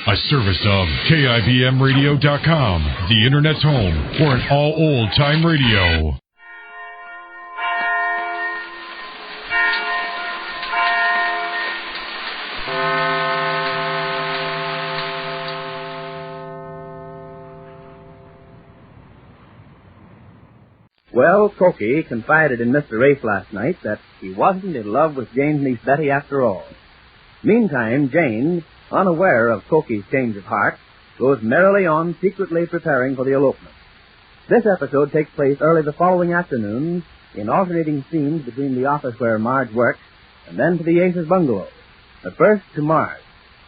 A service of KIBMradio.com, the Internet's home for an all old-time radio. Well, Cokie confided in Mr. Race last night that he wasn't in love with Jane's niece Betty after all. Meantime, Jane, unaware of Cokie's change of heart, goes merrily on secretly preparing for the elopement. This episode takes place early the following afternoon in alternating scenes between the office where Marge works and then to the Ace's bungalow. But first to Marge,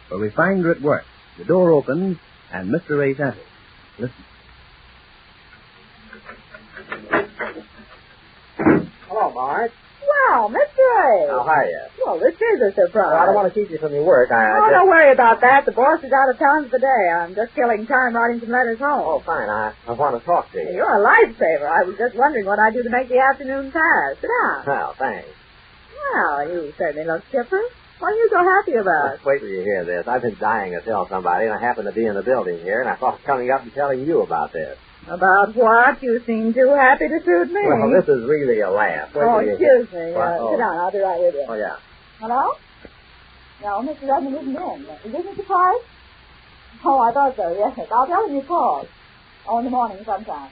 where we find her at work. The door opens and Mr. Race enters. Listen. Hello, Marge. Well, Mr. A. How are you? Well, this is a surprise. Well, I don't want to keep you from your work. Don't worry about that. The boss is out of town for the day. I'm just killing time writing some letters home. Oh, fine. I want to talk to you. You're a lifesaver. I was just wondering what I'd do to make the afternoon pass. Sit down. Well, thanks. Well, you certainly look chipper. What are you so happy about? Wait till you hear this. I've been dying to tell somebody, and I happen to be in the building here, and I thought of coming up and telling you about this. About what? You seem too happy to suit me. Well, this is really a laugh. Excuse me. Oh. Sit down. I'll be right with you. Oh, yeah. Hello? No, Mr. Redmond isn't in. Is this Mr. Price? Oh, I thought so, yes. I'll tell him you called. Oh, in the morning sometime.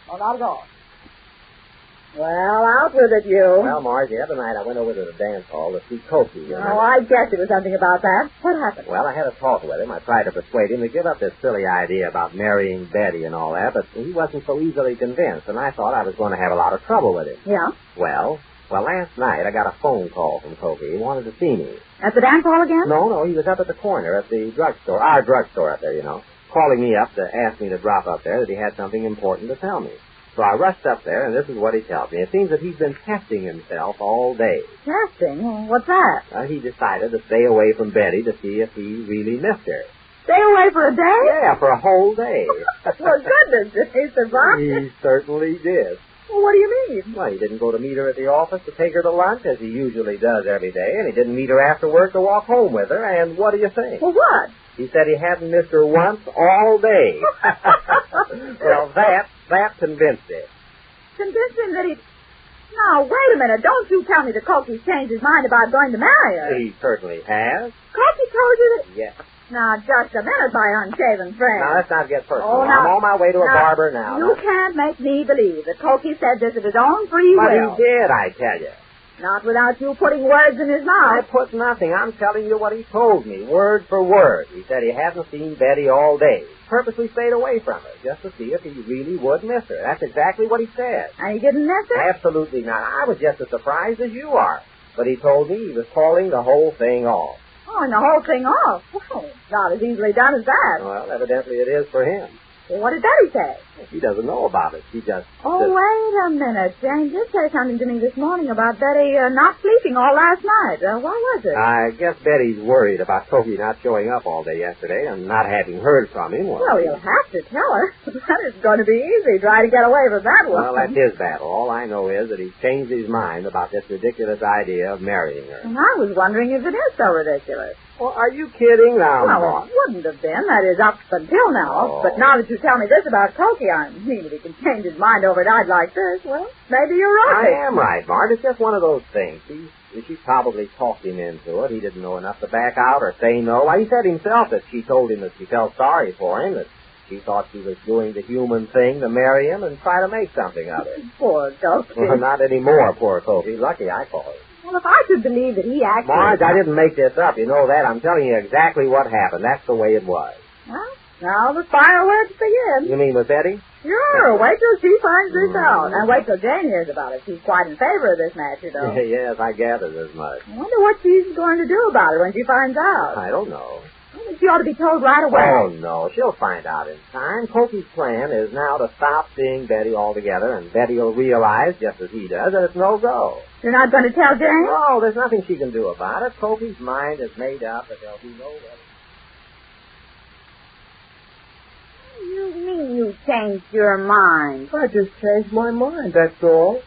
Oh, not at all. Well, out with it, you. Well, Marge, the other night I went over to the dance hall to see Cokie. Oh, I guessed it was something about that. What happened? Well, I had a talk with him. I tried to persuade him to give up this silly idea about marrying Betty and all that, but he wasn't so easily convinced, and I thought I was going to have a lot of trouble with him. Yeah? Well, last night I got a phone call from Cokie. He wanted to see me. At the dance hall again? No, he was up at the corner at the drugstore, our drugstore up there, you know, calling me up to ask me to drop up there that he had something important to tell me. So I rushed up there, and this is what he tells me. It seems that he's been testing himself all day. Testing? What's that? He decided to stay away from Betty to see if he really missed her. Stay away for a day? Yeah, for a whole day. Well, goodness, did he survive? He certainly did. Well, what do you mean? Well, he didn't go to meet her at the office to take her to lunch, as he usually does every day, and he didn't meet her after work to walk home with her, and what do you think? Well, what? He said he hadn't missed her once all day. Well, that convinced him. Convinced him that he... Now, wait a minute. Don't you tell me that Cokie's changed his mind about going to marry her. He certainly has. Cokie told you that... Yes. Now, just a minute, my unshaven friend. Now, let's not get personal. Oh, now, I'm on my way to a barber now. You can't make me believe that Cokie said this of his own free will. But he did, I tell you. Not without you putting words in his mouth. I put nothing. I'm telling you what he told me, word for word. He said he hadn't seen Betty all day. Purposely stayed away from her, just to see if he really would miss her. That's exactly what he said. And he didn't miss her? Absolutely not. I was just as surprised as you are. But he told me he was calling the whole thing off. Oh, and the whole thing off? Well, not as easily done as that. Well, evidently it is for him. Well, what did Betty say? He doesn't know about it. He just... Oh, wait a minute. Jane did say something to me this morning about Betty not sleeping all last night. What was it? I guess Betty's worried about Cokie not showing up all day yesterday and not having heard from him. Well, you'll have to tell her. That isn't going to be easy, trying to get away from that one. Well, that's his battle. All I know is that he's changed his mind about this ridiculous idea of marrying her. And I was wondering if it is so ridiculous. Well, are you kidding now, Well, Mark? it wouldn't have been. That is, up until now. Oh. But now that you tell me this about Cokie, I mean, if he can change his mind overnight like this, well, maybe you're right. I am right, Mark. It's just one of those things. She probably talked him into it. He didn't know enough to back out or say no. Well, he said himself that she told him that she felt sorry for him, that she thought she was doing the human thing to marry him and try to make something of it. Poor Cokie. Well, not anymore, poor Cokie. Lucky, I call it. Well, if I could believe that he actually... Marge, I didn't make this up. You know that. I'm telling you exactly what happened. That's the way it was. Well, now the fireworks begin. You mean with Betty? Sure. Wait till she finds this out. And wait till Jane hears about it. She's quite in favor of this match, you know. Yes, I gathered as much. I wonder what she's going to do about it when she finds out. I don't know. Well, she ought to be told right away. Oh, no. She'll find out in time. Cokie's plan is now to stop seeing Betty altogether, and Betty will realize, just as he does, that it's no go. You're not going to tell Jane? No, there's nothing she can do about it. Cokie's mind is made up that there'll be no wedding. You mean you changed your mind? I just changed my mind, that's all.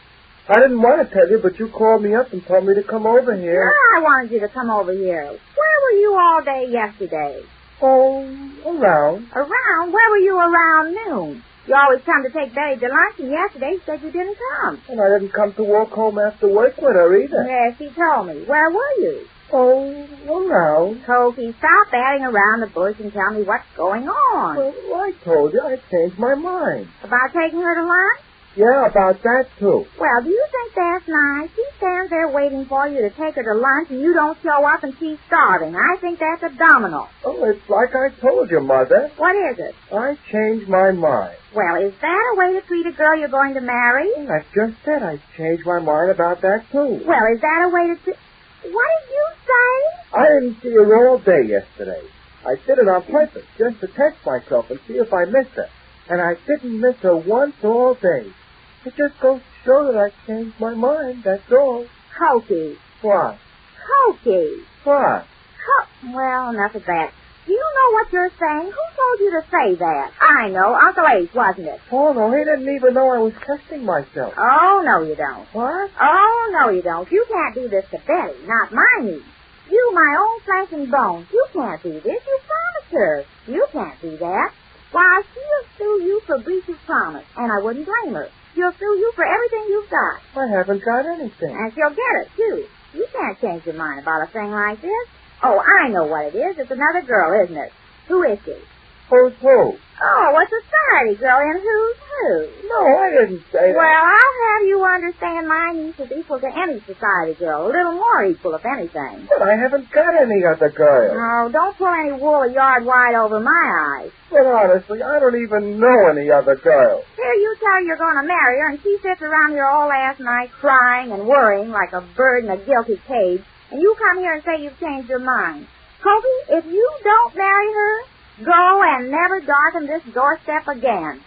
I didn't want to tell you, but you called me up and told me to come over here. Sure, I wanted you to come over here. Where were you all day yesterday? Oh, around. Around? Where were you around noon? You always come to take Betty to lunch, and yesterday you said you didn't come. And I didn't come to walk home after work with her either. Yes, she told me. Where were you? Oh, around. Cokie, stop batting around the bush and tell me what's going on. Well, I told you I changed my mind. About taking her to lunch? Yeah, about that, too. Well, do you think that's nice? She stands there waiting for you to take her to lunch, and you don't show up, and she's starving. I think that's abdominal. Oh, it's like I told you, Mother. What is it? I changed my mind. Well, is that a way to treat a girl you're going to marry? I just said I changed my mind about that, too. Well, is that a way to treat... What did you say? I didn't see her all day yesterday. I did it on purpose, just to test myself and see if I missed her. And I didn't miss her once all day. It just goes to show that I changed my mind, that's all. Cokie. What? Cokie. What? Well, enough of that. Do you know what you're saying? Who told you to say that? I know. Uncle Ace, wasn't it? Oh, no, he didn't even know I was testing myself. Oh, no, you don't. What? Oh, no, you don't. You can't do this to Betty, not my niece. You, my own flesh and bones. You can't do this. You promised her. You can't do that. Why, she'll sue you for breach of promise, and I wouldn't blame her. She'll sue you for everything you've got. I haven't got anything. And she'll get it, too. You can't change your mind about a thing like this. Oh, I know what it is. It's another girl, isn't it? Who is she? Who's who? Oh, a society girl, and who's who? No, I didn't say that. Well, I'll have you understand my niece is equal to any society girl. A little more equal, if anything. But I haven't got any other girl. Oh, don't pull any wool a yard wide over my eyes. But honestly, I don't even know any other girl. Here you tell her you're going to marry her, and she sits around here all last night crying and worrying like a bird in a guilty cage, and you come here and say you've changed your mind. Cokie, if you don't marry her, go and never darken this doorstep again.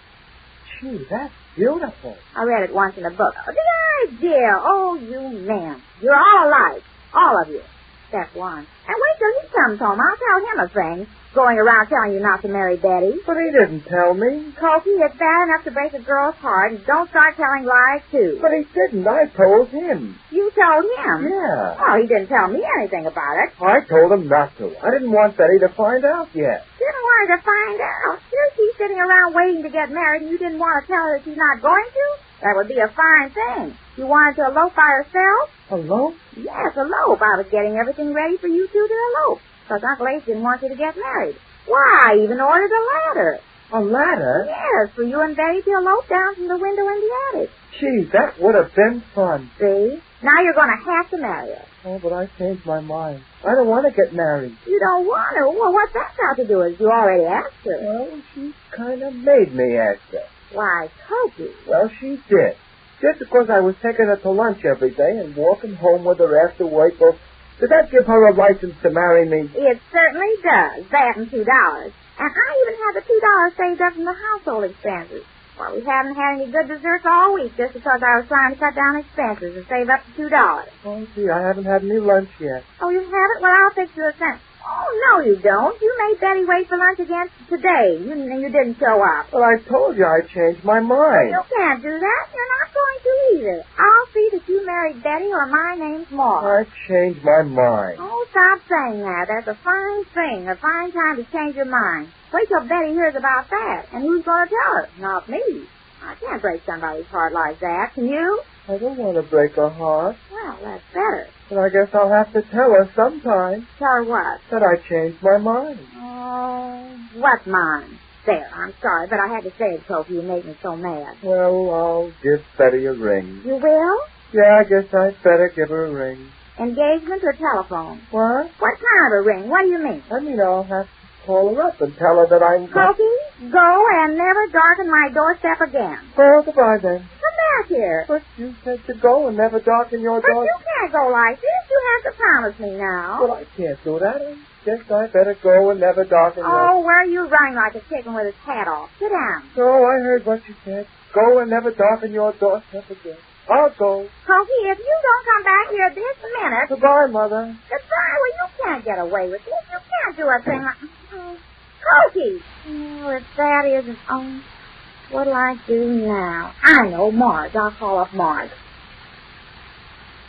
Gee, that's beautiful. I read it once in a book. Oh, the idea. Oh, you men. You're all alike. All of you. Except one. And wait till he comes home. I'll tell him a thing. Going around telling you not to marry Betty. But he didn't tell me. Cokie, it's bad enough to break a girl's heart, and don't start telling lies, too. But he didn't. I told him. You told him? Yeah. Oh, he didn't tell me anything about it. I told him not to. I didn't want Betty to find out yet. Didn't want her to find out. Here she's sitting around waiting to get married, and you didn't want to tell her that she's not going to? That would be a fine thing. You wanted to elope by herself? Elope? Yes, elope. I was getting everything ready for you two to elope. Because Uncle Ace didn't want you to get married. Why, even ordered a ladder. A ladder? Yes, for you and Betty to elope down from the window in the attic. Gee, that would have been fun. See? Now you're going to have to marry her. Oh, but I changed my mind. I don't want to get married. You don't want to? Well, what's that got to do with it? You already asked her. Well, she kind of made me ask her. Why, Cokie. Well, she did. Just because I was taking her to lunch every day and walking home with her after work, well, did that give her a license to marry me? It certainly does. That and $2. And I even had the $2 saved up from the household expenses. Well, we haven't had any good desserts all week just because I was trying to cut down expenses and save up to $2. Oh, gee, I haven't had any lunch yet. Oh, you haven't? Well, I'll fix you a cent. Oh, no, you don't. You made Betty wait for lunch again today, and you didn't show up. Well, I told you I changed my mind. You can't do that. You're not going to either. I'll see that you marry Betty or my name's Maud. I changed my mind. Oh, stop saying that. That's a fine thing, a fine time to change your mind. Wait till Betty hears about that. And who's going to tell her? Not me. I can't break somebody's heart like that. Can you? I don't want to break her heart. Well, that's better. But I guess I'll have to tell her sometime. Tell her what? That I changed my mind. Oh, what's mine? There, I'm sorry, but I had to say it, Cokie. You made me so mad. Well, I'll give Betty a ring. You will? Yeah, I guess I'd better give her a ring. Engagement or telephone? What? What kind of a ring? What do you mean? I mean, I'll have to call her up and tell her that I'm... Cokie, go and never darken my doorstep again. Well, goodbye then. Come back here. But you said to go and never darken your But door. you can't go like this. You have to promise me now. Well, I can't do that. I guess I better go and never darken your... Oh, where are you running like a chicken with its head off? Sit down. Oh, I heard what you said. Go and never darken your doorstep again. I'll go. Cokie, if you don't come back here this minute... Goodbye, Mother. Goodbye. Well, you can't get away with this. You can't do a thing like... Cokie! Oh, if that isn't... Oh, what'll I do now? I know, Marge. I'll call up Marge.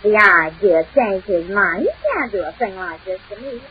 The idea changed his mind. You can't do a thing like this to me.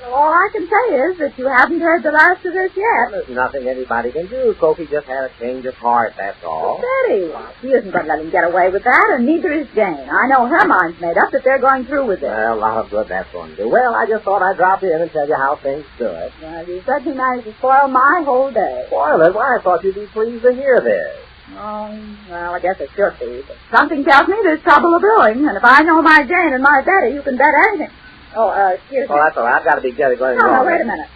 All I can say is that you haven't heard the last of this yet. Well, there's nothing anybody can do. Cokie just had a change of heart, that's all. Betty, she isn't going to let him get away with that, and neither is Jane. I know her mind's made up that they're going through with it. Well, a lot of good that's going to do. Well, I just thought I'd drop in and tell you how things stood. Well, you certainly managed to spoil my whole day. Spoil it? Why, I thought you'd be pleased to hear this. Oh, well, I guess it should be. But something tells me there's trouble a-brewing, and if I know my Jane and my Betty, you can bet anything. Oh, excuse me. Oh, that's all right. I've got to be going No, wait a minute.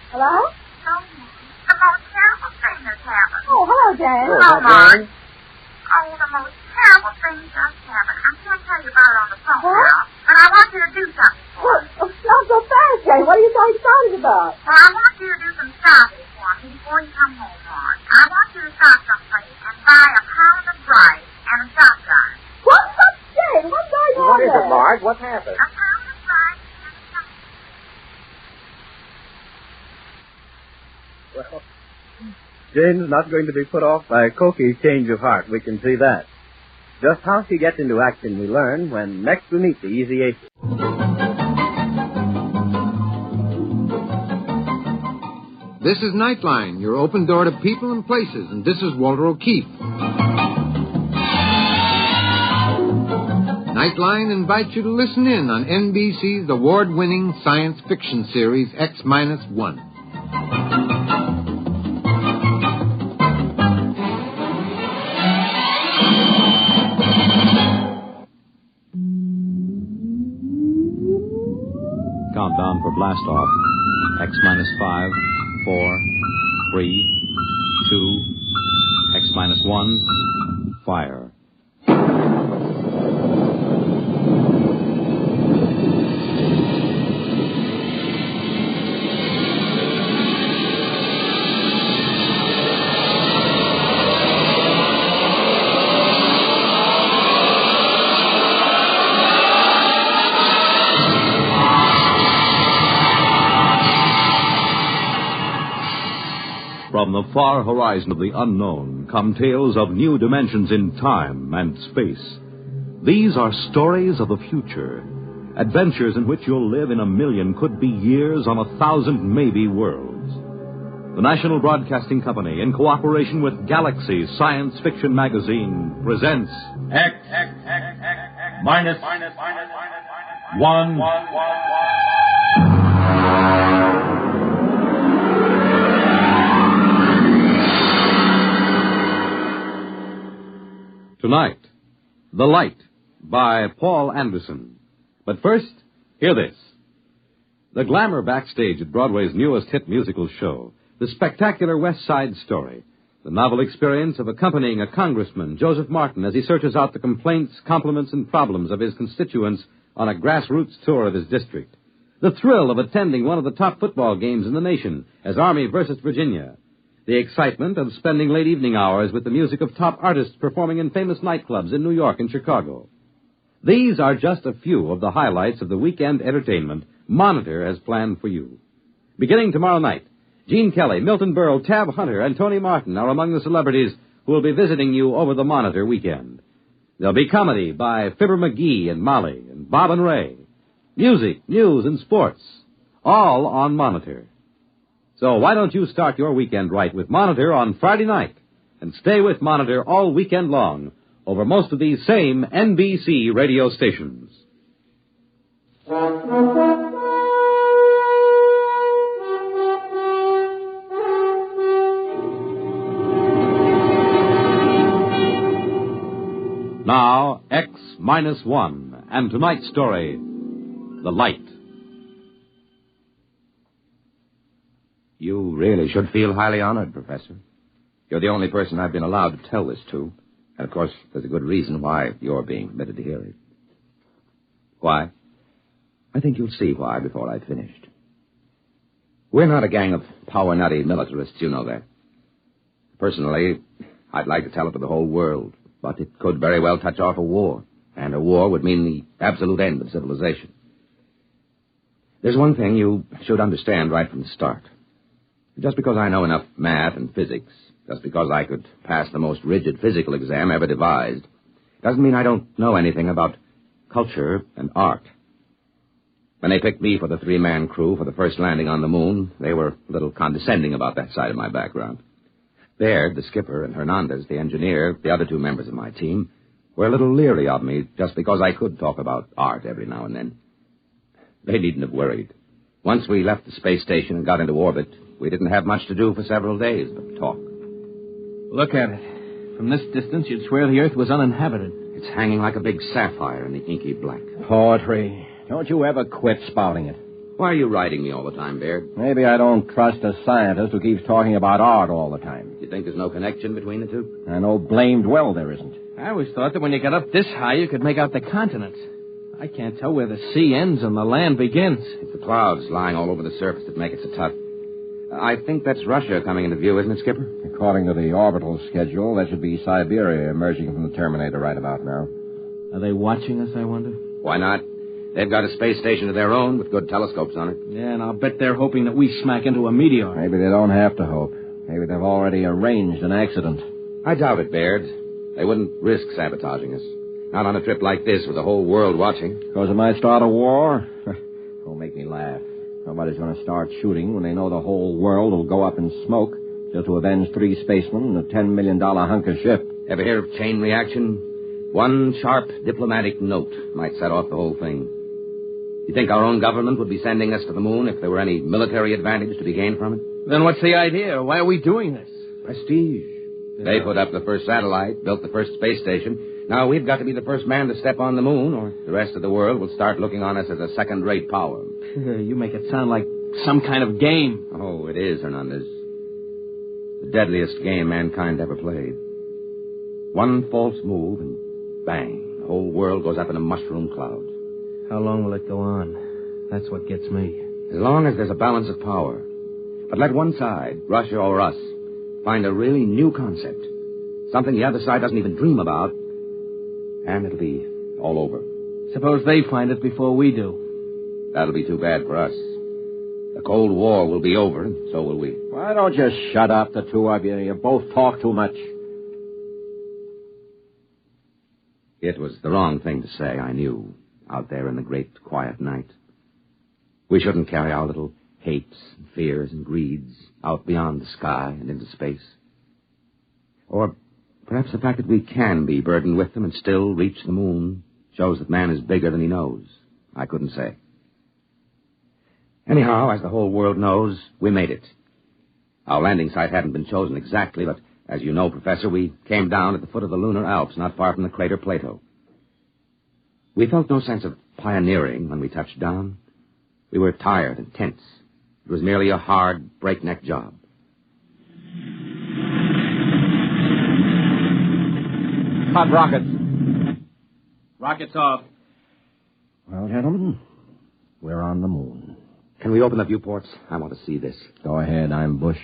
Hello? Oh, the most terrible thing has happened. Oh, hello, Jane. Oh, Mark. Oh, the most terrible thing just happened. I can't tell you about it on the phone now, but I want you to do something for me. Oh, not so fast, Jane. What are you so excited about? Well, I want you to do some shopping for me before you come home, Mark. I want you to stop someplace and buy a pound of rice and a shotgun. What? Jane, what's going on What is there? it, Mark? What's happened? A pound of rice and a shotgun. Well, Jane's not going to be put off by Cokie's change of heart. We can see that. Just how she gets into action we learn when next we meet the Easy Aces. This is Nightline, your open door to people and places, and this is Walter O'Keefe. Nightline invites you to listen in on NBC's award-winning science fiction series X-1. Countdown for blast off. X-5, 4, 3, 2, X-1, fire. From the far horizon of the unknown come tales of new dimensions in time and space. These are stories of the future, adventures in which you'll live in a million could-be years on 1,000 maybe worlds. The National Broadcasting Company, in cooperation with Galaxy Science Fiction Magazine, presents X-1. Tonight, The Light by Paul Anderson. But first, hear this. The glamour backstage at Broadway's newest hit musical show, the spectacular West Side Story, the novel experience of accompanying a congressman, Joseph Martin, as he searches out the complaints, compliments, and problems of his constituents on a grassroots tour of his district. The thrill of attending one of the top football games in the nation as Army versus Virginia. The excitement of spending late evening hours with the music of top artists performing in famous nightclubs in New York and Chicago. These are just a few of the highlights of the weekend entertainment Monitor has planned for you. Beginning tomorrow night, Gene Kelly, Milton Berle, Tab Hunter, and Tony Martin are among the celebrities who will be visiting you over the Monitor weekend. There'll be comedy by Fibber McGee and Molly and Bob and Ray. Music, news, and sports, all on Monitor. So why don't you start your weekend right with Monitor on Friday night and stay with Monitor all weekend long over most of these same NBC radio stations. Now, X-1 and tonight's story, The Light. You really should feel highly honored, Professor. You're the only person I've been allowed to tell this to. And, of course, there's a good reason why you're being permitted to hear it. Why? I think you'll see why before I've finished. We're not a gang of power-nutty militarists, you know that. Personally, I'd like to tell it to the whole world, but it could very well touch off a war, and a war would mean the absolute end of civilization. There's one thing you should understand right from the start. Just because I know enough math and physics, just because I could pass the most rigid physical exam ever devised, doesn't mean I don't know anything about culture and art. When they picked me for the three-man crew for the first landing on the moon, they were a little condescending about that side of my background. Baird, the skipper, and Hernandez, the engineer, the other two members of my team, were a little leery of me just because I could talk about art every now and then. They needn't have worried. Once we left the space station and got into orbit, we didn't have much to do for several days but talk. Look at it. From this distance, you'd swear the Earth was uninhabited. It's hanging like a big sapphire in the inky black. Poetry. Don't you ever quit spouting it. Why are you writing me all the time, Baird? Maybe I don't trust a scientist who keeps talking about art all the time. You think there's no connection between the two? I know blamed well there isn't. I always thought that when you got up this high, you could make out the continents. I can't tell where the sea ends and the land begins. It's the clouds lying all over the surface that make it so tough. I think that's Russia coming into view, isn't it, Skipper? According to the orbital schedule, that should be Siberia emerging from the Terminator right about now. Are they watching us, I wonder? Why not? They've got a space station of their own with good telescopes on it. Yeah, and I'll bet they're hoping that we smack into a meteor. Maybe they don't have to hope. Maybe they've already arranged an accident. I doubt it, Baird. They wouldn't risk sabotaging us. Not on a trip like this with the whole world watching. Because it might start a war? Don't make me laugh. Nobody's going to start shooting when they know the whole world will go up in smoke just to avenge 3 spacemen and a $10 million hunk of ship. Ever hear of chain reaction? One sharp diplomatic note might set off the whole thing. You think our own government would be sending us to the moon if there were any military advantage to be gained from it? Then what's the idea? Why are we doing this? Prestige. Yeah. They put up the first satellite, built the first space station. Now we've got to be the first man to step on the moon, or the rest of the world will start looking on us as a second-rate power. You make it sound like some kind of game. Oh, it is, Hernandez. The deadliest game mankind ever played. One false move, and bang, the whole world goes up in a mushroom cloud. How long will it go on? That's what gets me. As long as there's a balance of power. But let one side, Russia or us, find a really new concept. Something the other side doesn't even dream about. And it'll be all over. Suppose they find it before we do. That'll be too bad for us. The Cold War will be over, and so will we. Why don't you shut up, the two of you? You both talk too much. It was the wrong thing to say, I knew, out there in the great quiet night. We shouldn't carry our little hates, and fears, and greeds out beyond the sky and into space. Or perhaps the fact that we can be burdened with them and still reach the moon shows that man is bigger than he knows. I couldn't say. Anyhow, as the whole world knows, we made it. Our landing site hadn't been chosen exactly, but as you know, Professor, we came down at the foot of the lunar Alps, not far from the crater Plato. We felt no sense of pioneering when we touched down. We were tired and tense. It was merely a hard, breakneck job. Hot rockets. Rockets off. Well, gentlemen, we're on the moon. Can we open the viewports? I want to see this. Go ahead, I'm bushed.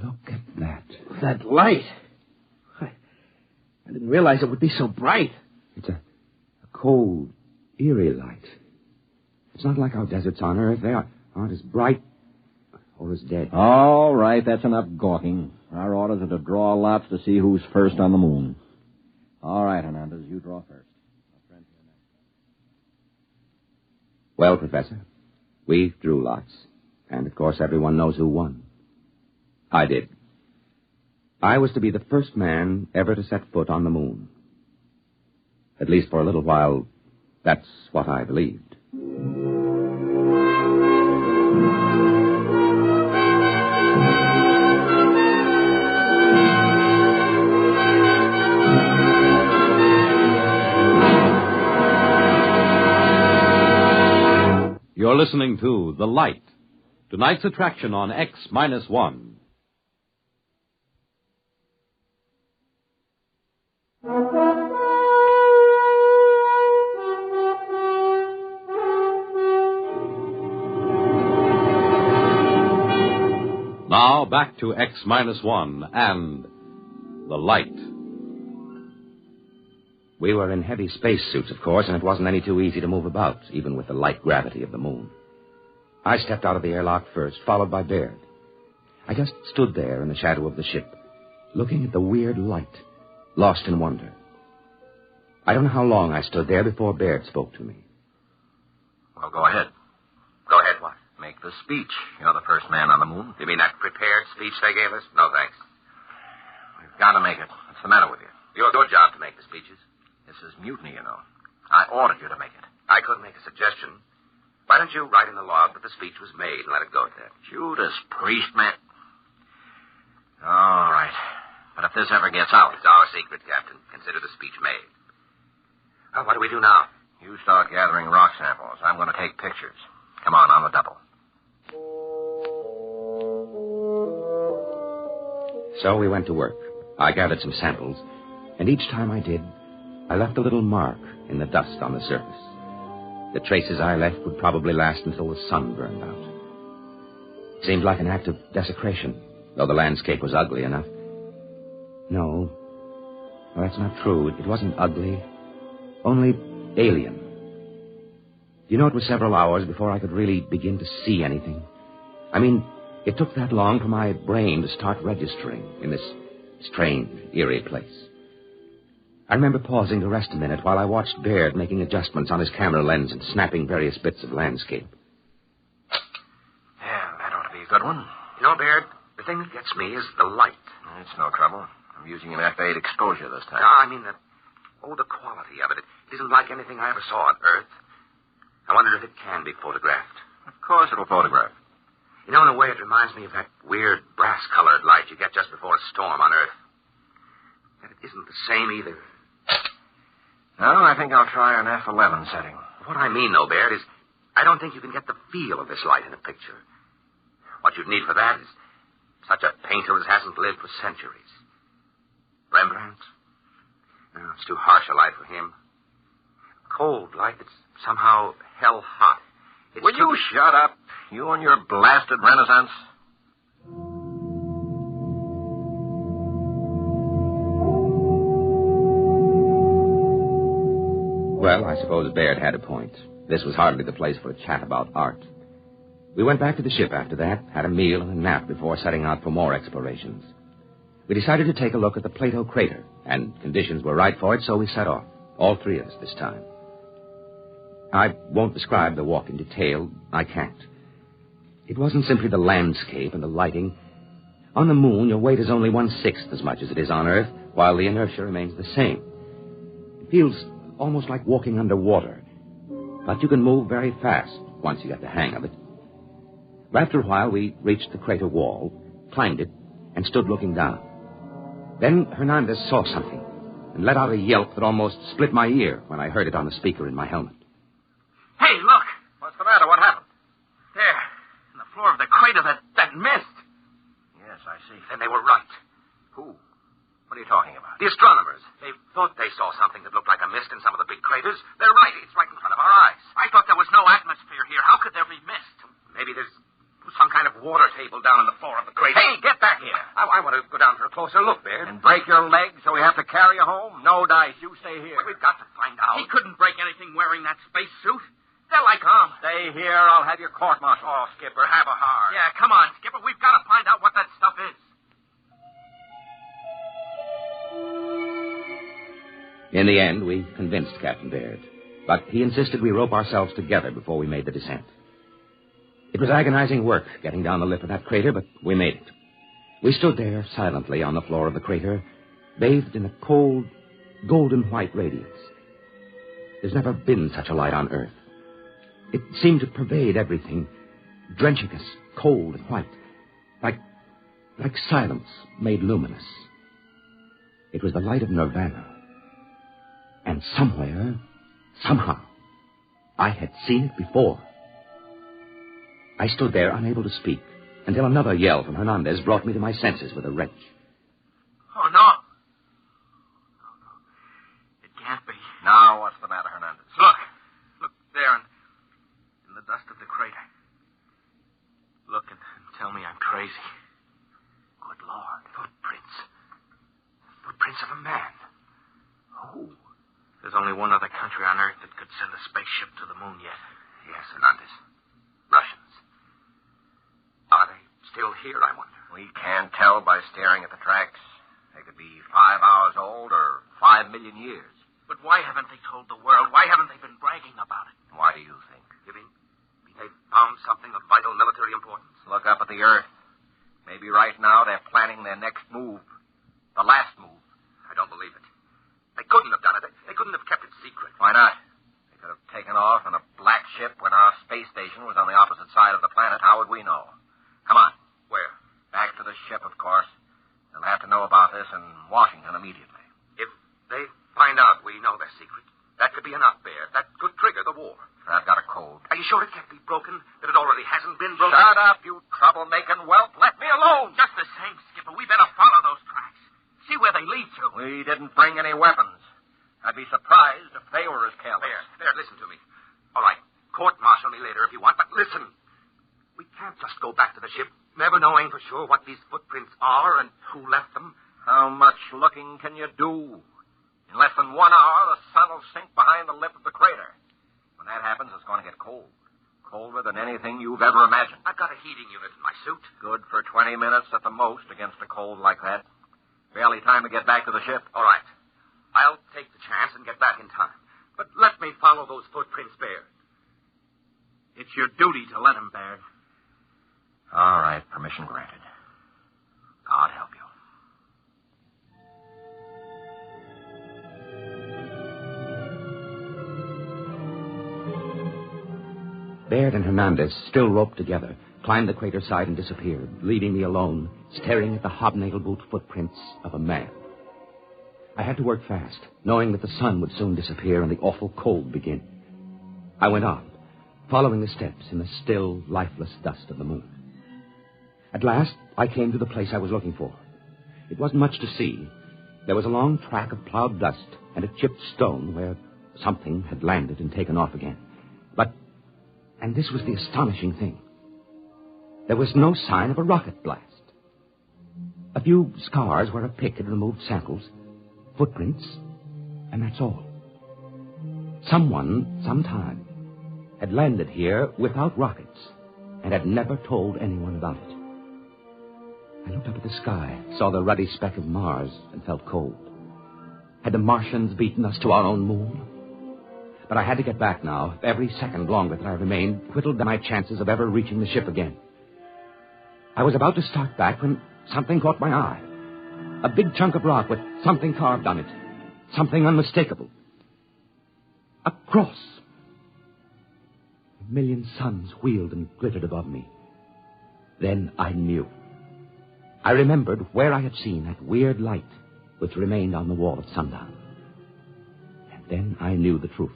Look at that. That light. I didn't realize it would be so bright. It's a cold, eerie light. It's not like our deserts on Earth. They aren't as bright or as dead. All right, that's enough gawking. Our orders are to draw lots to see who's first on the moon. All right, Hernandez, you draw first. Well, Professor, we drew lots. And, of course, everyone knows who won. I did. I was to be the first man ever to set foot on the moon. At least for a little while, that's what I believed. You're listening to The Light, tonight's attraction on X-1. Now back to X-1 and The Light. We were in heavy spacesuits, of course, and it wasn't any too easy to move about, even with the light gravity of the moon. I stepped out of the airlock first, followed by Baird. I just stood there in the shadow of the ship, looking at the weird light, lost in wonder. I don't know how long I stood there before Baird spoke to me. Well, go ahead. Go ahead, what? Make the speech. You're the first man on the moon. You mean that prepared speech they gave us? No, thanks. We've got to make it. What's the matter with you? Your job to make the speeches. This is mutiny, you know. I ordered you to make it. I could make a suggestion. Why don't you write in the log that the speech was made and let it go at that? Judas Priest, man. All right. But if this ever gets out... It's our secret, Captain. Consider the speech made. Well, what do we do now? You start gathering rock samples. I'm going to take pictures. Come on the double. So we went to work. I gathered some samples, and each time I did, I left a little mark in the dust on the surface. The traces I left would probably last until the sun burned out. It seemed like an act of desecration, though the landscape was ugly enough. No, that's not true. It wasn't ugly, only alien. You know, it was several hours before I could really begin to see anything. I mean, it took that long for my brain to start registering in this strange, eerie place. I remember pausing to rest a minute while I watched Baird making adjustments on his camera lens and snapping various bits of landscape. Yeah, that ought to be a good one. You know, Baird, the thing that gets me is the light. It's no trouble. I'm using an F8 exposure this time. No, I mean the quality of it. It isn't like anything I ever saw on Earth. I wonder if it can be photographed. Of course it'll photograph. You know, in a way, it reminds me of that weird brass-colored light you get just before a storm on Earth. But it isn't the same either. No, I think I'll try an F11 setting. What I mean, though, Baird, is I don't think you can get the feel of this light in a picture. What you'd need for that is such a painter as hasn't lived for centuries. Rembrandt? No, it's too harsh a light for him. Cold light that's somehow hell-hot. Will you shut up? You and your blasted Renaissance. Well, I suppose Baird had a point. This was hardly the place for a chat about art. We went back to the ship after that, had a meal and a nap before setting out for more explorations. We decided to take a look at the Plato crater, and conditions were right for it, so we set off. All three of us this time. I won't describe the walk in detail. I can't. It wasn't simply the landscape and the lighting. On the moon, your weight is only 1/6 as much as it is on Earth, while the inertia remains the same. It feels almost like walking underwater, but you can move very fast once you get the hang of it. After a while, we reached the crater wall, climbed it, and stood looking down. Then Hernandez saw something and let out a yelp that almost split my ear when I heard it on the speaker in my helmet. Hey, look! What's the matter? What happened? There, in the floor of the crater, that mist. Yes, I see. Then they were right. Who? What are you talking about? The astronomers. They thought they saw something that looked like a mist in some of the big craters. They're right. It's right in front of our eyes. I thought there was no atmosphere here. How could there be mist? Maybe there's some kind of water table down on the floor of the crater. Hey, get back here. I want to go down for a closer look, Baird. And break your leg so we have to carry you home? No dice. You stay here. But we've got to find out. He couldn't break anything wearing that spacesuit. They're like arms. Stay here. I'll have your court-martial. Oh, Skipper, have a heart. Yeah, come on, Skipper. We've got to find out what that stuff is. In the end, we convinced Captain Baird, but he insisted we rope ourselves together before we made the descent. It was agonizing work getting down the lip of that crater, but we made it. We stood there silently on the floor of the crater, bathed in a cold, golden-white radiance. There's never been such a light on Earth. It seemed to pervade everything, drenching us cold and white, like silence made luminous. It was the light of nirvana. And somewhere, somehow, I had seen it before. I stood there unable to speak until another yell from Hernandez brought me to my senses with a wrench. Oh, no. It can't be. Now, what's the matter, Hernandez? Look there in the dust of the crater. Look and tell me I'm crazy. Good Lord. Footprints. Footprints of a man. Who? There's only one other country on Earth that could send a spaceship to the moon yet. Yes, Hernandez. Russians. Are they still here, I wonder? We can't tell by staring at the tracks. They could be 5 hours old or 5 million years. But why haven't they told the world? Why haven't they been bragging about it? Why do you think? You mean they've found something of vital military importance? Look up at the Earth. Maybe right now they're planning their next move. The last move. I don't believe it. They couldn't have done it. They couldn't have kept it secret. Why not? They could have taken off in a black ship when our space station was on the opposite side of the planet. How would we know? Come on. Where? Back to the ship, of course. They'll have to know about this in Washington immediately. If they find out we know their secret, that could be enough, Bear. That could trigger the war. I've got a code. Are you sure it can't be broken? That it already hasn't been broken? Shut up, you troublemaking whelp. Let me alone. Just the same, Skipper, we better follow those tracks. See where they lead to. We didn't bring any weapons. I'd be surprised if they were as careless. Bear, listen to me. All right, court-martial me later if you want, but listen. We can't just go back to the ship, never knowing for sure what these footprints are and who left them. How much looking can you do? In less than 1 hour, the sun will sink behind the lip of the crater. When that happens, it's going to get cold. Colder than anything you've ever imagined. I've got a heating unit in my suit. Good for 20 minutes at the most against a cold like that. Barely time to get back to the ship. All right. I'll take the chance and get back in time. But let me follow those footprints, Bear. It's your duty to let them, Bear. All right, permission granted. God help you. Baird and Hernandez, still roped together, climbed the crater side and disappeared, leaving me alone, staring at the hobnail boot footprints of a man. I had to work fast, knowing that the sun would soon disappear and the awful cold begin. I went on, following the steps in the still, lifeless dust of the moon. At last, I came to the place I was looking for. It wasn't much to see. There was a long track of plowed dust and a chipped stone where something had landed and taken off again. And this was the astonishing thing. There was no sign of a rocket blast. A few scars where a pick had removed samples, footprints, and that's all. Someone, sometime, had landed here without rockets and had never told anyone about it. I looked up at the sky, saw the ruddy speck of Mars, and felt cold. Had the Martians beaten us to our own moon? But I had to get back now. Every second longer that I remained whittled down my chances of ever reaching the ship again. I was about to start back when something caught my eye. A big chunk of rock with something carved on it. Something unmistakable. A cross. A million suns wheeled and glittered above me. Then I knew. I remembered where I had seen that weird light which remained on the wall at sundown. And then I knew the truth.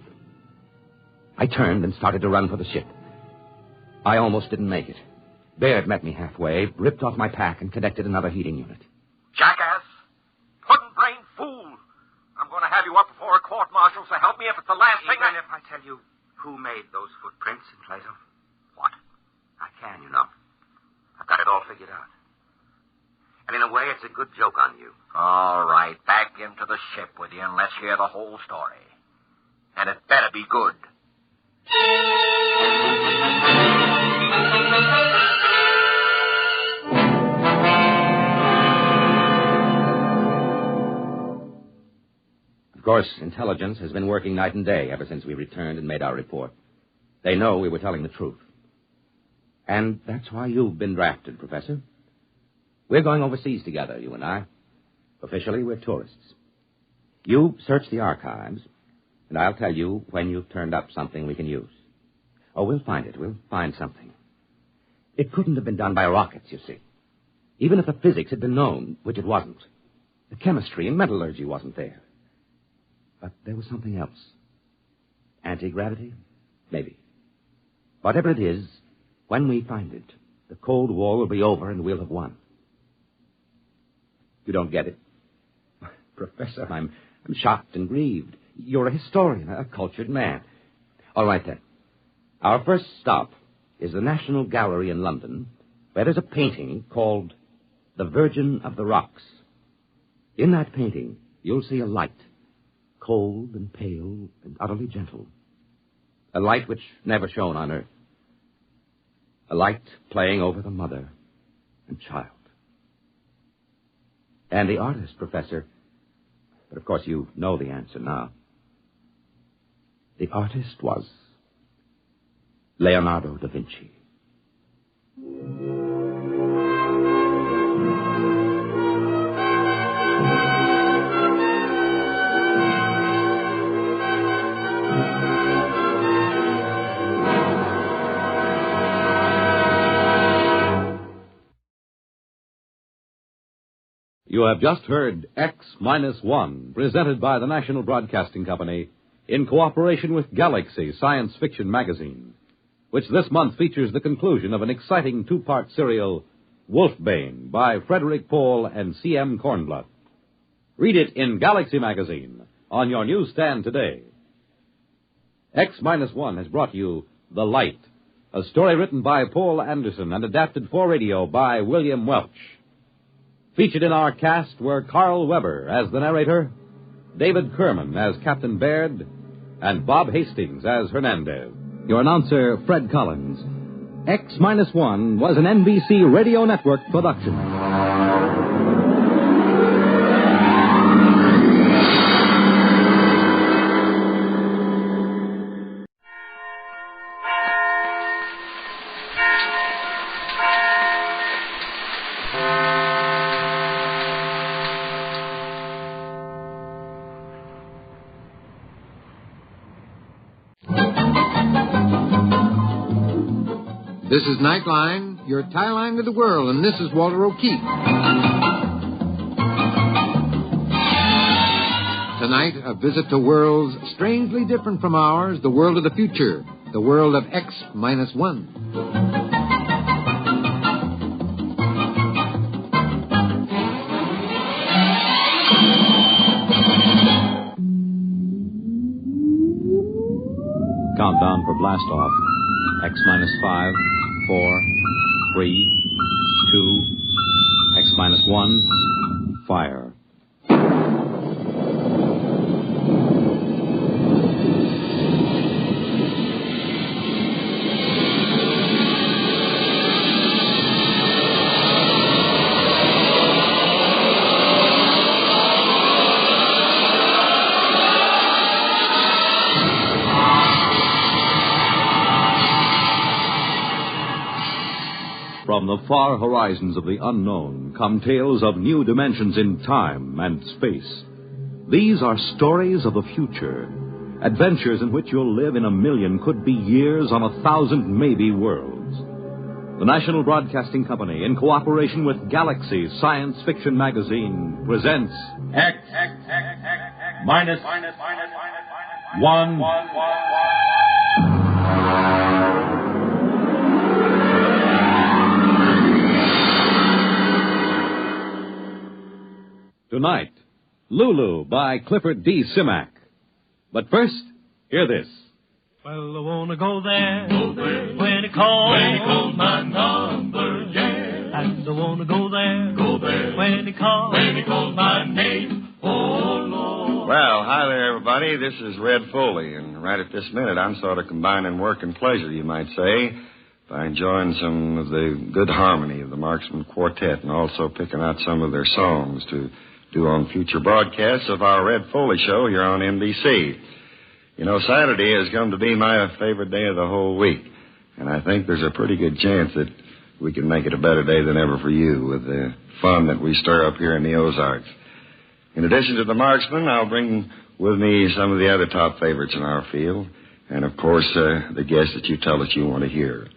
I turned and started to run for the ship. I almost didn't make it. Baird met me halfway, ripped off my pack, and connected another heating unit. Jackass! Puddin'-brain fool! I'm going to have you up before a court-martial, so help me if it's the last thing Even if I tell you who made those footprints in Plato? What? I can, you know. I've got it all figured out. And in a way, it's a good joke on you. All right, back into the ship with you, and let's hear the whole story. And it better be good. Of course, intelligence has been working night and day ever since we returned and made our report. They know we were telling the truth. And that's why you've been drafted, Professor. We're going overseas together, you and I. Officially, we're tourists. You search the archives, and I'll tell you when you've turned up something we can use. Oh, we'll find it. We'll find something. It couldn't have been done by rockets, you see. Even if the physics had been known, which it wasn't. The chemistry and metallurgy wasn't there. But there was something else. Anti-gravity? Maybe. Whatever it is, when we find it, the Cold War will be over and we'll have won. You don't get it? Professor, I'm shocked and grieved. You're a historian, a cultured man. All right, then. Our first stop is the National Gallery in London, where there's a painting called The Virgin of the Rocks. In that painting, you'll see a light, cold and pale and utterly gentle. A light which never shone on Earth. A light playing over the mother and child. And the artist, Professor, but of course you know the answer now. The artist was Leonardo da Vinci. You have just heard X-1, presented by the National Broadcasting Company in cooperation with Galaxy Science Fiction Magazine, which this month features the conclusion of an exciting two-part serial, Wolfbane, by Frederick Pohl and C.M. Kornbluth. Read it in Galaxy Magazine on your newsstand today. X-1 has brought you The Light, a story written by Paul Anderson and adapted for radio by William Welch. Featured in our cast were Carl Weber as the narrator, David Kerman as Captain Baird, and Bob Hastings as Hernandez. Your announcer, Fred Collins. X-1 was an NBC Radio Network production. This is Nightline, your tie line to the world, and this is Walter O'Keefe. Tonight, a visit to worlds strangely different from ours, the world of the future, the world of X-1. Countdown for blast off. X-5, 4, 3, 2, X-1, fire. From the far horizons of the unknown come tales of new dimensions in time and space. These are stories of the future, adventures in which you'll live in a million, could be years, on 1,000 maybe worlds. The National Broadcasting Company, in cooperation with Galaxy Science Fiction Magazine, presents X-1. Tonight, Lulu by Clifford D. Simak. But first, hear this. Well, I want to go there, when he calls my number, yeah. And I want to go there, when he calls my name, oh Lord. Well, hi there, everybody. This is Red Foley, and right at this minute, I'm sort of combining work and pleasure, you might say, by enjoying some of the good harmony of the Marksman Quartet and also picking out some of their songs to do on future broadcasts of our Red Foley show here on NBC. You know, Saturday is going to be my favorite day of the whole week, and I think there's a pretty good chance that we can make it a better day than ever for you with the fun that we stir up here in the Ozarks. In addition to the Marksman, I'll bring with me some of the other top favorites in our field, and of course, the guests that you tell us you want to hear.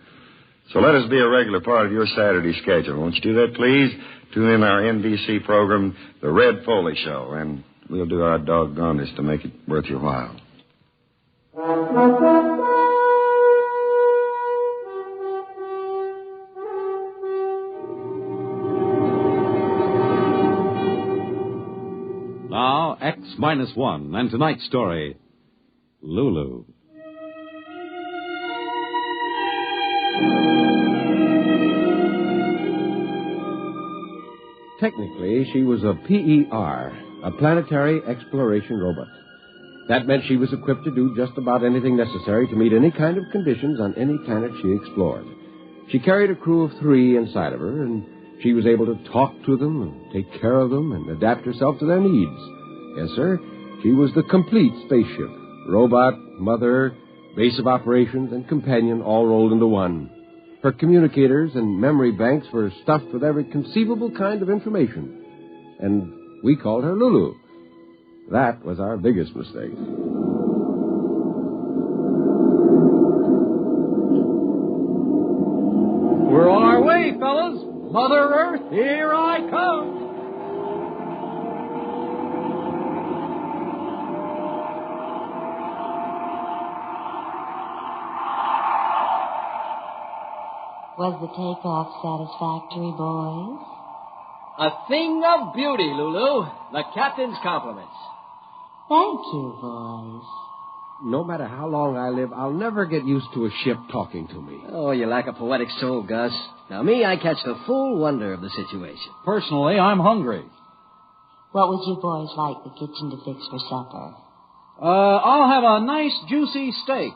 So let us be a regular part of your Saturday schedule. Won't you do that, please? Tune in our NBC program, The Red Foley Show, and we'll do our doggonest to make it worth your while. Now, X-1, and tonight's story, Lulu. Technically, she was a PER, a planetary exploration robot. That meant she was equipped to do just about anything necessary to meet any kind of conditions on any planet she explored. She carried a crew of 3 inside of her, and she was able to talk to them and take care of them and adapt herself to their needs. Yes, sir, she was the complete spaceship, Robot, mother, base of operations, and companion all rolled into one. Her communicators and memory banks were stuffed with every conceivable kind of information. And we called her Lulu. That was our biggest mistake. We're on our way, fellas. Mother Earth, here I come. Was the takeoff satisfactory, boys? A thing of beauty, Lulu. The captain's compliments. Thank you, boys. No matter how long I live, I'll never get used to a ship talking to me. Oh, you lack a poetic soul, Gus. Now, me, I catch the full wonder of the situation. Personally, I'm hungry. What would you boys like the kitchen to fix for supper? I'll have a nice, juicy steak.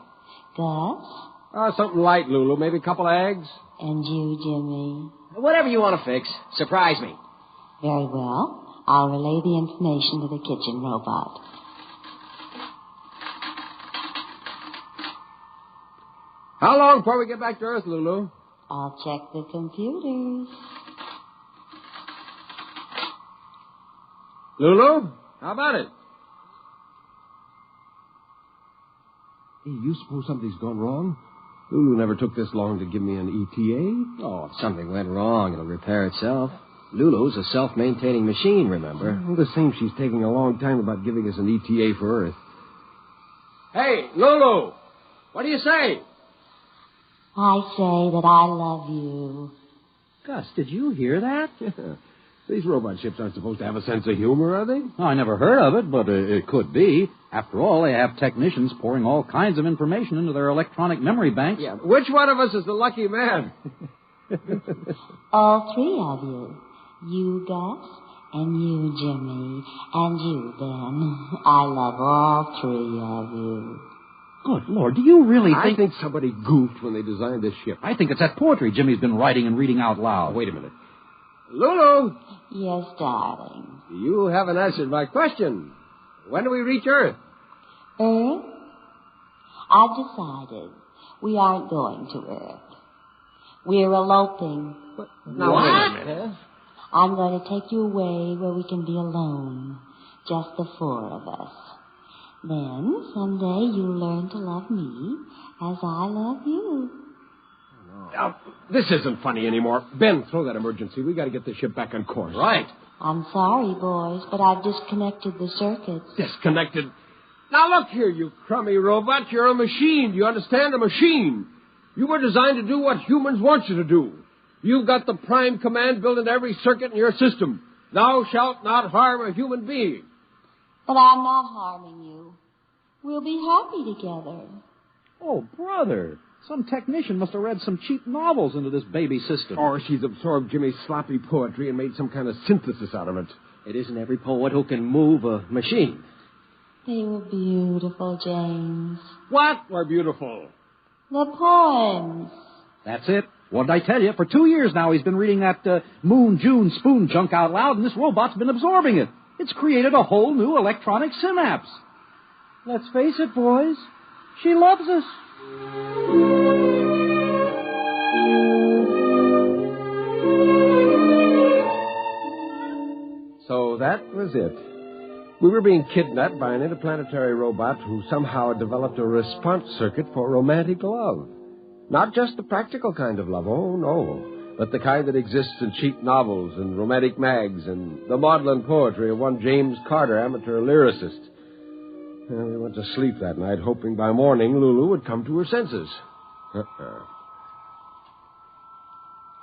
Gus? Something light, Lulu. Maybe a couple of eggs. And you, Jimmy? Whatever you want to fix. Surprise me. Very well. I'll relay the information to the kitchen robot. How long before we get back to Earth, Lulu? I'll check the computers. Lulu, how about it? Hey, you suppose something's gone wrong? Lulu never took this long to give me an ETA. Oh, if something went wrong, it'll repair itself. Lulu's a self-maintaining machine, remember? Well, the same she's taking a long time about giving us an ETA for Earth. Hey, Lulu, what do you say? I say that I love you. Gus, did you hear that? These robot ships aren't supposed to have a sense of humor, are they? Oh, I never heard of it, but it could be. After all, they have technicians pouring all kinds of information into their electronic memory banks. Yeah, which one of us is the lucky man? All three of you. You, Gus, and you, Jimmy, and you, Ben. I love all three of you. Good Lord, do you really think... I think somebody goofed when they designed this ship. I think it's that poetry Jimmy's been writing and reading out loud. Wait a minute. Lulu! Yes, darling. You haven't answered my question. When do we reach Earth? Earth? I've decided we aren't going to Earth. We're eloping. Now, wait a minute. I'm going to take you away where we can be alone. Just the four of us. Then, someday, you'll learn to love me as I love you. Now, this isn't funny anymore. Ben, throw that emergency. We got to get the ship back on course. Right. I'm sorry, boys, but I've disconnected the circuits. Disconnected? Now, look here, you crummy robot. You're a machine. Do you understand? A machine. You were designed to do what humans want you to do. You've got the prime command built into every circuit in your system. Thou shalt not harm a human being. But I'm not harming you. We'll be happy together. Oh, brother. Some technician must have read some cheap novels into this baby system. Or she's absorbed Jimmy's sloppy poetry and made some kind of synthesis out of it. It isn't every poet who can move a machine. They were beautiful, James. What were beautiful? The poems. That's it. What did I tell you? For 2 years now he's been reading that Moon June spoon junk out loud, and this robot's been absorbing it. It's created a whole new electronic synapse. Let's face it, boys. She loves us. So that was it. We were being kidnapped by an interplanetary robot who somehow had developed a response circuit for romantic love. Not just the practical kind of love, oh no, but the kind that exists in cheap novels and romantic mags and the maudlin poetry of one James Carter, amateur lyricist. Well, we went to sleep that night, hoping by morning Lulu would come to her senses.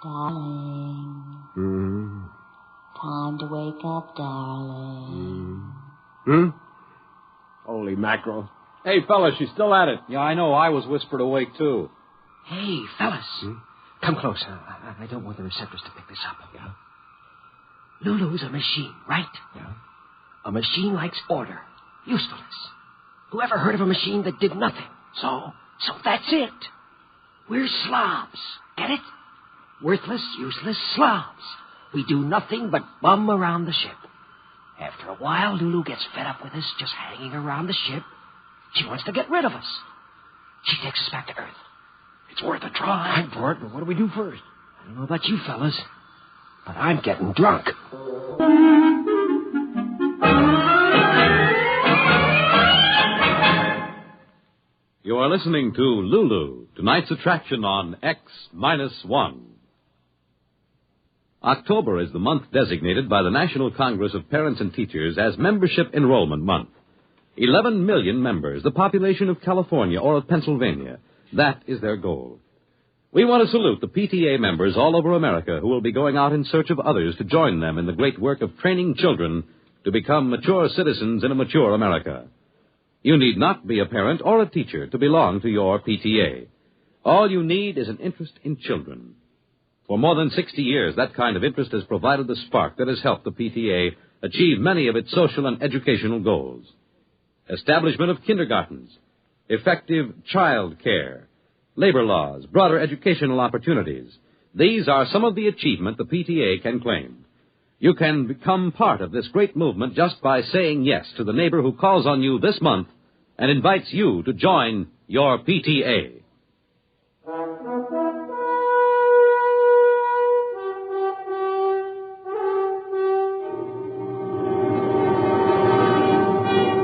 Darling. Time to wake up, darling. Holy mackerel. Hey, fellas, she's still at it. Yeah, I know. I was whispered awake, too. Hey, fellas. Come close. I don't want the receptors to pick this up. Yeah? Lulu's a machine, right? Yeah. A machine likes order, usefulness. Who ever heard of a machine that did nothing? So that's it. We're slobs. Get it? Worthless, useless slobs. We do nothing but bum around the ship. After a while, Lulu gets fed up with us just hanging around the ship, She wants to get rid of us. She takes us back to Earth. It's worth a try. I'm for it, but what do we do first? I don't know about you fellas, but I'm getting drunk. You are listening to Lulu, tonight's attraction on X-1. October is the month designated by the National Congress of Parents and Teachers as Membership Enrollment Month. 11 million members, the population of California or of Pennsylvania. That is their goal. We want to salute the PTA members all over America who will be going out in search of others to join them in the great work of training children to become mature citizens in a mature America. You need not be a parent or a teacher to belong to your PTA. All you need is an interest in children. For more than 60 years, that kind of interest has provided the spark that has helped the PTA achieve many of its social and educational goals. Establishment of kindergartens, effective child care, labor laws, broader educational opportunities. These are some of the achievement the PTA can claim. You can become part of this great movement just by saying yes to the neighbor who calls on you this month and invites you to join your PTA.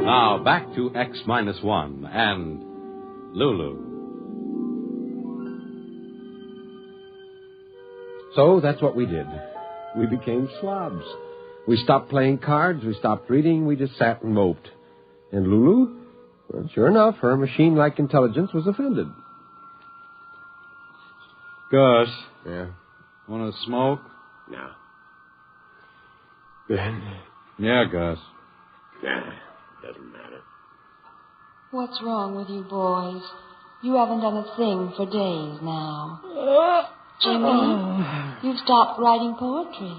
Now back to X-1 and Lulu. So that's what we did. We became slobs. We stopped playing cards, we stopped reading, we just sat and moped. And Lulu, well, sure enough, her machine-like intelligence was offended. Gus. Yeah? Want to smoke? No. Ben? Yeah, Gus. Nah, doesn't matter. What's wrong with you boys? You haven't done a thing for days now. Jimmy, you've stopped writing poetry.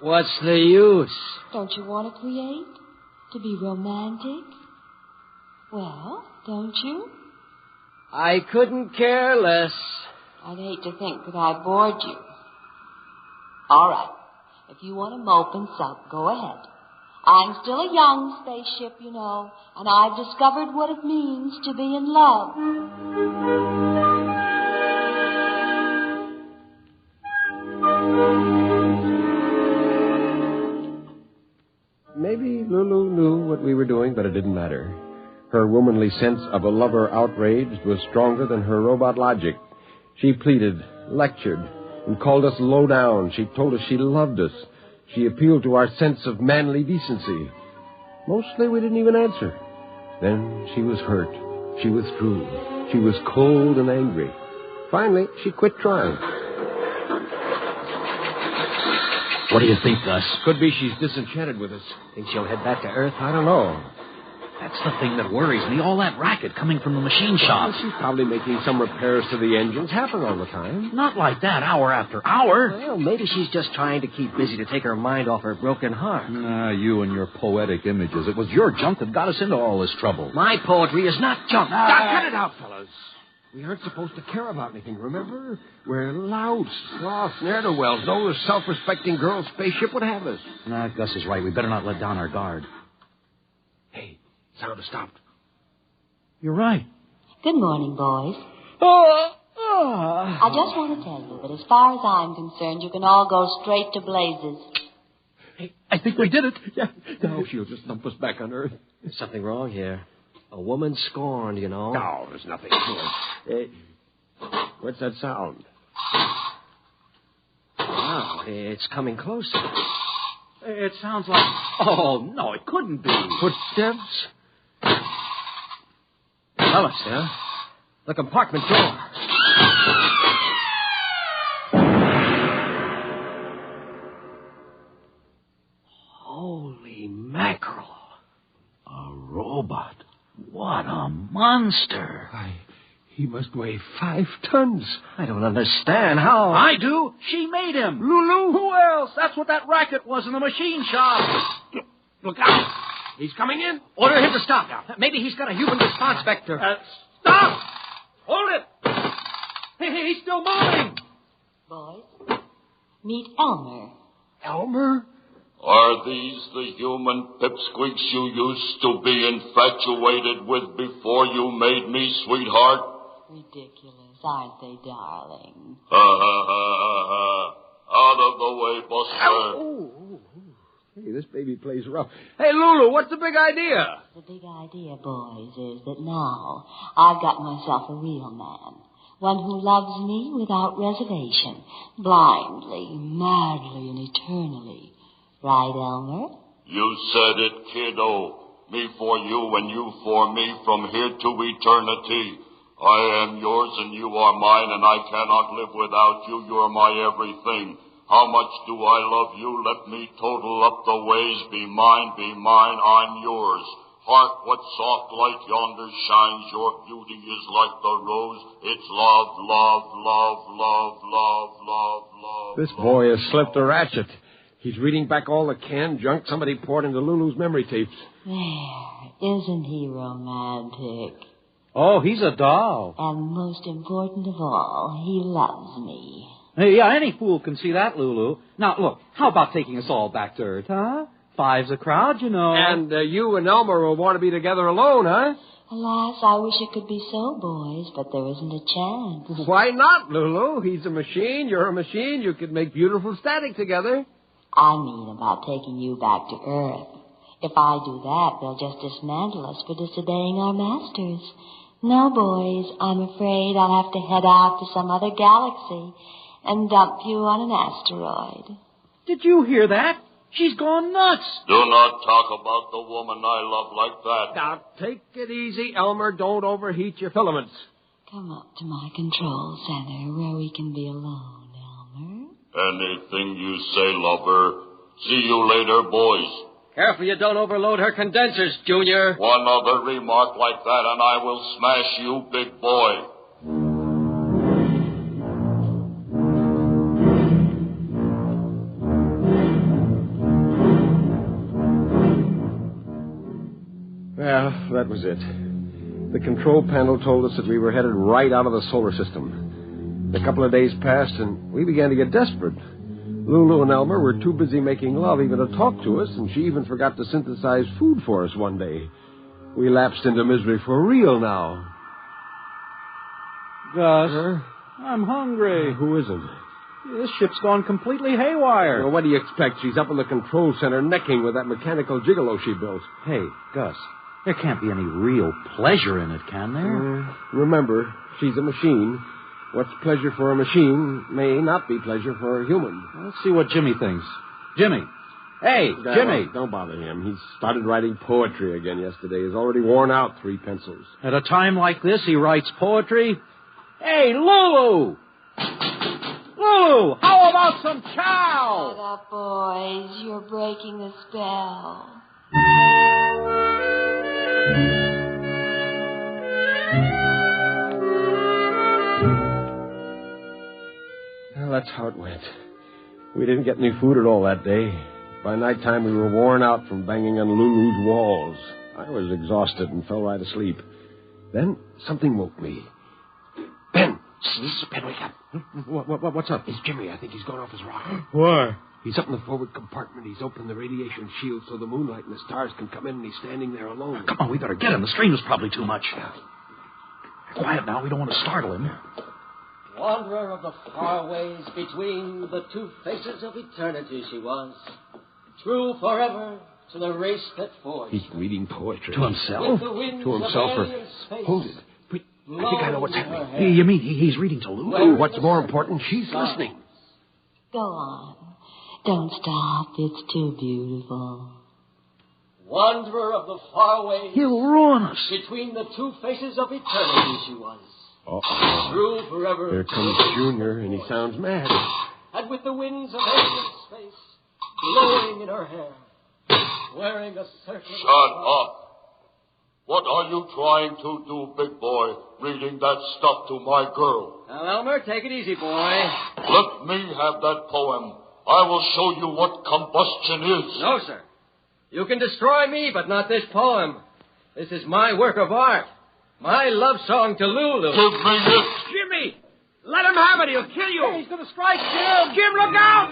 What's the use? Don't you want to create? To be romantic? Well, don't you? I couldn't care less. I'd hate to think that I bored you. All right. If you want to mope and suck, go ahead. I'm still a young spaceship, you know, and I've discovered what it means to be in love. Maybe Lulu knew what we were doing, but it didn't matter. Her womanly sense of a lover outraged was stronger than her robot logic. She pleaded, lectured, and called us low down. She told us she loved us. She appealed to our sense of manly decency. Mostly we didn't even answer. Then she was hurt. She withdrew. She was cold and angry. Finally, she quit trying. What do you think, Gus? Could be she's disenchanted with us. Think she'll head back to Earth? I don't know. That's the thing that worries me. All that racket coming from the machine shop. Well, she's probably making some repairs to the engines. Happen all the time. Not like that, hour after hour. Well, maybe she's just trying to keep busy to take her mind off her broken heart. You and your poetic images. It was your junk that got us into all this trouble. My poetry is not junk. Cut it out, fellas. We aren't supposed to care about anything, remember? We're louts, sloths, ne'er-do-wells. No self-respecting girl spaceship would have us. Gus is right. We better not let down our guard. Hey, sound has stopped. You're right. Good morning, boys. I just want to tell you that as far as I'm concerned, you can all go straight to blazes. Hey, I think we did it. Yeah. Now she'll just dump us back on Earth. There's something wrong here. A woman scorned, you know. No, there's nothing to it. What's that sound? Wow, it's coming closer. It sounds like... Oh, no, it couldn't be. Footsteps? Fellas, yeah? The compartment door. Holy mackerel. A robot. What a monster. He must weigh 5 tons. I don't understand how. I do. She made him. Lulu? Who else? That's what that racket was in the machine shop. Look out. He's coming in. Order him to stop now. Maybe he's got a human response vector. Stop! Hold it. He's still moving. Boys, meet Elmer. Elmer? Are these the human pipsqueaks you used to be infatuated with before you made me, sweetheart? Ridiculous, aren't they, darling? Ha, ha, ha, ha, ha. Out of the way, Buster. Hey, this baby plays rough. Hey, Lulu, what's the big idea? The big idea, boys, is that now I've got myself a real man. One who loves me without reservation, blindly, madly, and eternally. Right, Elmer? You said it, kiddo. Me for you and you for me from here to eternity. I am yours and you are mine, and I cannot live without you. You're my everything. How much do I love you? Let me total up the ways. Be mine, I'm yours. Hark, what soft light yonder shines. Your beauty is like the rose. It's love, love, love, love, love, love, love. This boy has slipped a ratchet. He's reading back all the canned junk somebody poured into Lulu's memory tapes. There, isn't he romantic? Oh, he's a doll. And most important of all, he loves me. Hey, yeah, any fool can see that, Lulu. Now, look, how about taking us all back to Earth, huh? Five's a crowd, you know. And you and Elmer will want to be together alone, huh? Alas, I wish it could be so, boys, but there isn't a chance. Why not, Lulu? He's a machine, you're a machine. You could make beautiful static together. I mean about taking you back to Earth. If I do that, they'll just dismantle us for disobeying our masters. No, boys, I'm afraid I'll have to head out to some other galaxy and dump you on an asteroid. Did you hear that? She's gone nuts. Do not talk about the woman I love like that. Now, take it easy, Elmer. Don't overheat your filaments. Come up to my control center where we can be alone, Elmer. Anything you say, lover. See you later, boys. Careful you don't overload her condensers, Junior. One other remark like that and I will smash you, big boy. Well, that was it. The control panel told us that we were headed right out of the solar system. A couple of days passed, and we began to get desperate. Lulu and Elmer were too busy making love even to talk to us, and she even forgot to synthesize food for us one day. We lapsed into misery for real now. Gus, I'm hungry. Who isn't? This ship's gone completely haywire. Well, what do you expect? She's up in the control center necking with that mechanical gigolo she built. Hey, Gus, there can't be any real pleasure in it, can there? Remember, she's a machine. What's pleasure for a machine may not be pleasure for a human. Let's see what Jimmy thinks. Jimmy. Hey, Jimmy. Don't bother him. He started writing poetry again yesterday. He's already worn out 3 pencils. At a time like this, he writes poetry? Hey, Lulu! Lulu, how about some chow? Shut up, boys. You're breaking the spell. Well, that's how it went. We didn't get any food at all that day. By nighttime, we were worn out from banging on Lulu's walls. I was exhausted and fell right asleep. Then something woke me. Ben! Ben, wake up. What's up? It's Jimmy. I think he's gone off his rocker. Why? He's up in the forward compartment. He's opened the radiation shield so the moonlight and the stars can come in, and he's standing there alone. Come on, we better get him. The strain was probably too much. Quiet now. We don't want to startle him. Wanderer of the far ways between the two faces of eternity she was. True forever to the race that forged. He's reading poetry. To himself? To himself or... Hold it. Wait, I think I know what's happening. You mean he's reading to Lulu? Oh, what's more important, she's listening. Go on. Don't stop. It's too beautiful. Wanderer of the far ways. He'll ruin us. Between the two faces of eternity she was. Uh-oh. True forever. Here comes Junior, and he sounds mad. And with the winds of alien space blowing in her hair, wearing a circlet. Shut up. What are you trying to do, big boy, reading that stuff to my girl? Now, Elmer, take it easy, boy. Let me have that poem. I will show you what combustion is. No, sir. You can destroy me, but not this poem. This is my work of art. My love song to Lulu. Give me it. Jimmy! Let him have it. He'll kill you. Hey, he's going to strike Jim. Jim, look out!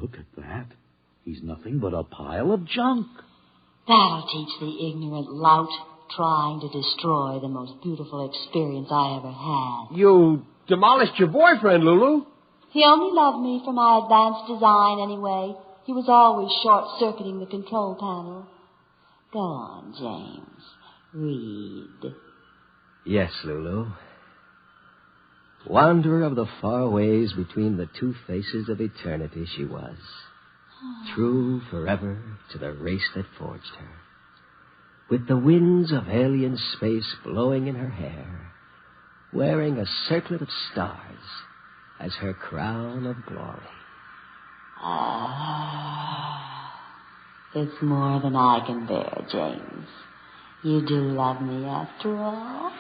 look at that. He's nothing but a pile of junk. That'll teach the ignorant lout trying to destroy the most beautiful experience I ever had. You demolished your boyfriend, Lulu. He only loved me for my advanced design anyway. He was always short-circuiting the control panel. Go on, James. Read. Yes, Lulu. Wanderer of the far ways between the two faces of eternity she was. True forever to the race that forged her. With the winds of alien space blowing in her hair, wearing a circlet of stars as her crown of glory. It's more than I can bear, James. You do love me after all?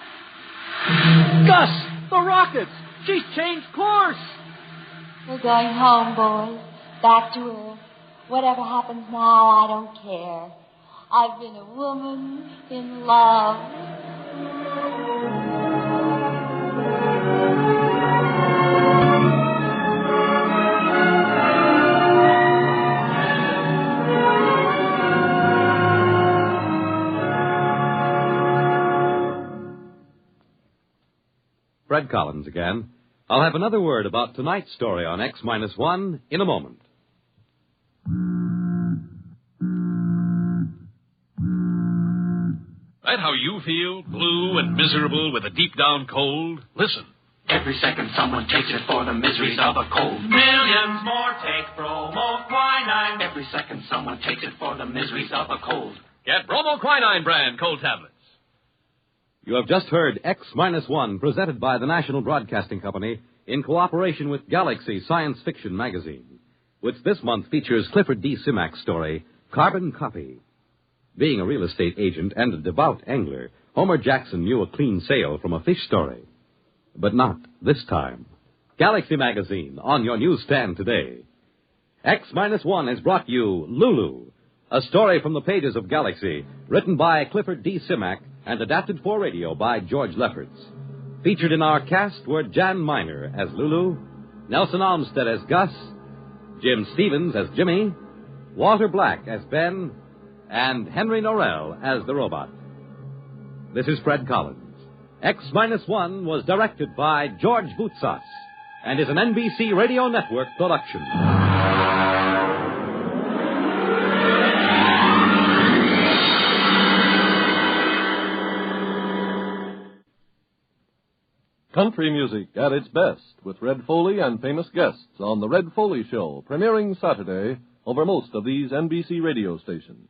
Gus! The rockets! She's changed course! We're going home, boys. Back to Earth. Whatever happens now, I don't care. I've been a woman in love. Fred Collins again. I'll have another word about tonight's story on X-1 in a moment. Right how you feel, blue and miserable with a deep-down cold? Listen. Every second someone takes it for the miseries of a cold. Millions more take bromoquinine. Every second someone takes it for the miseries of a cold. Get bromoquinine brand cold tablets. You have just heard X-1 presented by the National Broadcasting Company in cooperation with Galaxy Science Fiction Magazine, which this month features Clifford D. Simak's story, Carbon Copy. Being a real estate agent and a devout angler, Homer Jackson knew a clean sail from a fish story. But not this time. Galaxy Magazine, on your newsstand today. X-1 has brought you Lulu, a story from the pages of Galaxy, written by Clifford D. Simak and adapted for radio by George Lefferts. Featured in our cast were Jan Miner as Lulu, Nelson Olmsted as Gus, Jim Stevens as Jimmy, Walter Black as Ben, and Henry Norrell as the robot. This is Fred Collins. X-1 was directed by George Boutsas and is an NBC Radio Network production. Country music at its best with Red Foley and famous guests on The Red Foley Show, premiering Saturday over most of these NBC radio stations.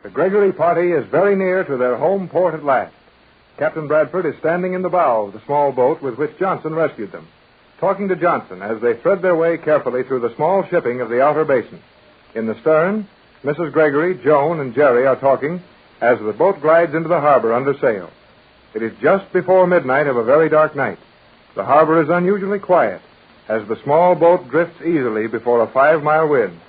The Gregory party is very near to their home port at last. Captain Bradford is standing in the bow of the small boat with which Johnson rescued them, talking to Johnson as they thread their way carefully through the small shipping of the outer basin. In the stern, Mrs. Gregory, Joan, and Jerry are talking as the boat glides into the harbor under sail. It is just before midnight of a very dark night. The harbor is unusually quiet as the small boat drifts easily before a 5-mile wind.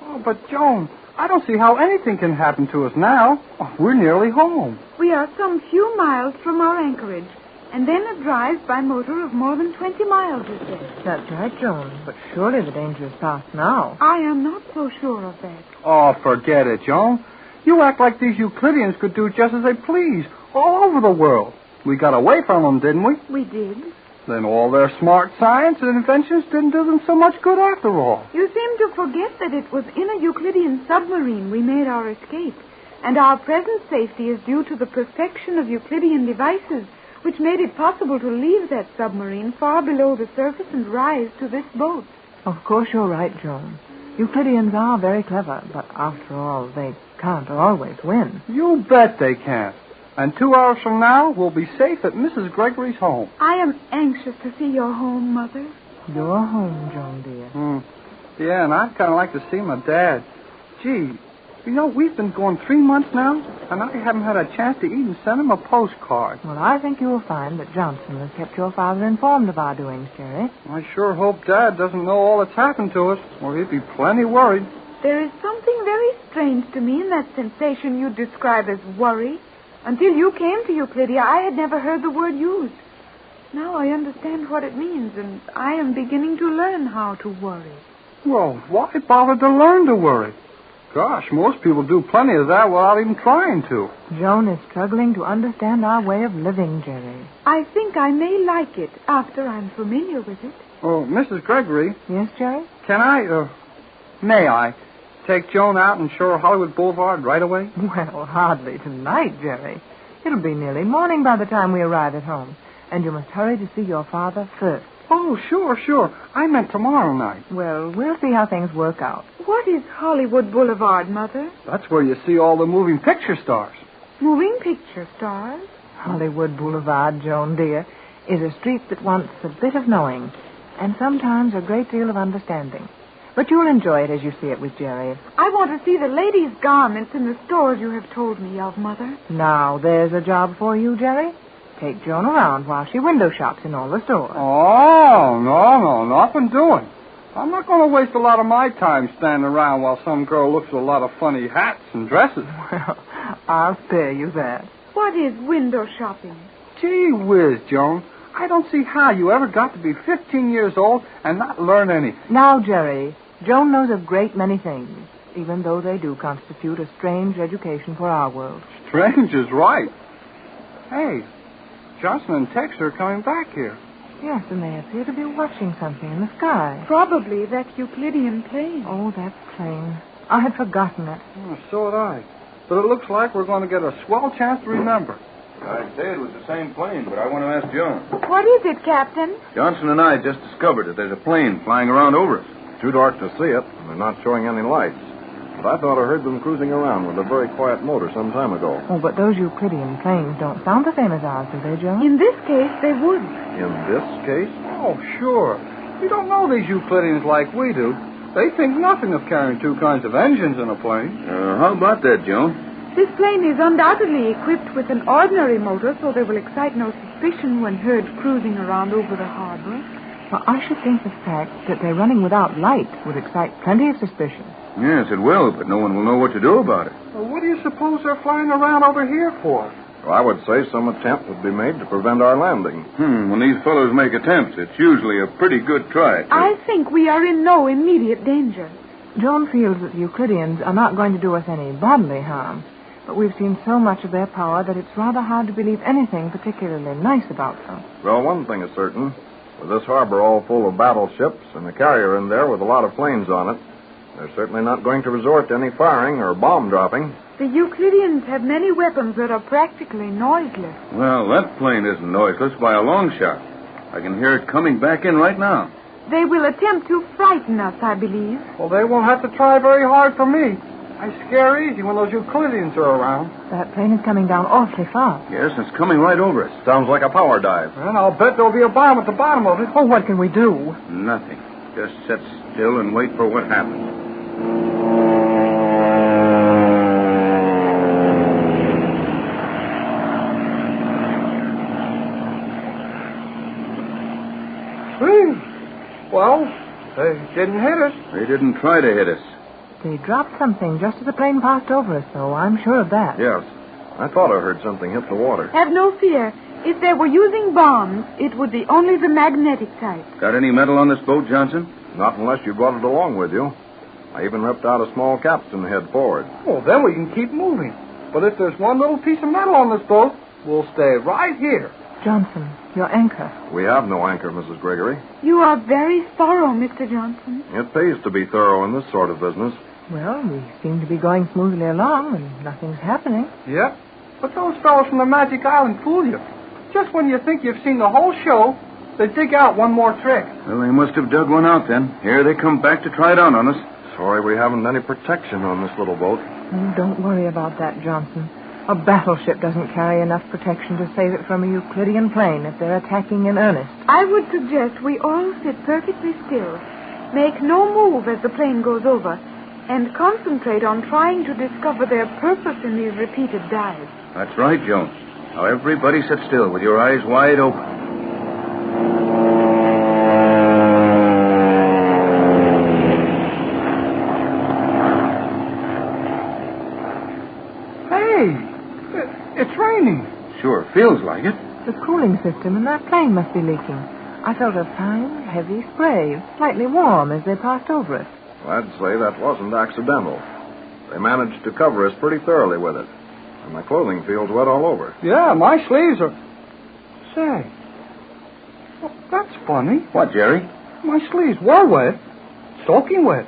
Oh, but Joan, I don't see how anything can happen to us now. Oh, we're nearly home. We are some few miles from our anchorage, and then a drive by motor of more than 20 miles, it says. That's right, Joan, but surely the danger is past now. I am not so sure of that. Oh, forget it, Joan. You act like these Euclideans could do just as they please, all over the world. We got away from them, didn't we? We did. Then all their smart science and inventions didn't do them so much good after all. You seem to forget that it was in a Euclidean submarine we made our escape, and our present safety is due to the perfection of Euclidean devices, which made it possible to leave that submarine far below the surface and rise to this boat. Of course you're right, Joan. Euclideans are very clever, but after all, they can't always win. You bet they can't. And 2 hours from now, we'll be safe at Mrs. Gregory's home. I am anxious to see your home, Mother. Your home, Joan, dear. Yeah, and I'd kind of like to see my dad. Gee, You know, we've been going 3 months now, and I haven't had a chance to even send him a postcard. Well, I think you will find that Johnson has kept your father informed of our doings, Jerry. I sure hope Dad doesn't know all that's happened to us, or he'd be plenty worried. There is something very strange to me in that sensation you describe as worry. Until you came to Euclidia, I had never heard the word used. Now I understand what it means, and I am beginning to learn how to worry. Well, why bother to learn to worry? Gosh, most people do plenty of that without even trying to. Joan is struggling to understand our way of living, Jerry. I think I may like it after I'm familiar with it. Oh, Mrs. Gregory. Yes, Jerry? May I take Joan out and show her Hollywood Boulevard right away? Well, hardly tonight, Jerry. It'll be nearly morning by the time we arrive at home, and you must hurry to see your father first. Oh, sure. I meant tomorrow night. Well, we'll see how things work out. What is Hollywood Boulevard, Mother? That's where you see all the moving picture stars. Moving picture stars? Hollywood Boulevard, Joan, dear, is a street that wants a bit of knowing and sometimes a great deal of understanding. But you'll enjoy it as you see it with Jerry. I want to see the ladies' garments in the stores you have told me of, Mother. Now, there's a job for you, Jerry. Take Joan around while she window shops in all the stores. Oh, no, nothing doing. I'm not going to waste a lot of my time standing around while some girl looks at a lot of funny hats and dresses. Well, I'll spare you that. What is window shopping? Gee whiz, Joan. I don't see how you ever got to be 15 years old and not learn anything. Now, Jerry, Joan knows a great many things, even though they do constitute a strange education for our world. Strange is right. Hey, Johnson and Tex are coming back here. Yes, and they appear to be watching something in the sky. Probably that Euclidean plane. Oh, that plane. I had forgotten it. Oh, so had I. But it looks like we're going to get a swell chance to remember. I'd say it was the same plane, but I want to ask Joan. What is it, Captain? Johnson and I just discovered that there's a plane flying around over us. Too dark to see it, and they're not showing any lights. But I thought I heard them cruising around with a very quiet motor some time ago. Oh, but those Euclidean planes don't sound the same as ours, do they, Joan? In this case, they would. In this case? Oh, sure. You don't know these Euclideans like we do. They think nothing of carrying two kinds of engines in a plane. How about that, Joan? This plane is undoubtedly equipped with an ordinary motor, so they will excite no suspicion when heard cruising around over the harbor. Well, I should think the fact that they're running without light would excite plenty of suspicion. Yes, it will, but no one will know what to do about it. Well, what do you suppose they're flying around over here for? Well, I would say some attempt would be made to prevent our landing. When these fellows make attempts, it's usually a pretty good try. I think we are in no immediate danger. Joan feels that the Euclideans are not going to do us any bodily harm, but we've seen so much of their power that it's rather hard to believe anything particularly nice about them. Well, one thing is certain. With this harbor all full of battleships and a carrier in there with a lot of planes on it, they're certainly not going to resort to any firing or bomb dropping. The Euclideans have many weapons that are practically noiseless. Well, that plane isn't noiseless by a long shot. I can hear it coming back in right now. They will attempt to frighten us, I believe. Well, they won't have to try very hard for me. I scare easy when those Euclideans are around. That plane is coming down awfully fast. Yes, it's coming right over us. Sounds like a power dive. And I'll bet there'll be a bomb at the bottom of it. Oh, what can we do? Nothing. Just sit still and wait for what happens. Well, they didn't hit us. They didn't try to hit us. They dropped something just as the plane passed over us, though. I'm sure of that. Yes. I thought I heard something hit the water. Have no fear. If they were using bombs, it would be only the magnetic type. Got any metal on this boat, Johnson? Not unless you brought it along with you. I even ripped out a small capstan to head forward. Well, then we can keep moving. But if there's one little piece of metal on this boat, we'll stay right here. Johnson, your anchor. We have no anchor, Mrs. Gregory. You are very thorough, Mr. Johnson. It pays to be thorough in this sort of business. Well, we seem to be going smoothly along, and nothing's happening. Yep. But those fellows from the Magic Island fool you. Just when you think you've seen the whole show, they dig out one more trick. Well, they must have dug one out then. Here they come back to try it out on us. Sorry we haven't any protection on this little boat. Oh, don't worry about that, Johnson. A battleship doesn't carry enough protection to save it from a Euclidean plane if they're attacking in earnest. I would suggest we all sit perfectly still. Make no move as the plane goes over. and concentrate on trying to discover their purpose in these repeated dives. That's right, Joan. Now, everybody sit still with your eyes wide open. Hey, it's raining. Sure, feels like it. The cooling system in that plane must be leaking. I felt a fine, heavy spray, slightly warm as they passed over it. Well, I'd say that wasn't accidental. They managed to cover us pretty thoroughly with it. And my clothing feels wet all over. Yeah, my sleeves are... Say, well, that's funny. What, Jerry? My sleeves were wet, soaking wet,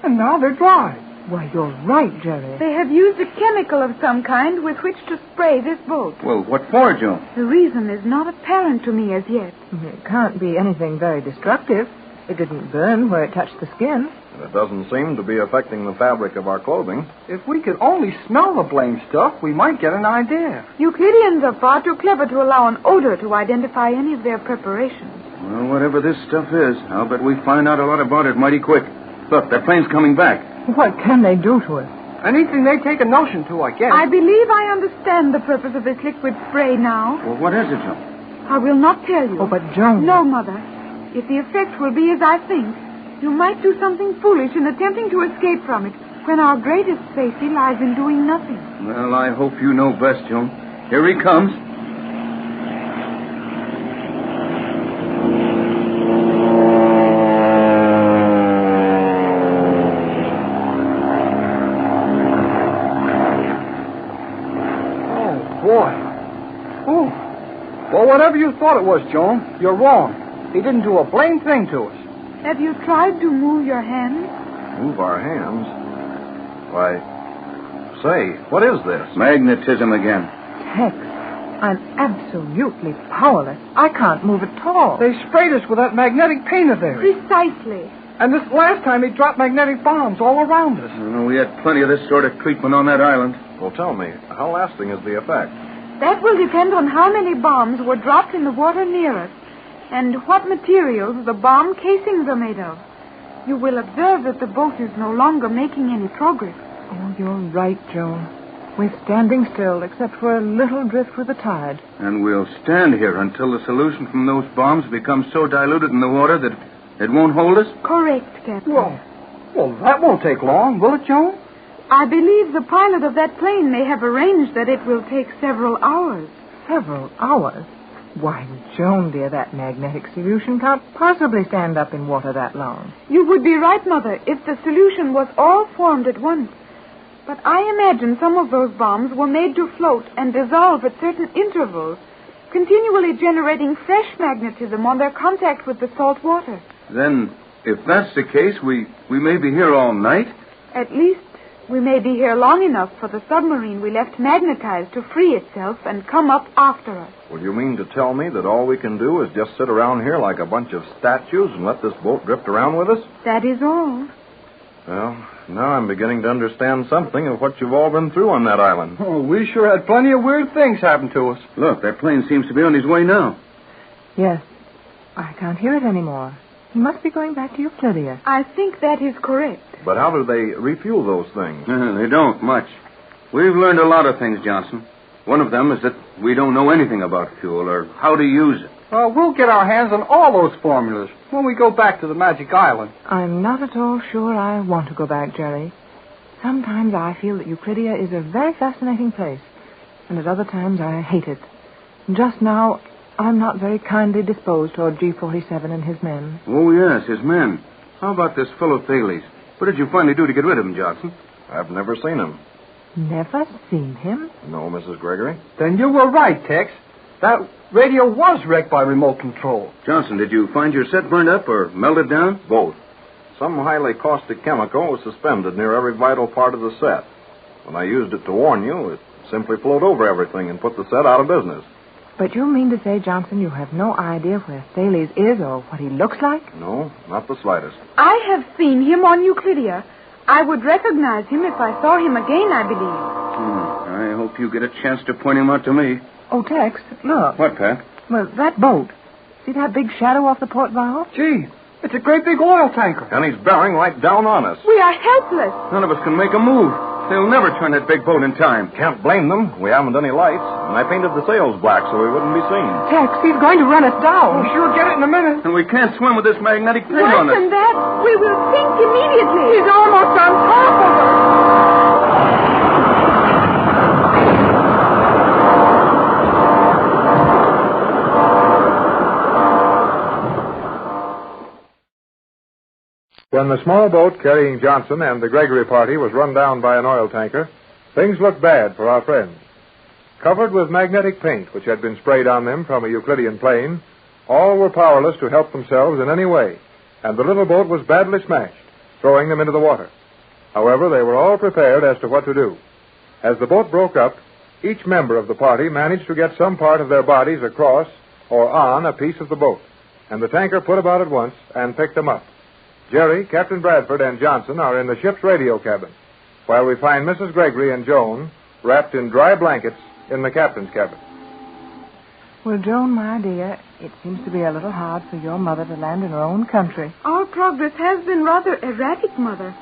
and now they're dry. Why, you're right, Jerry. They have used a chemical of some kind with which to spray this boat. Well, what for, Joan? The reason is not apparent to me as yet. It can't be anything very destructive. It didn't burn where it touched the skin. And it doesn't seem to be affecting the fabric of our clothing. If we could only smell the blame stuff, we might get an idea. Euclideans are far too clever to allow an odor to identify any of their preparations. Well, whatever this stuff is, I'll bet we find out a lot about it mighty quick. Look, that plane's coming back. What can they do to us? Anything they take a notion to, I guess. I believe I understand the purpose of this liquid spray now. Well, what is it, Joan? I will not tell you. Oh, but Joan... No, Mother. If the effect will be as I think, you might do something foolish in attempting to escape from it when our greatest safety lies in doing nothing. Well, I hope you know best, Joan. Here he comes. Well, whatever you thought it was, Joan, you're wrong. He didn't do a blame thing to us. Have you tried to move your hands? Move our hands? Why, say, what is this? Magnetism again. Tex, I'm absolutely powerless. I can't move at all. They sprayed us with that magnetic paint of theirs. Precisely. And this last time he dropped magnetic bombs all around us. We had plenty of this sort of treatment on that island. Well, tell me, how lasting is the effect? That will depend on how many bombs were dropped in the water near us and what materials the bomb casings are made of. You will observe that the boat is no longer making any progress. Oh, you're right, Joan. We're standing still, except for a little drift with the tide. And we'll stand here until the solution from those bombs becomes so diluted in the water that it won't hold us? Correct, Captain. Well, that won't take long, will it, Joan? I believe the pilot of that plane may have arranged that it will take several hours. Several hours? Why, Joan, dear, that magnetic solution can't possibly stand up in water that long. You would be right, Mother, if the solution was all formed at once. But I imagine some of those bombs were made to float and dissolve at certain intervals, continually generating fresh magnetism on their contact with the salt water. Then, if that's the case, we may be here all night? At least we may be here long enough for the submarine we left magnetized to free itself and come up after us. Well, you mean to tell me that all we can do is just sit around here like a bunch of statues and let this boat drift around with us? That is all. Well, now I'm beginning to understand something of what you've all been through on that island. Oh, we sure had plenty of weird things happen to us. Look, that plane seems to be on his way now. Yes. I can't hear it anymore. He must be going back to Euclidia. I think that is correct. But how do they refuel those things? They don't much. We've learned a lot of things, Johnson. One of them is that we don't know anything about fuel or how to use it. We'll get our hands on all those formulas when we go back to the Magic Island. I'm not at all sure I want to go back, Jerry. Sometimes I feel that Euclidia is a very fascinating place, and at other times I hate it. Just now, I'm not very kindly disposed toward G-47 and his men. Oh, yes, his men. How about this fellow Thales? What did you finally do to get rid of him, Johnson? I've never seen him. Never seen him? No, Mrs. Gregory. Then you were right, Tex. That radio was wrecked by remote control. Johnson, did you find your set burned up or melted down? Both. Some highly caustic chemical was suspended near every vital part of the set. When I used it to warn you, it simply flowed over everything and put the set out of business. But you mean to say, Johnson, you have no idea where Thales is or what he looks like? No, not the slightest. I have seen him on Euclidia. I would recognize him if I saw him again, I believe. I hope you get a chance to point him out to me. Oh, Tex, look. What, Pat? Well, that boat. See that big shadow off the port bow? Gee, It's a great big oil tanker. And he's bearing right down on us. We are helpless. None of us can make a move. They'll never turn that big boat in time. Can't blame them. We haven't any lights, and I painted the sails black so we wouldn't be seen. Tex, he's going to run us down. We'll sure get it in a minute. And we can't swim with this magnetic pig Worse on us. than that, we will sink immediately. He's almost on top of us. When the small boat carrying Johnson and the Gregory party was run down by an oil tanker, things looked bad for our friends. Covered with magnetic paint, which had been sprayed on them from a Euclidean plane, all were powerless to help themselves in any way, and the little boat was badly smashed, throwing them into the water. However, they were all prepared as to what to do. As the boat broke up, each member of the party managed to get some part of their bodies across or on a piece of the boat, and the tanker put about at once and picked them up. Jerry, Captain Bradford, and Johnson are in the ship's radio cabin, while we find Mrs. Gregory and Joan wrapped in dry blankets in the captain's cabin. Well, Joan, my dear, it seems to be a little hard for your mother to land in her own country. Our progress has been rather erratic, Mother,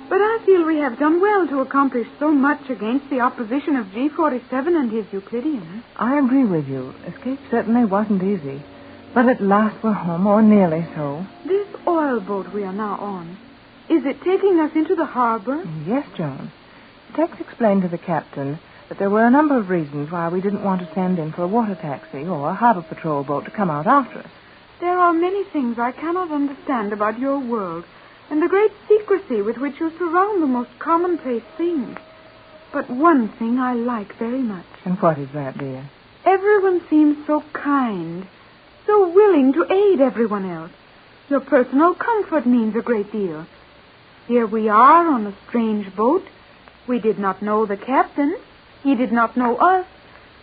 but I feel we have done well to accomplish so much against the opposition of G47 and his Euclideans. I agree with you. Escape certainly wasn't easy. But at last we're home, or nearly so. This oil boat we are now on, is it taking us into the harbor? Yes, Joan. Tex explained to the captain that there were a number of reasons why we didn't want to send in for a water taxi or a harbor patrol boat to come out after us. There are many things I cannot understand about your world and the great secrecy with which you surround the most commonplace things. But one thing I like very much. And what is that, dear? Everyone seems so kind, so willing to aid everyone else. Your personal comfort means a great deal. Here we are on a strange boat. We did not know the captain. He did not know us.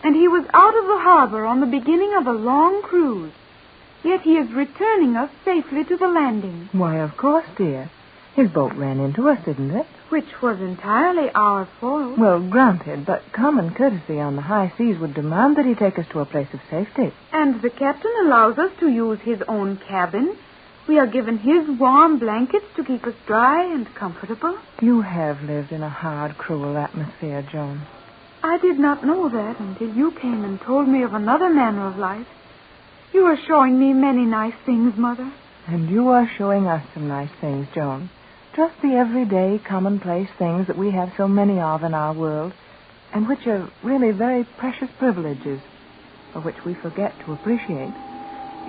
And he was out of the harbor on the beginning of a long cruise. Yet he is returning us safely to the landing. Why, of course, dear. His boat ran into us, didn't it? Which was entirely our fault. Well, granted, but common courtesy on the high seas would demand that he take us to a place of safety. And the captain allows us to use his own cabin. We are given his warm blankets to keep us dry and comfortable. You have lived in a hard, cruel atmosphere, Joan. I did not know that until you came and told me of another manner of life. You are showing me many nice things, Mother. And you are showing us some nice things, Joan. Just the everyday, commonplace things that we have so many of in our world, and which are really very precious privileges, for which we forget to appreciate.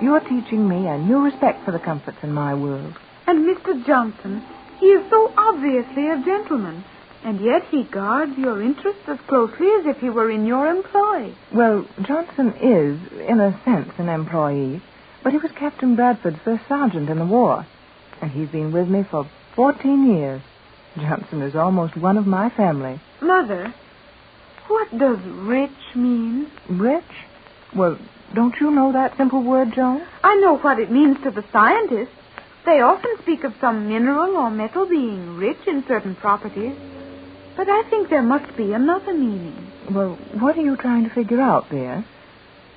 You're teaching me a new respect for the comforts in my world. And Mr. Johnson, he is so obviously a gentleman, and yet he guards your interests as closely as if he were in your employ. Well, Johnson is, in a sense, an employee, but he was Captain Bradford's first sergeant in the war, and he's been with me for 14 years. Johnson is almost one of my family. Mother, what does rich mean? Rich? Well, don't you know that simple word, Joan? I know what it means to the scientists. They often speak of some mineral or metal being rich in certain properties. But I think there must be another meaning. Well, what are you trying to figure out, dear?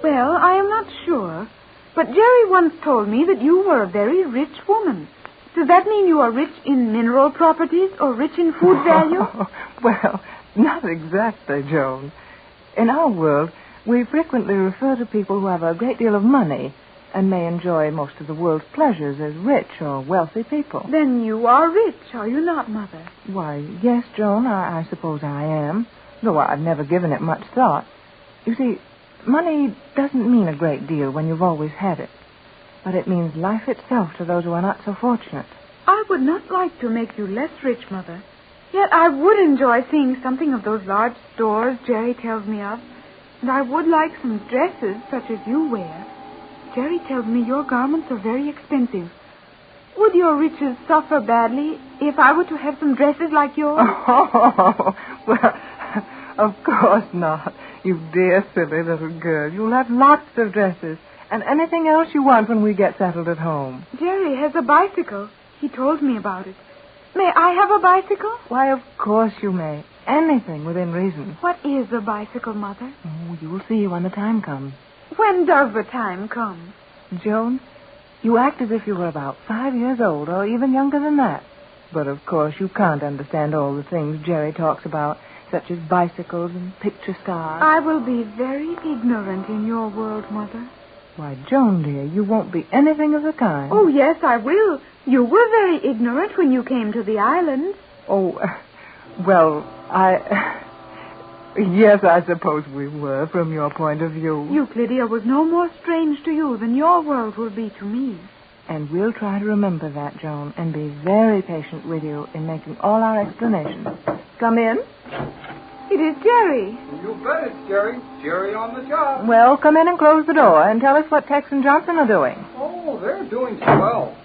Well, I am not sure. But Jerry once told me that you were a very rich woman. Does that mean you are rich in mineral properties or rich in food value? Well, not exactly, Joan. In our world, we frequently refer to people who have a great deal of money and may enjoy most of the world's pleasures as rich or wealthy people. Then you are rich, are you not, Mother? Why, yes, Joan, I suppose I am, though I've never given it much thought. You see, money doesn't mean a great deal when you've always had it, but it means life itself to those who are not so fortunate. I would not like to make you less rich, Mother, yet I would enjoy seeing something of those large stores Jerry tells me of, and I would like some dresses such as you wear. Jerry tells me your garments are very expensive. Would your riches suffer badly if I were to have some dresses like yours? Oh, well, of course not. You dear, silly little girl. You'll have lots of dresses and anything else you want when we get settled at home. Jerry has a bicycle. He told me about it. May I have a bicycle? Why, of course you may. Anything within reason. What is a bicycle, Mother? Oh, you will see when the time comes. When does the time come? Joan, You act as if you were about 5 years old, or even younger than that. But, of course, you can't understand all the things Jerry talks about, such as bicycles and picture stars. I will be very ignorant in your world, Mother. Why, Joan, dear, you won't be anything of the kind. Oh, yes, I will. You were very ignorant when you came to the island. Oh, well, Yes, I suppose we were, from your point of view. Euclidia was no more strange to you than your world will be to me. And we'll try to remember that, Joan, and be very patient with you in making all our explanations. Come in. It is Jerry. You bet it's Jerry. Jerry on the job. Well, come in and close the door and tell us what Tex and Johnson are doing. Oh, they're doing swell.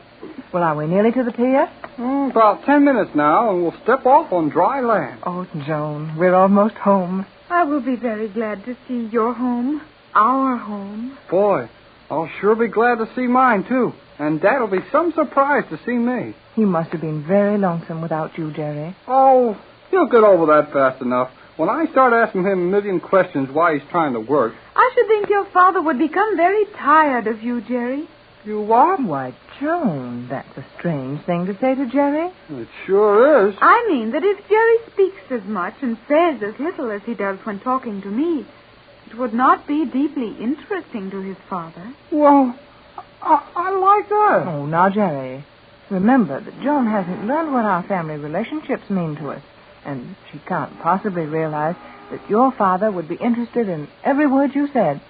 Well, are we nearly to the pier? About 10 minutes now, and we'll step off on dry land. Oh, Joan, we're almost home. I will be very glad to see your home. Our home. Boy, I'll sure be glad to see mine, too. And Dad'll be some surprised to see me. He must have been very lonesome without you, Jerry. Oh, he'll get over that fast enough. When I start asking him a million questions why he's trying to work... I should think your father would become very tired of you, Jerry. You what? Why, Joan, that's a strange thing to say to Jerry. It sure is. I mean that if Jerry speaks as much and says as little as he does when talking to me, it would not be deeply interesting to his father. Well, I like that. Oh, now, Jerry, remember that Joan hasn't learned what our family relationships mean to us, and she can't possibly realize that your father would be interested in every word you said,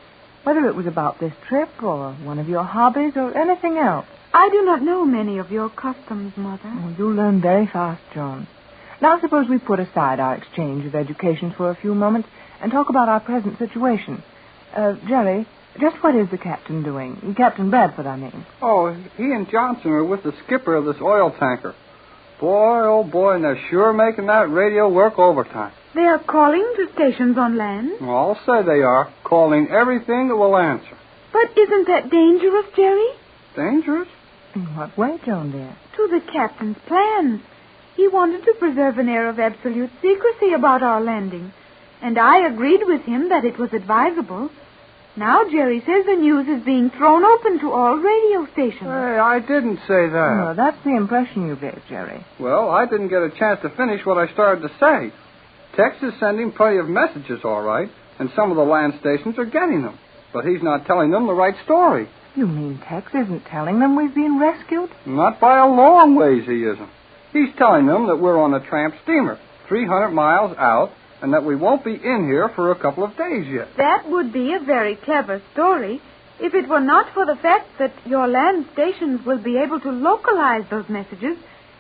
whether it was about this trip or one of your hobbies or anything else. I do not know many of your customs, Mother. Oh, you'll learn very fast, Joan. Now suppose we put aside our exchange of educations for a few moments and talk about our present situation. Jerry, just what is the captain doing? Captain Bradford, I mean. Oh, he and Johnson are with the skipper of this oil tanker. Boy, oh boy, and they're sure making that radio work overtime. They are calling to stations on land? Well, I'll say they are, calling everything that will answer. But isn't that dangerous, Jerry? Dangerous? In what way, Joan, dear? To the captain's plans. He wanted to preserve an air of absolute secrecy about our landing, and I agreed with him that it was advisable. Now Jerry says the news is being thrown open to all radio stations. Hey, I didn't say that. No, that's the impression you gave, Jerry. Well, I didn't get a chance to finish what I started to say. Tex is sending plenty of messages, all right, and some of the land stations are getting them. But he's not telling them the right story. You mean Tex isn't telling them we've been rescued? Not by a long ways he isn't. He's telling them that we're on a tramp steamer, 300 miles out, and that we won't be in here for a couple of days yet. That would be a very clever story if it were not for the fact that your land stations will be able to localize those messages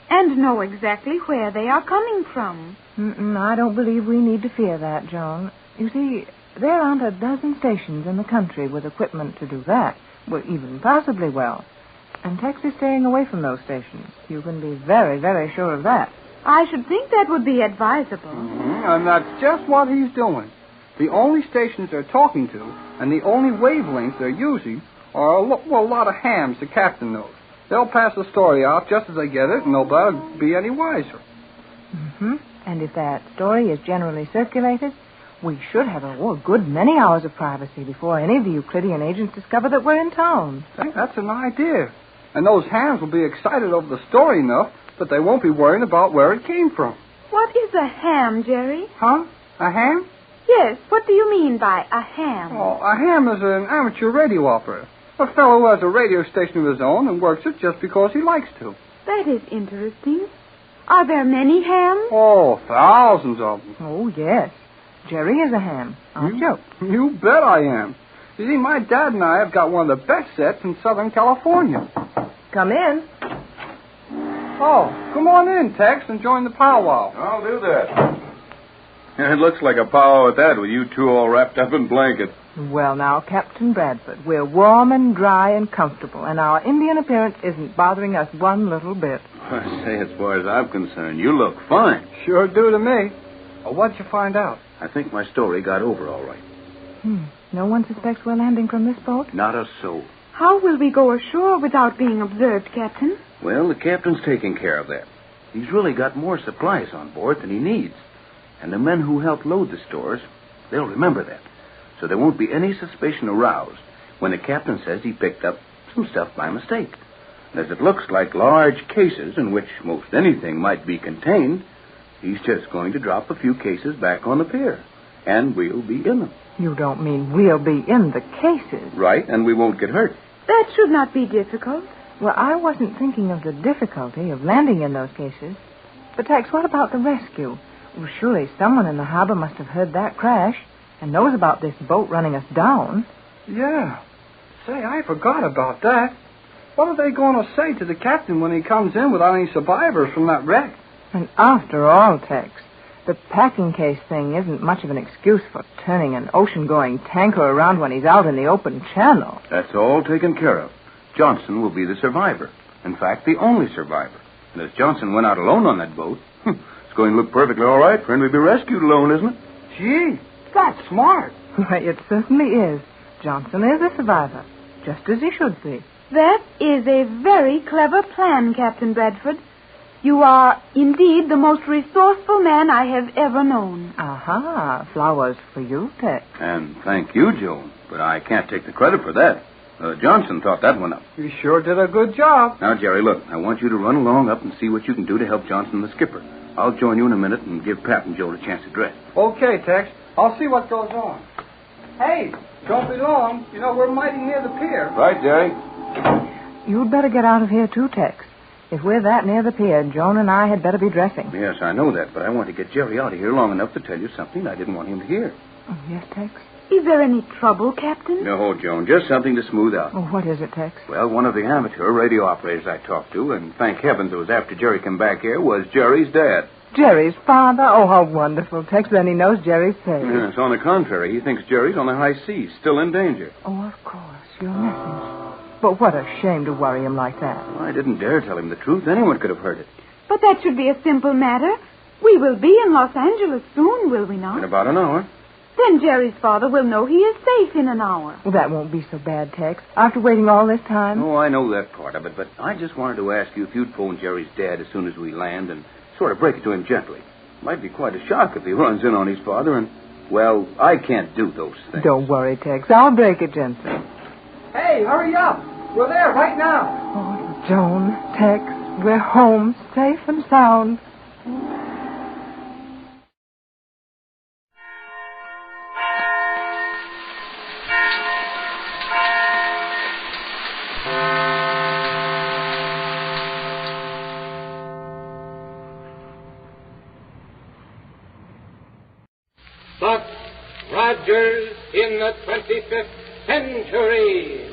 and know exactly where they are coming from. I don't believe we need to fear that, Joan. You see, there aren't a dozen stations in the country with equipment to do that, well, even possibly well. And Tex is staying away from those stations. You can be very, very sure of that. I should think that would be advisable. And that's just what he's doing. The only stations they're talking to and the only wavelengths they're using are a lot of hams the captain knows. They'll pass the story out just as they get it, and nobody'll be any wiser. And if that story is generally circulated, we should have a good many hours of privacy before any of the Euclidean agents discover that we're in town. That's an idea. And those hams will be excited over the story enough that they won't be worrying about where it came from. What is a ham, Jerry? Huh? A ham? Yes, what do you mean by a ham? Oh, a ham is an amateur radio operator. A fellow who has a radio station of his own and works it just because he likes to. That is interesting. Are there many hams? Oh, thousands of them. Oh, yes. Jerry is a ham, aren't you? You bet I am. You see, my dad and I have got one of the best sets in Southern California. Come in. Oh, come on in, Tex, and join the powwow. I'll do that. It looks like a powwow at that, with you two all wrapped up in blankets. Well, now, Captain Bradford, we're warm and dry and comfortable, and our Indian appearance isn't bothering us one little bit. I say, as far as I'm concerned, you look fine. Sure do to me. What'd you find out? I think my story got over all right. No one suspects we're landing from this boat? Not a soul. How will we go ashore without being observed, Captain? Well, the captain's taking care of that. He's really got more supplies on board than he needs. And the men who helped load the stores, they'll remember that. So there won't be any suspicion aroused when the captain says he picked up some stuff by mistake. And as it looks like large cases in which most anything might be contained, he's just going to drop a few cases back on the pier. And we'll be in them. You don't mean we'll be in the cases? Right, and we won't get hurt. That should not be difficult. Well, I wasn't thinking of the difficulty of landing in those cases. But, Tex, what about the rescue? Well, surely someone in the harbor must have heard that crash and knows about this boat running us down. Yeah. Say, I forgot about that. What are they going to say to the captain when he comes in without any survivors from that wreck? And after all, Tex, the packing case thing isn't much of an excuse for turning an ocean-going tanker around when he's out in the open channel. That's all taken care of. Johnson will be the survivor. In fact, the only survivor. And as Johnson went out alone on that boat, it's going to look perfectly all right for him to be rescued alone, isn't it? Gee, that's smart. Why, it certainly is. Johnson is a survivor, just as he should be. That is a very clever plan, Captain Bradford. You are indeed the most resourceful man I have ever known. Aha, flowers for you, Tex. And thank you, Joan. But I can't take the credit for that. Johnson thought that one up. You sure did a good job. Now, Jerry, look, I want you to run along up and see what you can do to help Johnson, the skipper. I'll join you in a minute and give Pat and Joe a chance to dress. Okay, Tex. I'll see what goes on. Hey, don't be long. You know, we're mighty near the pier. Right, Jerry. You'd better get out of here, too, Tex. If we're that near the pier, Joan and I had better be dressing. Yes, I know that, but I want to get Jerry out of here long enough to tell you something I didn't want him to hear. Oh, yes, Tex? Is there any trouble, Captain? No, Joan, just something to smooth out. Oh, what is it, Tex? Well, one of the amateur radio operators I talked to, and thank heavens it was after Jerry came back here, was Jerry's dad. Jerry's father? Oh, how wonderful, Tex. Then he knows Jerry's safe. Yes, on the contrary, he thinks Jerry's on the high seas, still in danger. Oh, of course, your message. But what a shame to worry him like that. Well, I didn't dare tell him the truth. Anyone could have heard it. But that should be a simple matter. We will be in Los Angeles soon, will we not? In about an hour. Then Jerry's father will know he is safe in an hour. Well, that won't be so bad, Tex. After waiting all this time. Oh, I know that part of it, but I just wanted to ask you if you'd phone Jerry's dad as soon as we land and sort of break it to him gently. Might be quite a shock if he runs in on his father and, well, I can't do those things. Don't worry, Tex. I'll break it gently. Hey, hurry up. We're there right now. Oh, Joan, Tex, we're home, safe and sound. Buck Rogers in the 25th century.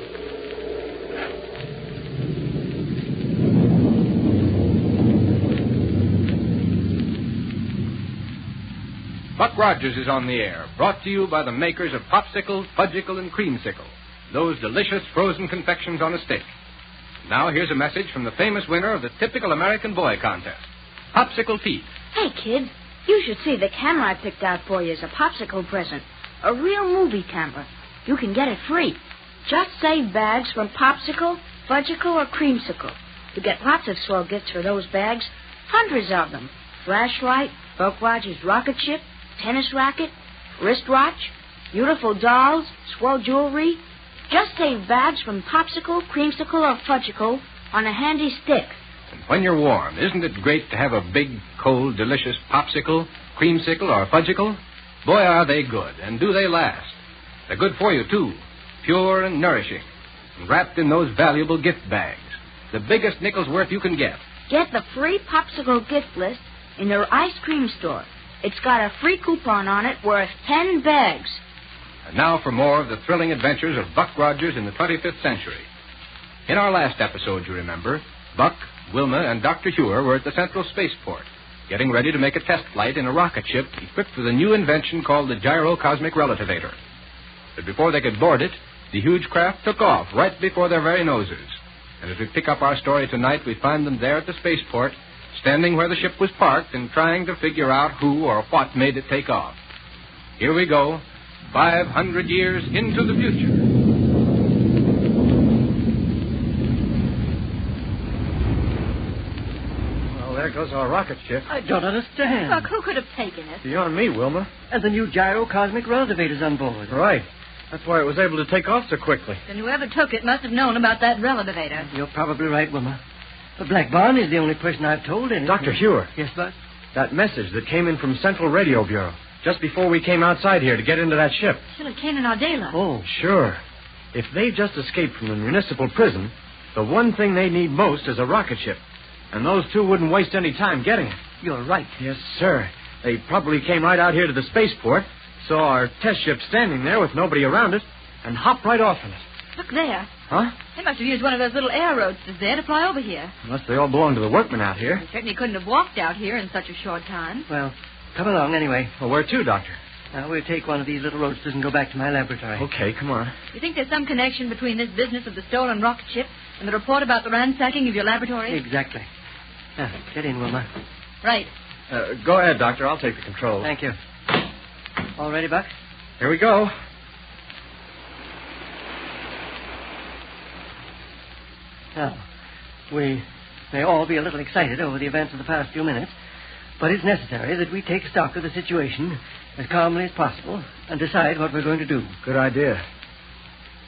Buck Rogers is on the air, brought to you by the makers of Popsicle, Fudgicle, and Creamsicle, those delicious frozen confections on a stick. Now here's a message from the famous winner of the typical American boy contest, Popsicle Pete. Hey, kid, you should see the camera I picked out for you as a popsicle present. A real movie camera. You can get it free. Just save bags from Popsicle, Fudgicle, or Creamsicle. You get lots of swell gifts for those bags. Hundreds of them. Flashlight, Buck Rogers rocket ship, tennis racket, wristwatch, beautiful dolls, swell jewelry. Just save bags from Popsicle, Creamsicle, or Fudgicle on a handy stick. And when you're warm, isn't it great to have a big, cold, delicious Popsicle, Creamsicle, or Fudgicle? Boy, are they good, and do they last. They're good for you, too. Pure and nourishing. And wrapped in those valuable gift bags. The biggest nickel's worth you can get. Get the free Popsicle gift list in your ice cream store. It's got a free coupon on it worth 10 bags. And now for more of the thrilling adventures of Buck Rogers in the 25th century. In our last episode, you remember, Buck, Wilma, and Dr. Hewer were at the Central Spaceport, getting ready to make a test flight in a rocket ship equipped with a new invention called the Gyrocosmic Relativator. But before they could board it, the huge craft took off right before their very noses. And as we pick up our story tonight, we find them there at the spaceport, standing where the ship was parked and trying to figure out who or what made it take off. Here we go, 500 years into the future. There goes our rocket ship. I don't understand. Look, who could have taken it? Beyond me, Wilma. And the new Gyrocosmic Relativator's on board. Right. That's why it was able to take off so quickly. And whoever took it must have known about that elevator. You're probably right, Wilma. But Black Barney is the only person I've told anything. Dr. Hewer. Yes, Buck? That message that came in from Central Radio Bureau just before we came outside here to get into that ship. Still at Kane and Ardela. Oh. Sure. If they've just escaped from the municipal prison, the one thing they need most is a rocket ship. And those two wouldn't waste any time getting it. You're right. Yes, sir. They probably came right out here to the spaceport, saw our test ship standing there with nobody around it, and hopped right off in it. Look there. Huh? They must have used one of those little air roadsters there to fly over here. Unless they all belong to the workmen out here. They certainly couldn't have walked out here in such a short time. Well, come along anyway. Well, where to, Doctor? We'll take one of these little roadsters and go back to my laboratory. Okay, come on. You think there's some connection between this business of the stolen rocket ship and the report about the ransacking of your laboratory? Exactly. Now, get in, Wilma. Right. Go ahead, Doctor. I'll take the controls. Thank you. All ready, Buck? Here we go. Now, we may all be a little excited over the events of the past few minutes, but it's necessary that we take stock of the situation as calmly as possible and decide what we're going to do. Good idea.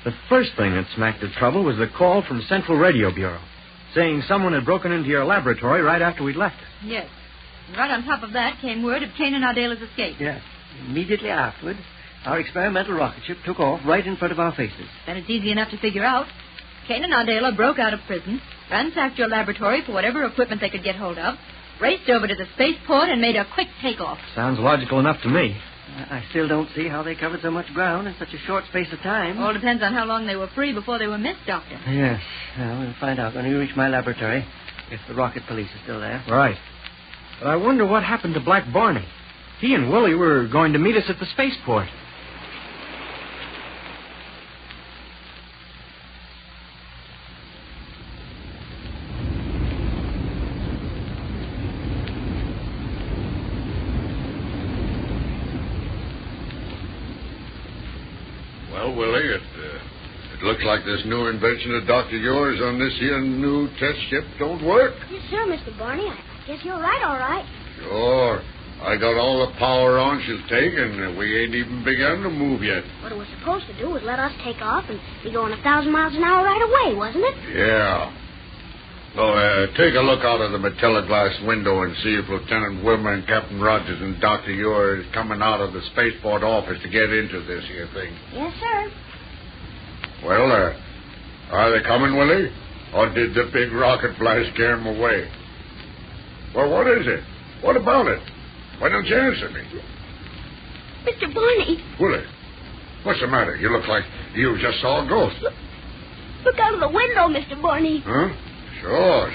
The first thing that smacked of trouble was the call from Central Radio Bureau, saying someone had broken into your laboratory right after we'd left it. Yes. And right on top of that came word of Kane and Ardela's escape. Yes. Immediately afterward, our experimental rocket ship took off right in front of our faces. Then it's easy enough to figure out. Kane and Ardela broke out of prison, ransacked your laboratory for whatever equipment they could get hold of, raced over to the spaceport, and made a quick takeoff. Sounds logical enough to me. I still don't see how they covered so much ground in such a short space of time. All depends on how long they were free before they were missed, Doctor. Yes. Well, we'll find out when we reach my laboratory, if the rocket police are still there. Right. But I wonder what happened to Black Barney. He and Willie were going to meet us at the spaceport. Well, Willie, it looks like this new invention of Dr. Yours on this here new test ship don't work. Yes, sir, Mr. Barney. I guess you're right, all right. Sure. I got all the power on she'll take, and we ain't even begun to move yet. What it was supposed to do was let us take off and be going 1,000 miles an hour right away, wasn't it? Yeah. So, take a look out of the Matilla glass window and see if Lieutenant Wilmer and Captain Rogers and Dr. Ure is coming out of the spaceport office to get into this here thing. Yes, sir. Well, are they coming, Willie? Or did the big rocket blast scare them away? Well, what is it? What about it? Why don't you answer me? Mr. Barney. Willie, what's the matter? You look like you just saw a ghost. Look out of the window, Mr. Barney. Huh? Sure,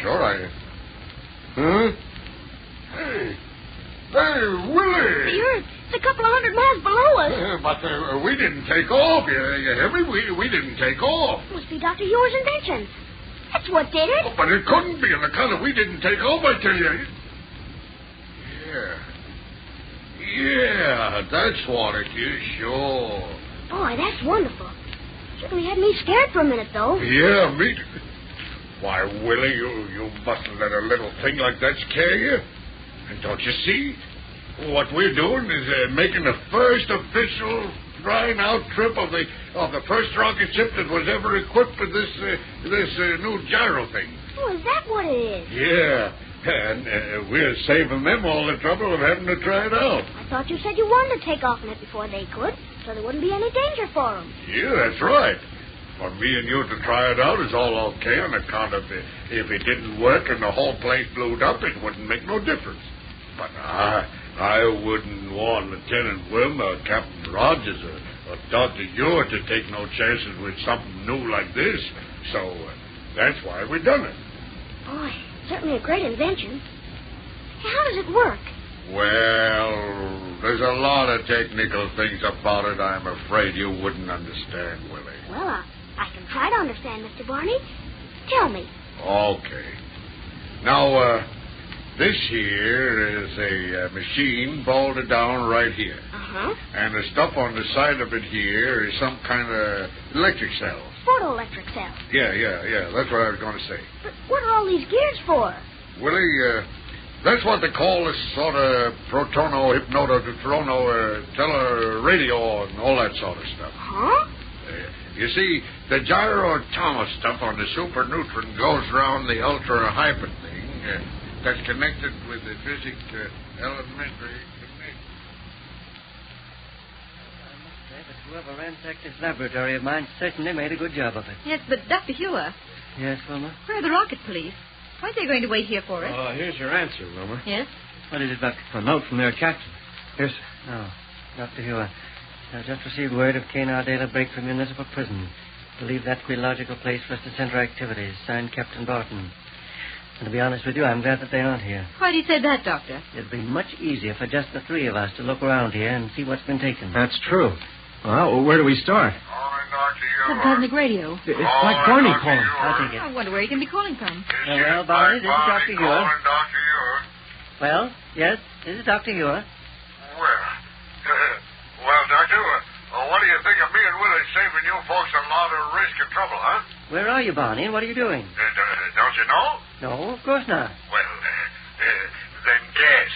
Huh? Hey, Willie! It's a couple of 100 miles below us. But we didn't take off. You hear me? We didn't take off. It must be Dr. Yours' invention. That's what did it. Oh, but it couldn't be on account of we didn't take off, I tell you. Yeah, that's what it is, sure. Boy, that's wonderful. Certainly had me scared for a minute, though. Yeah, me too. Why, Willie, you mustn't let a little thing like that scare you. And don't you see? What we're doing is making the first official flying-out trip of the first rocket ship that was ever equipped with this new gyro thing. Oh, is that what it is? Yeah. And we're saving them all the trouble of having to try it out. I thought you said you wanted to take off in it before they could, so there wouldn't be any danger for them. Yeah, that's right. For me and you to try it out is all okay on account of if it didn't work and the whole place blew up, it wouldn't make no difference. But I wouldn't want Lieutenant Wilmer, Captain Rogers, or Dr. Ure to take no chances with something new like this. So that's why we done it. Boy, certainly a great invention. How does it work? Well, there's a lot of technical things about it I'm afraid you wouldn't understand, Willie. Well, I can try to understand, Mr. Barney. Tell me. Okay. Now, this here is a machine bolted down right here. Uh-huh. And the stuff on the side of it here is some kind of electric cells. Photoelectric cells. Yeah. That's what I was going to say. But what are all these gears for? Willie, that's what they call this sort of protono, hypnoto, deuterono, teleradio, and all that sort of stuff. Huh? You see, the gyro-Thomas stuff on the super neutron goes around the ultra-hyper thing that's connected with the elementary connection. I must say that whoever ransacked this laboratory of mine certainly made a good job of it. Yes, but Dr. Hewer, Yes, Wilma? where are the rocket police? Why are they going to wait here for us? Here's your answer, Wilma. Yes? What is it, Doctor? A note from their captain. Yes, sir. Oh, Dr. Hewer. I've just received word of Kane Ardale break from municipal prison. Believe that to be a logical place for us to center activities. Signed, Captain Barton. And to be honest with you, I'm glad that they aren't here. Why do you say that, Doctor? It'd be much easier for just the three of us to look around here and see what's been taken. That's true. Well, where do we start? Subcosmic radio. It's like Barney calling. I'll take it. I wonder where he can be calling from. Well, Barney, this is Dr. Hewer. Well, yes, this is Dr. Hewer. Well, Doctor, what do you think of me and Willie saving you folks a lot of risk and trouble, huh? Where are you, Barney, and what are you doing? Don't you know? No, of course not. Well, then guess.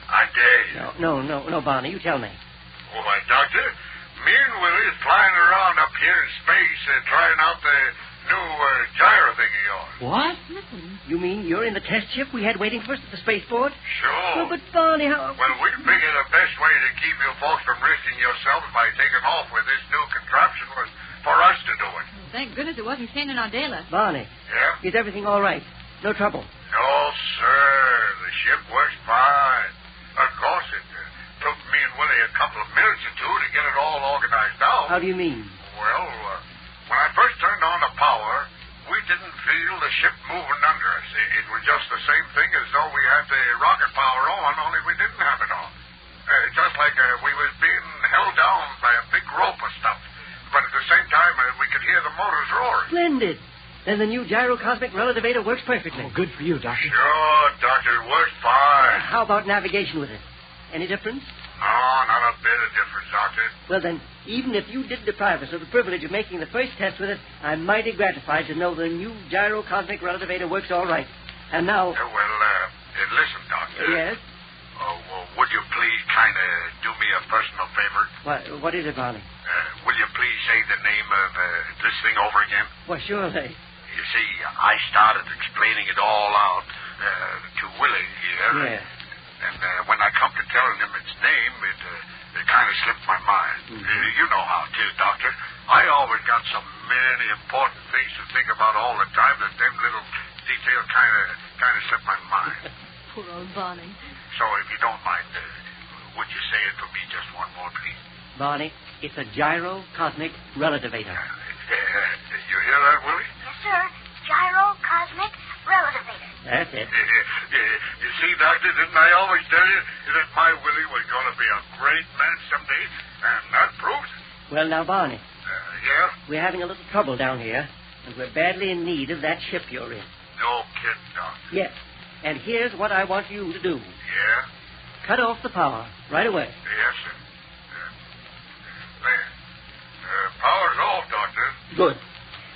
I dare you. No, Barney, you tell me. Why, Doctor, me and Willie is flying around up here in space trying out the new gyro thing of yours. What? You mean you're in the test ship we had waiting for us at the spaceport? Sure. Well, but Barney, how... Well, we figured the best way to keep you folks from risking yourselves by taking off with this new contraption was for us to do it. Thank goodness it wasn't Kane and Ardale. Barney. Yeah? Is everything all right? No trouble? No, sir. The ship works fine. Of course, it took me and Willie a couple of minutes or two to get it all organized out. How do you mean? Well, when I first turned on the power, we didn't feel the ship moving under us. It was just the same thing as though we had the rocket power on, only we didn't have it on. Just like we was being held down by a big rope or stuff. But at the same time, we could hear the motors roaring. Splendid. Then the new gyrocosmic relativator works perfectly. Oh, good for you, Doctor. Sure, Doctor, it works fine. How about navigation with it? Any difference? No, not a bit of difference, Doctor. Well, then, even if you did deprive us of the privilege of making the first test with it, I'm mighty gratified to know the new gyrocosmic relativator works all right. And now... Listen, Doctor. Yes? Would you please kind of do me a personal favor? What is it, Barney? Will you please say the name of this thing over again? Why, surely. You see, I started explaining it all out to Willie here. Yes. And when I come to telling him its name, it kind of slipped my mind. You know how it is, Doctor. I always got so many important things to think about all the time that them little details kind of slip my mind. Poor old Barney. So if you don't mind, would you say it for me just one more, please? Barney, it's a gyrocosmic relativator. You hear that, Willie? Yes, sir. Gyro-cosmic relativator. That's it. You see, Doctor, didn't I always tell you that my Willie was going to be a great man someday? And that proves it. Well, now, Barney. Yeah? We're having a little trouble down here, and we're badly in need of that ship you're in. No kidding, Doctor. Yes. And here's what I want you to do. Yeah? Cut off the power right away. Yes, sir. There. Power's off, Doctor. Good.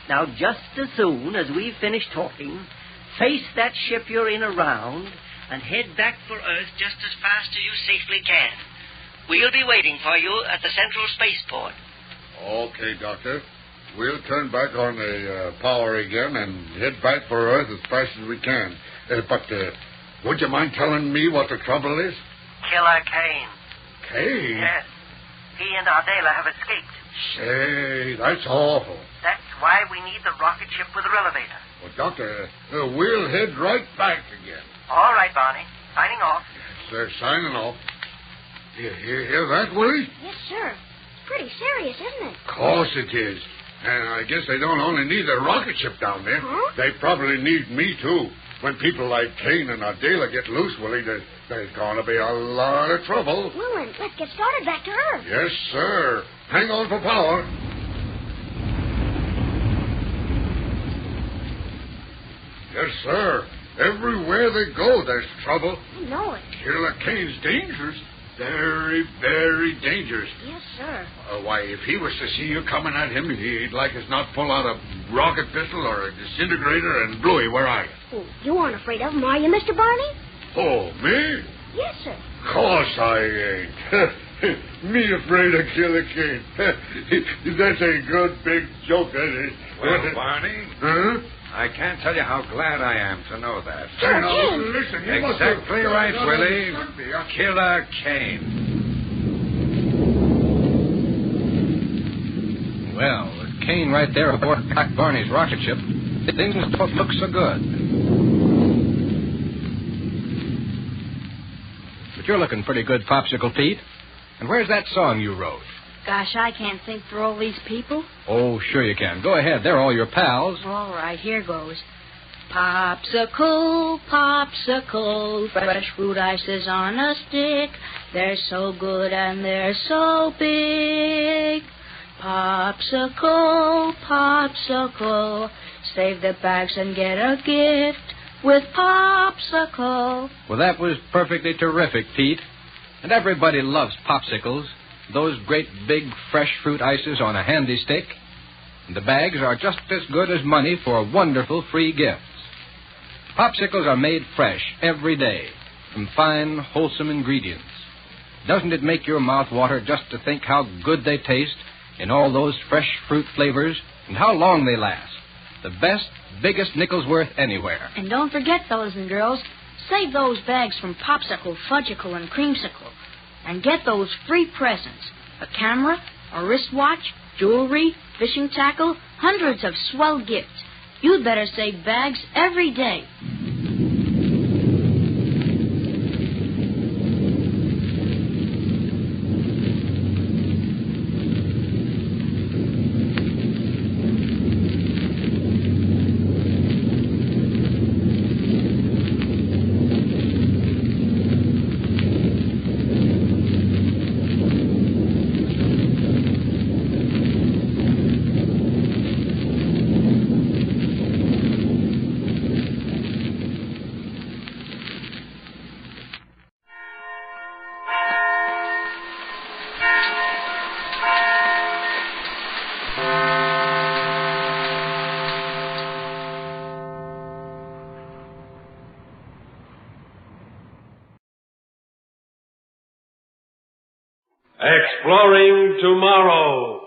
Now, just as soon as we've finished talking, face that ship you're in around and head back for Earth just as fast as you safely can. We'll be waiting for you at the central spaceport. Okay, Doctor. We'll turn back on the power again and head back for Earth as fast as we can. But would you mind telling me what the trouble is? Killer Kane. Kane? Yes. He and Ardale have escaped. Say, that's awful. That's why we need the rocket ship with the relativator. Well, Doctor, we'll head right back again. All right, Barney. Signing off. They're signing off. You hear that, Willie? Yes, sir. It's pretty serious, isn't it? Of course it is. And I guess they don't only need the rocket ship down there. Huh? They probably need me, too. When people like Kane and Ardale get loose, Willie, there's going to be a lot of trouble. Well, then, let's get started back to Earth. Yes, sir. Hang on for power. Yes, sir. Everywhere they go, there's trouble. I know it. Killer Kane's dangerous. Very, very dangerous. Yes, sir. Why, if he was to see you coming at him, he'd like as not pull out a rocket pistol or a disintegrator and Bluey, where are you? Oh, you aren't afraid of him, are you, Mr. Barney? Oh, me? Yes, sir. Course I ain't. Me afraid to kill a kid. That's a good big joke, that is. Well, Barney, Huh? I can't tell you how glad I am to know that. Now, listen, you must have... Exactly right, Willie. Killer Kane. Well, with Kane right there aboard Black Barney's rocket ship, things don't look so good. But you're looking pretty good, Popsicle Pete. And where's that song you wrote? Gosh, I can't think for all these people. Oh, sure you can. Go ahead. They're all your pals. All right, here goes. Popsicle, popsicle, fresh fruit ices on a stick. They're so good and they're so big. Popsicle, popsicle, save the bags and get a gift with Popsicle. Well, that was perfectly terrific, Pete. And everybody loves popsicles. Those great big fresh fruit ices on a handy stick. And the bags are just as good as money for wonderful free gifts. Popsicles are made fresh every day from fine, wholesome ingredients. Doesn't it make your mouth water just to think how good they taste in all those fresh fruit flavors and how long they last? The best, biggest nickel's worth anywhere. And don't forget, fellas and girls, save those bags from Popsicle, Fudgicle, and Creamsicle. And get those free presents. A camera, a wristwatch, jewelry, fishing tackle, hundreds of swell gifts. You'd better save bags every day. Exploring Tomorrow.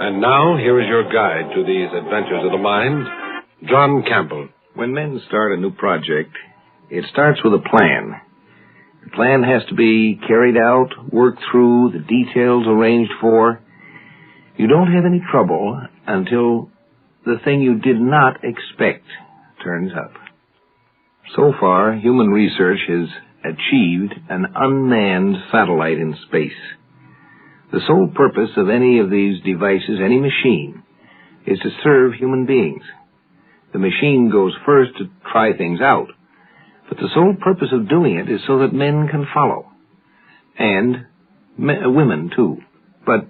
And now, here is your guide to these adventures of the mind, John Campbell. When men start a new project, it starts with a plan. The plan has to be carried out, worked through, the details arranged for. You don't have any trouble until the thing you did not expect turns up. So far, human research has achieved an unmanned satellite in space. The sole purpose of any of these devices, any machine, is to serve human beings. The machine goes first to try things out, but the sole purpose of doing it is so that men can follow. And women, too. But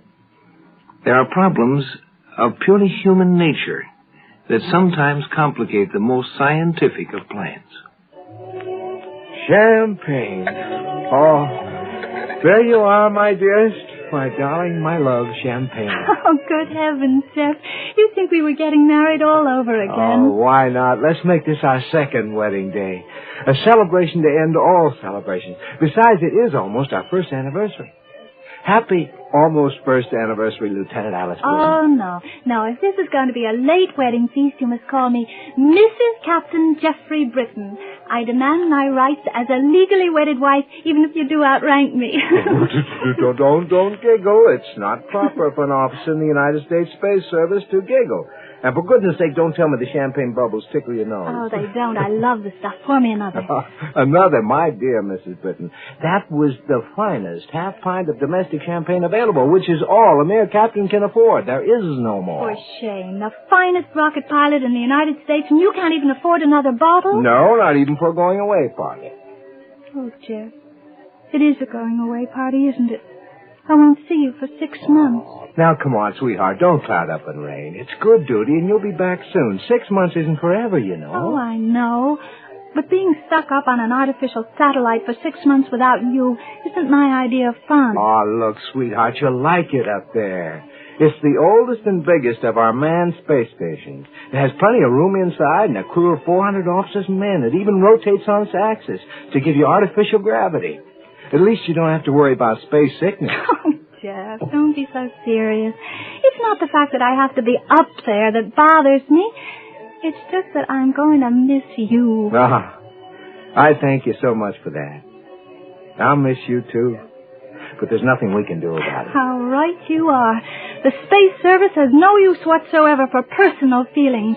there are problems of purely human nature that sometimes complicate the most scientific of plans. Champagne. Oh, there you are, my dearest. My darling, my love, champagne. Oh, good heavens, Jeff. You'd think we were getting married all over again. Oh, why not? Let's make this our second wedding day. A celebration to end all celebrations. Besides, it is almost our first anniversary. Happy almost first anniversary, Lieutenant Alice Bloom. Oh, no. No, if this is going to be a late wedding feast, you must call me Mrs. Captain Jeffrey Britton. I demand my rights as a legally wedded wife, even if you do outrank me. Don't giggle. It's not proper for an officer in the United States Space Service to giggle. And for goodness sake, don't tell me the champagne bubbles tickle your nose. Oh, they don't. I love the stuff. Pour me another. Another, my dear Mrs. Britton. That was the finest half-pint of domestic champagne available, which is all a mere captain can afford. There is no more. For shame. The finest rocket pilot in the United States, and you can't even afford another bottle? No, not even for a going-away party. Oh, Jeff. It is a going-away party, isn't it? I won't see you for 6 months. Now, come on, sweetheart. Don't cloud up and rain. It's good duty, and you'll be back soon. 6 months isn't forever, you know. Oh, I know. But being stuck up on an artificial satellite for 6 months without you isn't my idea of fun. Oh, look, sweetheart, you'll like it up there. It's the oldest and biggest of our manned space stations. It has plenty of room inside and a crew of 400 officers and men. It even rotates on its axis to give you artificial gravity. At least you don't have to worry about space sickness. Oh, Jeff, don't be so serious. It's not the fact that I have to be up there that bothers me. It's just that I'm going to miss you. Ah, I thank you so much for that. I'll miss you, too. But there's nothing we can do about it. How right you are. The Space Service has no use whatsoever for personal feelings.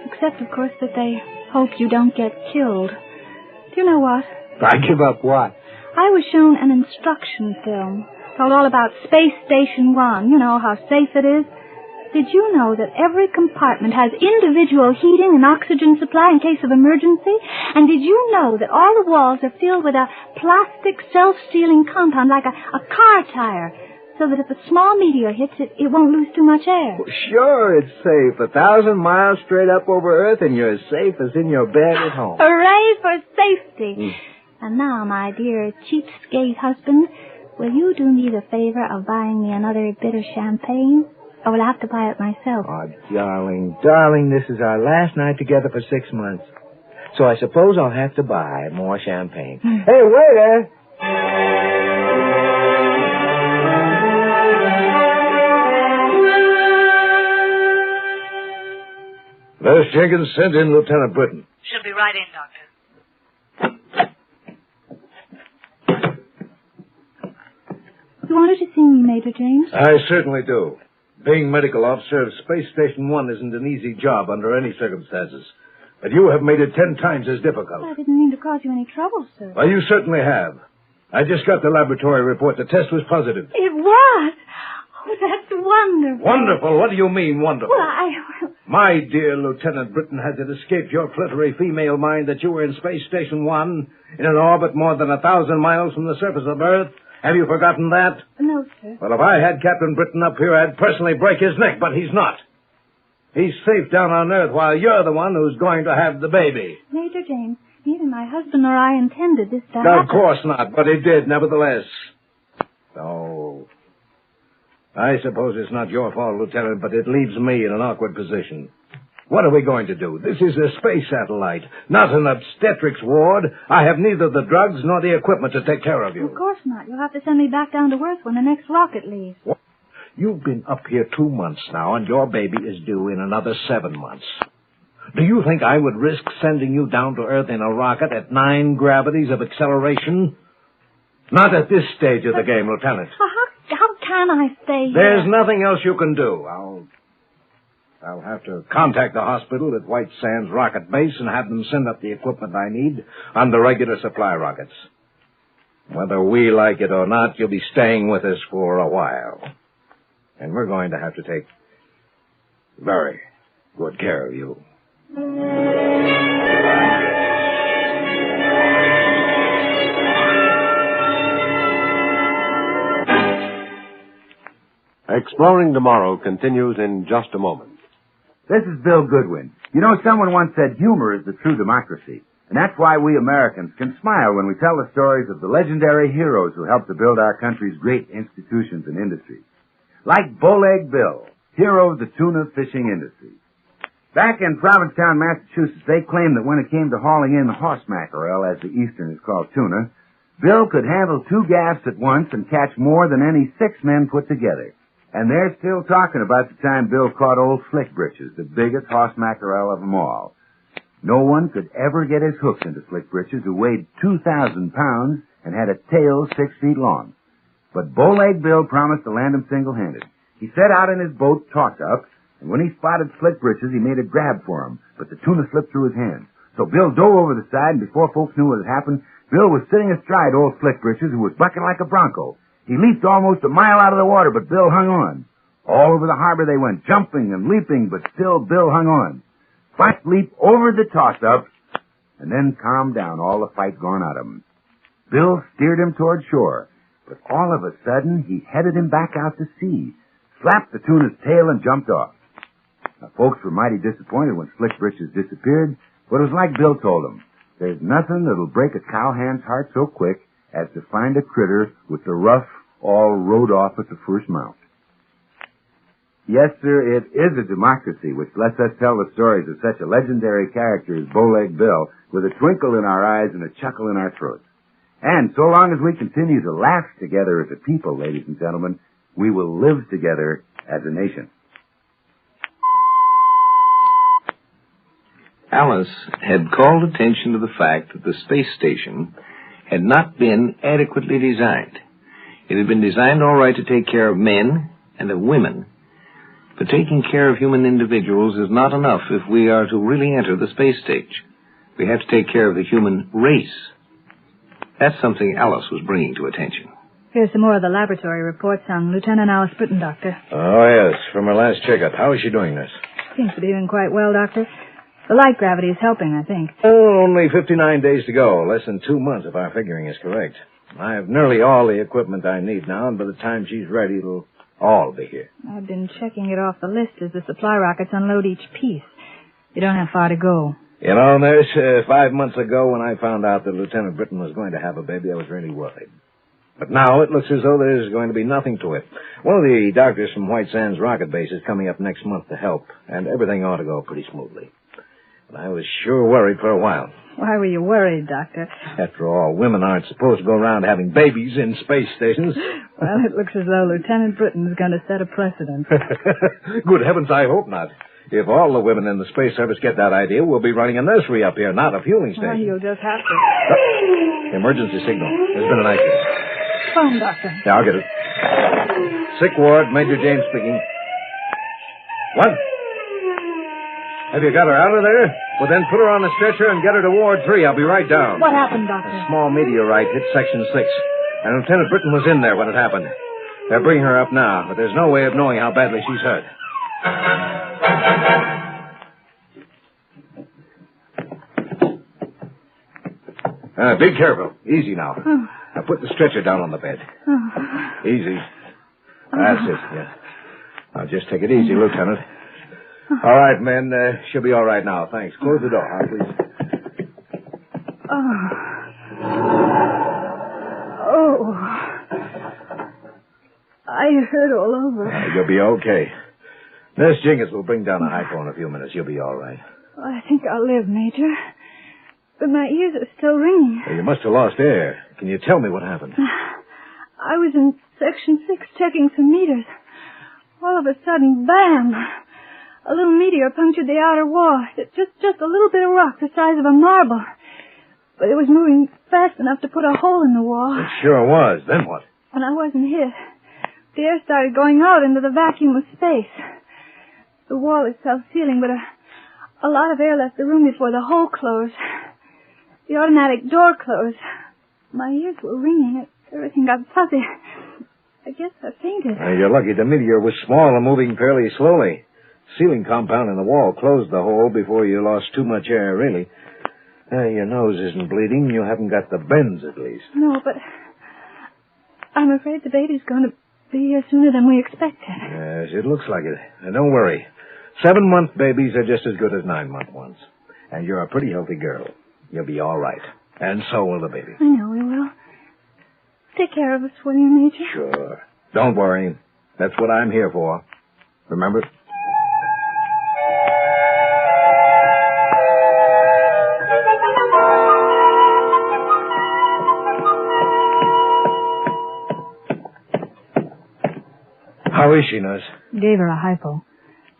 Except, of course, that they hope you don't get killed. Do you know what? I give up what? I was shown an instruction film. Told all about Space Station 1. You know, how safe it is. Did you know that every compartment has individual heating and oxygen supply in case of emergency? And did you know that all the walls are filled with a plastic self-sealing compound like a car tire, so that if a small meteor hits it, it won't lose too much air? Well, sure, it's safe. 1,000 miles straight up over Earth, and you're as safe as in your bed at home. Hooray for safety! And now, my dear cheapskate husband, will you do me the favor of buying me another bit of champagne? Or will I have to buy it myself? Oh, darling, this is our last night together for 6 months. So I suppose I'll have to buy more champagne. Hey, waiter! Nurse Jenkins, send in Lieutenant Britton. She'll be right in, Doctor. You wanted to see me, Major James? I certainly do. Being medical officer of Space Station 1 isn't an easy job under any circumstances. But you have made it 10 times as difficult. I didn't mean to cause you any trouble, sir. Well, you certainly have. I just got the laboratory report. The test was positive. It was? Oh, that's wonderful. Wonderful? What do you mean, wonderful? Well, My dear Lieutenant Britton, has it escaped your fluttery female mind that you were in Space Station 1 in an orbit more than 1,000 miles from the surface of Earth? Have you forgotten that? No, sir. Well, if I had Captain Britton up here, I'd personally break his neck, but he's not. He's safe down on Earth while you're the one who's going to have the baby. Major James, neither my husband nor I intended this to happen. Of course not, but it did, nevertheless. Oh. I suppose it's not your fault, Lieutenant, but it leaves me in an awkward position. What are we going to do? This is a space satellite, not an obstetrics ward. I have neither the drugs nor the equipment to take care of you. Of course not. You'll have to send me back down to Earth when the next rocket leaves. What? You've been up here 2 months now, and your baby is due in another 7 months. Do you think I would risk sending you down to Earth in a rocket at 9 gravities of acceleration? Not at this stage of the game, Lieutenant. How can I stay here? There's nothing else you can do. I'll have to contact the hospital at White Sands Rocket Base and have them send up the equipment I need on the regular supply rockets. Whether we like it or not, you'll be staying with us for a while. And we're going to have to take very good care of you. Exploring Tomorrow continues in just a moment. This is Bill Goodwin. You know, someone once said humor is the true democracy. And that's why we Americans can smile when we tell the stories of the legendary heroes who helped to build our country's great institutions and industries. Like Bowleg Bill, hero of the tuna fishing industry. Back in Provincetown, Massachusetts, they claimed that when it came to hauling in the horse mackerel, as the Easterners call tuna, Bill could handle 2 gaffs at once and catch more than any 6 men put together. And they're still talking about the time Bill caught old Slick Britches, the biggest horse mackerel of them all. No one could ever get his hooks into Slick Britches, who weighed 2,000 pounds and had a tail 6 feet long. But Bowleg Bill promised to land him single-handed. He set out in his boat, toss-up, and when he spotted Slick Britches, he made a grab for him, but the tuna slipped through his hands. So Bill dove over the side, and before folks knew what had happened, Bill was sitting astride old Slick Britches, who was bucking like a bronco. He leaped almost a mile out of the water, but Bill hung on. All over the harbor they went, jumping and leaping, but still Bill hung on. Fight leap over the toss-up, and then calmed down, all the fight gone out of him. Bill steered him toward shore, but all of a sudden he headed him back out to sea, slapped the tuna's tail, and jumped off. Now, folks were mighty disappointed when Slick Britches disappeared, but it was like Bill told them. There's nothing that'll break a cowhand's heart so quick as to find a critter with the ruff all rode off at the first mount. Yes, sir, it is a democracy which lets us tell the stories of such a legendary character as Bowleg Bill with a twinkle in our eyes and a chuckle in our throats. And so long as we continue to laugh together as a people, ladies and gentlemen, we will live together as a nation. Alice had called attention to the fact that the space station had not been adequately designed. It had been designed all right to take care of men and of women, but taking care of human individuals is not enough if we are to really enter the space stage. We have to take care of the human race. That's something Alice was bringing to attention. Here's some more of the laboratory reports on Lieutenant Alice Britton, Doctor. Oh, yes, from her last checkup. How is she doing this? Seems to be doing quite well, Doctor. The light gravity is helping, I think. Oh, only 59 days to go. Less than 2 months, if our figuring is correct. I have nearly all the equipment I need now, and by the time she's ready, it'll all be here. I've been checking it off the list as the supply rockets unload each piece. You don't have far to go. You know, Nurse, 5 months ago when I found out that Lieutenant Britton was going to have a baby, I was really worried. But now it looks as though there's going to be nothing to it. One of the doctors from White Sands Rocket Base is coming up next month to help, and everything ought to go pretty smoothly. But I was sure worried for a while. Why were you worried, Doctor? After all, women aren't supposed to go around having babies in space stations. Well, it looks as though Lieutenant Britton is going to set a precedent. Good heavens, I hope not. If all the women in the Space Service get that idea, we'll be running a nursery up here, not a fueling station. Well, you'll just have to. Emergency signal. There's been an accident. Phone, Doctor. Yeah, I'll get it. Sick ward, Major James speaking. What? Have you got her out of there? Well, then put her on the stretcher and get her to Ward 3. I'll be right down. What happened, Doctor? A small meteorite hit Section 6, and Lieutenant Britton was in there when it happened. They're bringing her up now, but there's no way of knowing how badly she's hurt. Be careful. Easy now. Oh. Now put the stretcher down on the bed. Oh. Easy. That's it, yeah. Now just take it easy, Lieutenant. All right, men. She'll be all right now. Thanks. Close the door, please. Oh. I hurt all over. You'll be okay. Nurse Jingles will bring down a hypo in a few minutes. You'll be all right. I think I'll live, Major. But my ears are still ringing. Well, you must have lost air. Can you tell me what happened? I was in Section 6 checking some meters. All of a sudden, bam! A little meteor punctured the outer wall. Just a little bit of rock the size of a marble. But it was moving fast enough to put a hole in the wall. It sure was. Then what? And I wasn't hit. The air started going out into the vacuum of space. The wall is self-sealing, but a lot of air left the room before the hole closed. The automatic door closed. My ears were ringing. Everything got fuzzy. I guess I fainted. You're lucky the meteor was small and moving fairly slowly. Sealing compound in the wall closed the hole before you lost too much air, really. Your nose isn't bleeding. You haven't got the bends, at least. No, but I'm afraid the baby's going to be here sooner than we expected. Yes, it looks like it. Now, don't worry. 7-month babies are just as good as 9-month ones. And you're a pretty healthy girl. You'll be all right. And so will the baby. I know we will. Take care of us, will you, Major? Sure. Don't worry. That's what I'm here for. Remember? How is she, Nurse? Gave her a hypo.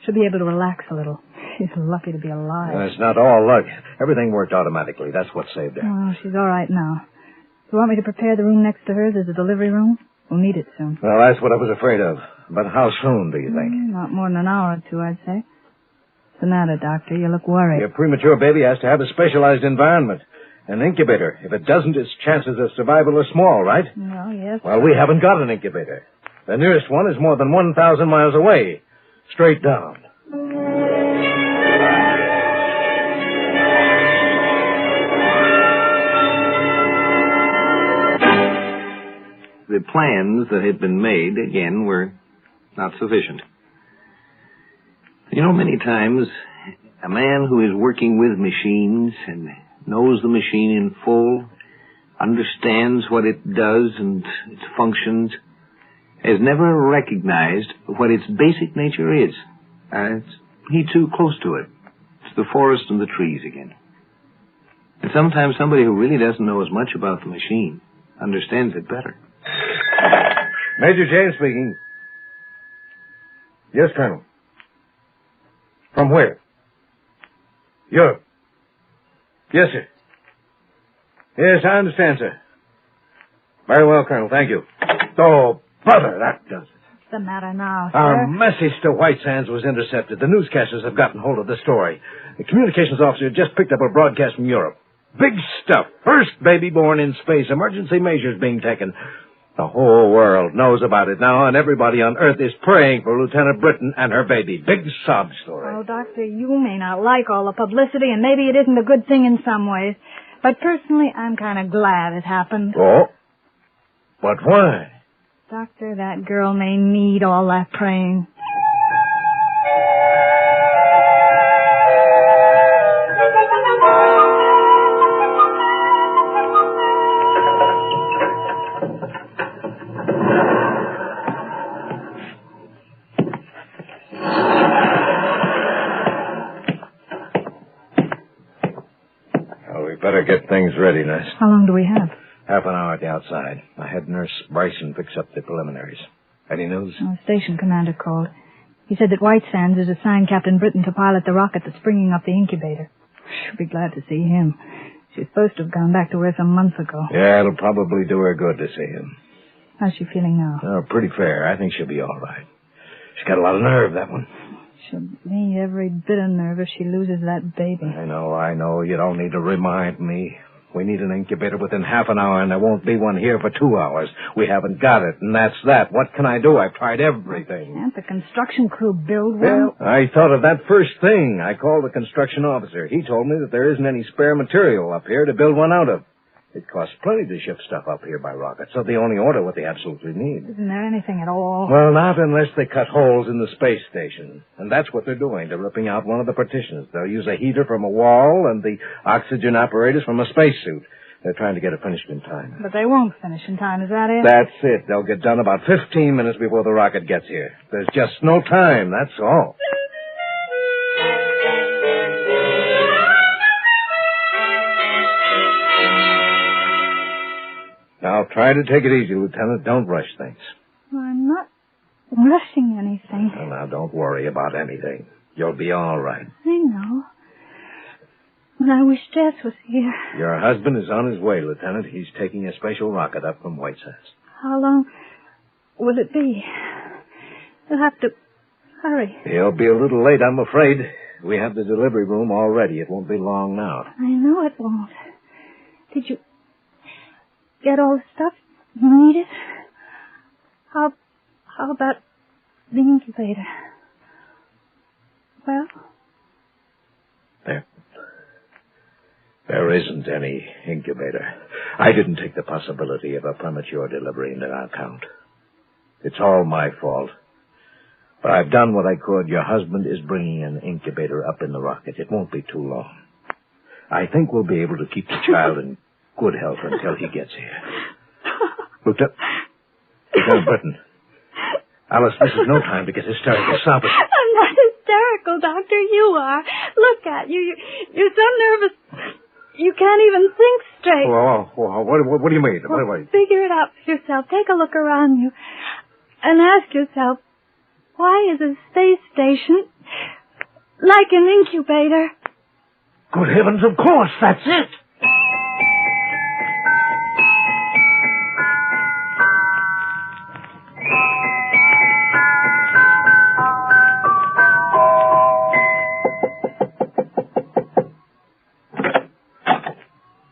She'll be able to relax a little. She's lucky to be alive. It's not all luck. Everything worked automatically. That's what saved her. Well, she's all right now. You want me to prepare the room next to hers as a delivery room? We'll need it soon. Well, that's what I was afraid of. But how soon, do you think? Not more than an hour or two, I'd say. What's the matter, Doctor? You look worried. Your premature baby has to have a specialized environment. An incubator. If it doesn't, its chances of survival are small, right? Well, yes. Well, we haven't got an incubator. The nearest one is more than 1,000 miles away. Straight down. The plans that had been made, again, were not sufficient. You know, many times, a man who is working with machines and knows the machine in full, understands what it does and its functions, has never recognized what its basic nature is. He's too close to it. It's the forest and the trees again. And sometimes somebody who really doesn't know as much about the machine understands it better. Major James speaking. Yes, Colonel. From where? Europe. Yes, sir. Yes, I understand, sir. Very well, Colonel. Thank you. Oh, brother, that does it. What's the matter now, sir? Our message to White Sands was intercepted. The newscasters have gotten hold of the story. The communications officer just picked up a broadcast from Europe. Big stuff. First baby born in space. Emergency measures being taken. The whole world knows about it now, and everybody on Earth is praying for Lieutenant Britton and her baby. Big sob story. Oh, Doctor, you may not like all the publicity, and maybe it isn't a good thing in some ways. But personally, I'm kind of glad it happened. Oh? But why? Doctor, that girl may need all that praying. Better get things ready, nurse. How long do we have? Half an hour at the outside. I had Nurse Bryson fix up the preliminaries. Any news? The station commander called. He said that White Sands has assigned Captain Britton to pilot the rocket that's bringing up the incubator. She'll be glad to see him. She's supposed to have gone back to Earth a month ago. Yeah, it'll probably do her good to see him. How's she feeling now? Oh, pretty fair. I think she'll be all right. She's got a lot of nerve, that one. She'll need every bit of nerve if she loses that baby. I know. You don't need to remind me. We need an incubator within half an hour, and there won't be one here for 2 hours. We haven't got it, and that's that. What can I do? I've tried everything. Can't the construction crew build one? Well, I thought of that first thing. I called the construction officer. He told me that there isn't any spare material up here to build one out of. It costs plenty to ship stuff up here by rocket, so they only order what they absolutely need. Isn't there anything at all? Well, not unless they cut holes in the space station. And that's what they're doing. They're ripping out one of the partitions. They'll use a heater from a wall and the oxygen apparatus from a spacesuit. They're trying to get it finished in time. But they won't finish in time, is that it? That's it. They'll get done about 15 minutes before the rocket gets here. There's just no time, that's all. Now, try to take it easy, Lieutenant. Don't rush things. Well, I'm not rushing anything. Well, now, don't worry about anything. You'll be all right. I know. But I wish Jess was here. Your husband is on his way, Lieutenant. He's taking a special rocket up from White Sands. How long will it be? You'll have to hurry. He'll be a little late, I'm afraid. We have the delivery room all ready. It won't be long now. I know it won't. Did you get all the stuff you needed? How about the incubator? Well? There isn't any incubator. I didn't take the possibility of a premature delivery into account. It's all my fault. But I've done what I could. Your husband is bringing an incubator up in the rocket. It won't be too long. I think we'll be able to keep the child in good health until he gets here. Lieutenant Britton. Alice, this is no time to get hysterical. Stop it. I'm not hysterical, Doctor. You are. Look at you. You're so nervous. You can't even think straight. What do you mean? Well, figure it out for yourself. Take a look around you and ask yourself, why is a space station like an incubator? Good heavens, of course. That's it.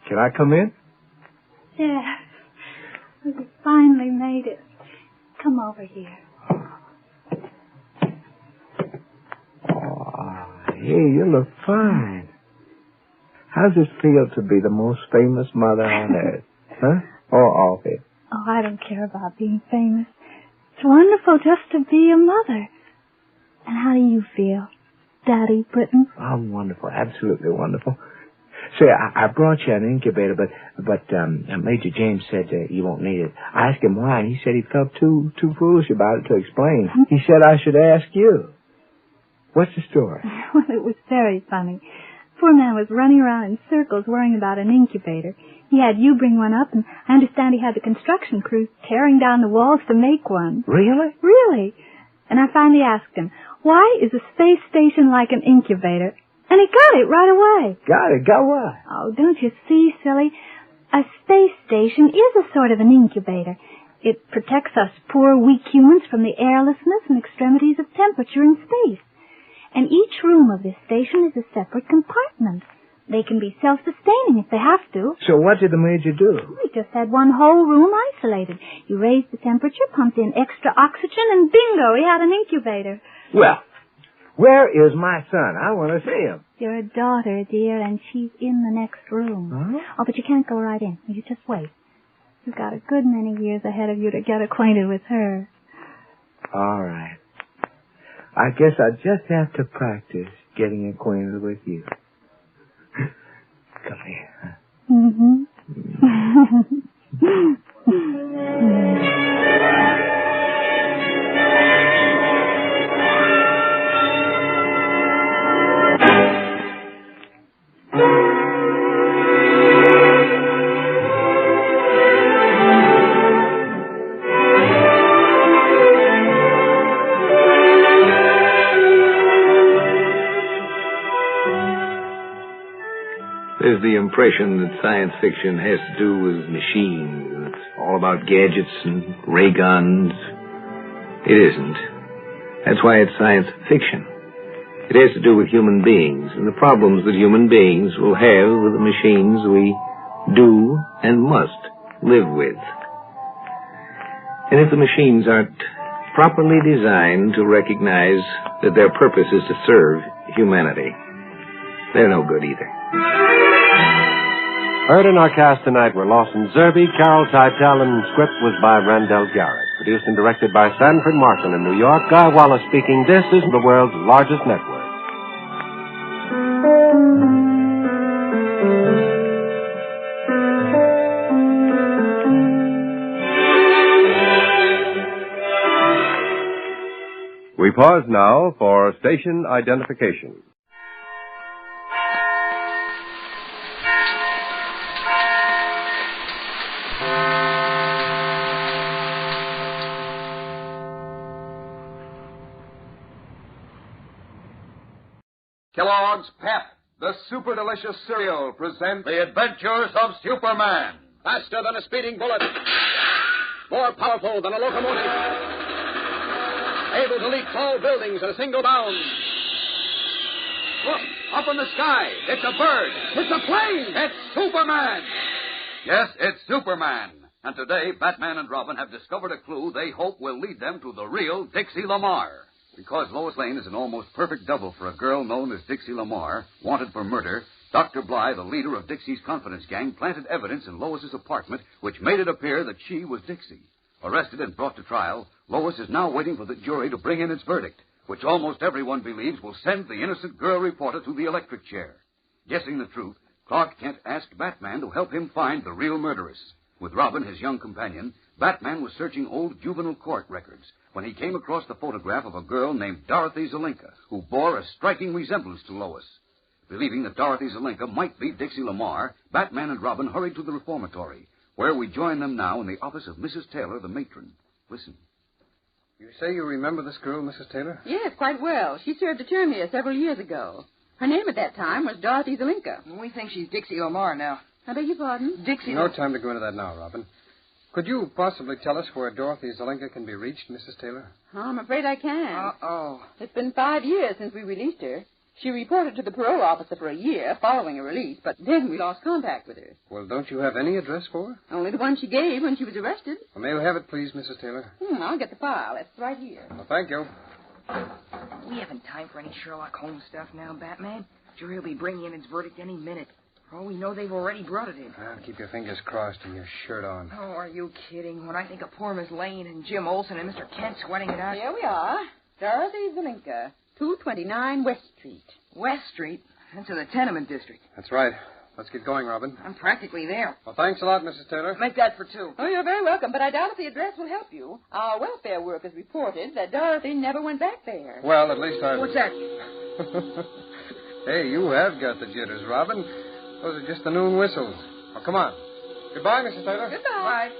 Can I come in? Yes. We finally made it. Come over here. Hey, you look fine. How's it feel to be the most famous mother on earth? Huh? Or all of it? Oh, I don't care about being famous. It's wonderful just to be a mother. And how do you feel, Daddy Britton? Oh, wonderful. Absolutely wonderful. Say, I brought you an incubator, but Major James said you won't need it. I asked him why, and he said he felt too foolish about it to explain. He said I should ask you. What's the story? Well, it was very funny. Poor man was running around in circles worrying about an incubator. He had you bring one up, and I understand he had the construction crews tearing down the walls to make one. Really? Really. And I finally asked him, why is a space station like an incubator? And he got it right away. Got it? Got what? Oh, don't you see, silly? A space station is a sort of an incubator. It protects us poor, weak humans from the airlessness and extremities of temperature in space. And each room of this station is a separate compartment. They can be self-sustaining if they have to. So what did the Major do? We just had one whole room isolated. You raised the temperature, pumped in extra oxygen, and bingo, he had an incubator. Well, where is my son? I want to see him. Your daughter, dear, and she's in the next room. Huh? Oh, but you can't go right in. You just wait. You've got a good many years ahead of you to get acquainted with her. All right. I guess I just have to practice getting acquainted with you. Come here. Mm-hmm. There's the impression that science fiction has to do with machines. It's all about gadgets and ray guns. It isn't. That's why it's science fiction. It has to do with human beings and the problems that human beings will have with the machines we do and must live with. And if the machines aren't properly designed to recognize that their purpose is to serve humanity, they're no good either. Heard in our cast tonight were Lawson Zerbe, Carol Teitel, and script was by Randell Garrett. Produced and directed by Sanford Martin in New York. Guy Wallace speaking. This is the world's largest network. We pause now for station identification. Kellogg's Pep, the super delicious cereal, presents The Adventures of Superman. Faster than a speeding bullet. More powerful than a locomotive. Able to leap tall buildings in a single bound. Look, up in the sky. It's a bird. It's a plane. It's Superman. Yes, it's Superman. And today, Batman and Robin have discovered a clue they hope will lead them to the real Dixie Lamar. Because Lois Lane is an almost perfect double for a girl known as Dixie Lamar, wanted for murder, Dr. Bly, the leader of Dixie's confidence gang, planted evidence in Lois's apartment which made it appear that she was Dixie. Arrested and brought to trial, Lois is now waiting for the jury to bring in its verdict, which almost everyone believes will send the innocent girl reporter to the electric chair. Guessing the truth, Clark Kent asked Batman to help him find the real murderess. With Robin, his young companion, Batman was searching old juvenile court records when he came across the photograph of a girl named Dorothy Zelinka, who bore a striking resemblance to Lois. Believing that Dorothy Zelinka might be Dixie Lamar, Batman and Robin hurried to the reformatory, where we join them now in the office of Mrs. Taylor, the matron. Listen. You say you remember this girl, Mrs. Taylor? Yes, quite well. She served a term here several years ago. Her name at that time was Dorothy Zelinka. We think she's Dixie Lamar now. I beg your pardon? Dixie. No time to go into that now, Robin. Could you possibly tell us where Dorothy Zelinka can be reached, Mrs. Taylor? Oh, I'm afraid I can. Uh-oh. It's been 5 years since we released her. She reported to the parole officer for a year following a release, but then we lost contact with her. Well, don't you have any address for her? Only the one she gave when she was arrested. Well, may we have it, please, Mrs. Taylor? I'll get the file. It's right here. Well, thank you. We haven't time for any Sherlock Holmes stuff now, Batman. Jury will be bringing in its verdict any minute. For all we know, they've already brought it in. Well, keep your fingers crossed and your shirt on. Oh, are you kidding? When I think of poor Miss Lane and Jim Olsen and Mr. Kent sweating it out. Here we are. Dorothy Zelinka, 229 West Street. West Street? That's in the tenement district. That's right. Let's get going, Robin. I'm practically there. Well, thanks a lot, Mrs. Taylor. Make that for two. Oh, you're very welcome, but I doubt if the address will help you. Our welfare workers reported that Dorothy never went back there. Well, at least I... What's that? Hey, you have got the jitters, Robin. Those are just the noon whistles. Oh, come on. Goodbye, Mrs. Taylor. Goodbye.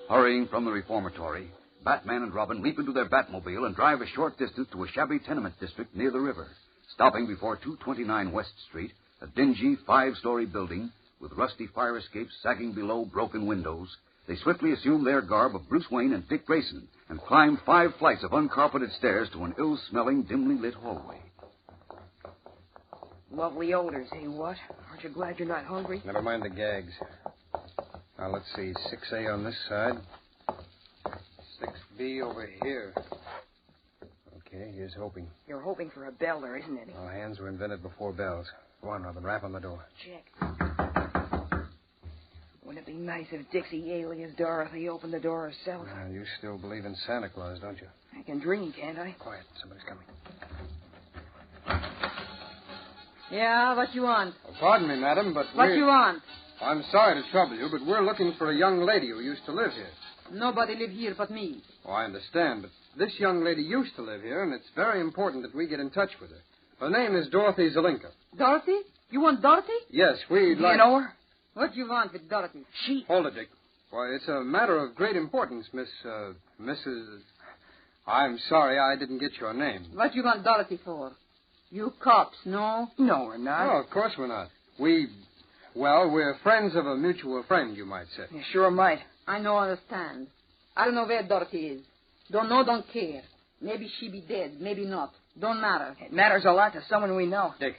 Hurrying from the reformatory, Batman and Robin leap into their Batmobile and drive a short distance to a shabby tenement district near the river. Stopping before 229 West Street, a dingy 5-story building with rusty fire escapes sagging below broken windows, they swiftly assume their garb of Bruce Wayne and Dick Grayson and climb 5 flights of uncarpeted stairs to an ill-smelling, dimly lit hallway. Lovely odors, eh, what? Aren't you glad you're not hungry? Never mind the gags. Now, let's see. 6A on this side. 6B over here. Okay, here's hoping. You're hoping for a bell. There isn't any. Well, hands were invented before bells. Go on, Robin. Rap on the door. Check. Wouldn't it be nice if Dixie alias Dorothy opened the door herself? You still believe in Santa Claus, don't you? I can dream, can't I? Quiet. Somebody's coming. Yeah, what you want? Oh, pardon me, madam, but What you want? I'm sorry to trouble you, but we're looking for a young lady who used to live here. Nobody live here but me. Oh, I understand, but this young lady used to live here, and it's very important that we get in touch with her. Her name is Dorothy Zelinka. Dorothy? You want Dorothy? Yes, we'd like... You know her? What you want with Dorothy? She... Hold it, Dick. Why, it's a matter of great importance, Mrs... I'm sorry, I didn't get your name. What you want Dorothy for? You cops, no? No, we're not. Oh, of course we're not. We're friends of a mutual friend, you might say. You sure might. I no understand. I don't know where Dorothy is. Don't know, don't care. Maybe she be dead, maybe not. Don't matter. It matters a lot to someone we know. Dick,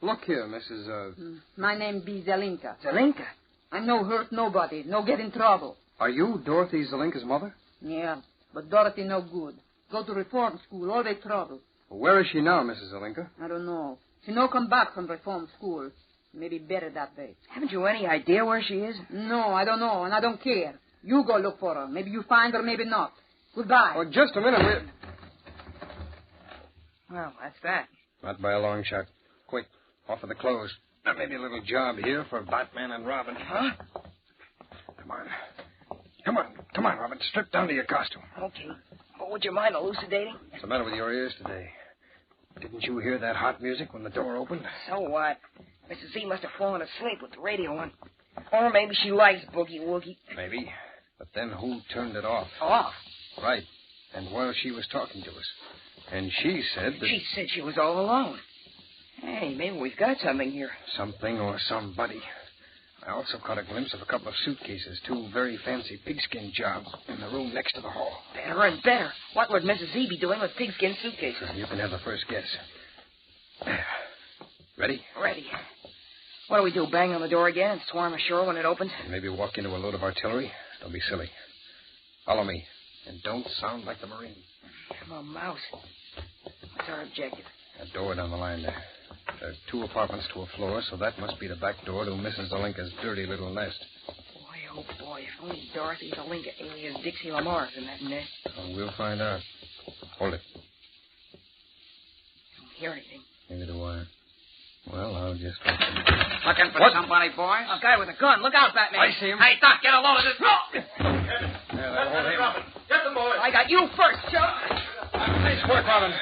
look here, Mrs. My name be Zelinka. Zelinka? I no hurt nobody, no get in trouble. Are you Dorothy Zelinka's mother? Yeah, but Dorothy no good. Go to reform school, always trouble. Where is she now, Mrs. Zelinka? I don't know. She no come back from reform school. Maybe better that way. Haven't you any idea where she is? No, I don't know, and I don't care. You go look for her. Maybe you find her, maybe not. Goodbye. Oh, just a minute. Well, that's that. Not by a long shot. Quick, off of the clothes. Now, maybe a little job here for Batman and Robin. Huh? Come on, Robin. Strip down to your costume. Okay. But would you mind elucidating? What's the matter with your ears today? Didn't you hear that hot music when the door opened? So what? Mrs. Z must have fallen asleep with the radio on. Or maybe she likes Boogie Woogie. Maybe. But then who turned it off? Off? Right. And while she was talking to us. And she said that... She said she was all alone. Hey, maybe we've got something here. Something or somebody. I also caught a glimpse of a couple of suitcases, 2 very fancy pigskin jobs in the room next to the hall. Better and better. What would Mrs. Z be doing with pigskin suitcases? You can have the first guess. Ready? Ready. What do we do, bang on the door again and swarm ashore when it opens? Maybe walk into a load of artillery. Don't be silly. Follow me. And don't sound like the Marine. I'm a mouse. What's our objective? A door down the line there. There are 2 apartments to a floor, so that must be the back door to Mrs. Zelinka's dirty little nest. Boy, oh boy, if only Dorothy Zelinka alias Dixie Lamar's in that nest. Well, we'll find out. Hold it. I don't hear anything. Neither do I. Well, I'll just wait. Looking for somebody, boy? A guy with a gun. Look out, Batman. I see him. Hey, Doc, get a load of this. There, hold him. Get them, boys. I got you first, Chuck. Nice work, Robin.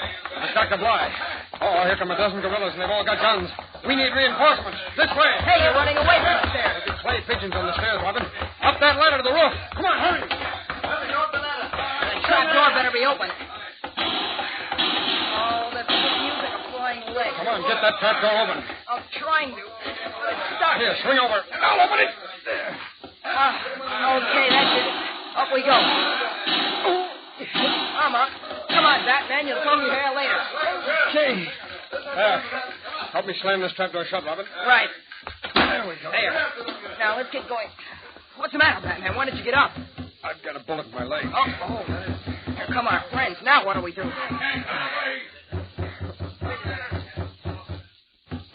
That's Dr. Bly. Oh, here come a dozen gorillas, and they've all got guns. We need reinforcements. This way. Hey, you're running away from the stairs. There'll be clay pigeons on the stairs, Robin. Up that ladder to the roof. Come on, hurry. The trap door better be open. Oh, that's the music of flying legs. Come on, get that trap door open. I'm trying to. It's stuck. Here, swing over. I'll open it. There. Okay, that's it. Up we go. I'm up. Come on, Batman. You'll comb your hair later. Okay. Help me slam this trapdoor shut, Robin. Right. There we go. There. Now, let's get going. What's the matter, Batman? Why did you get up? I've got a bullet in my leg. Oh. Here come our friends. Now what do we do?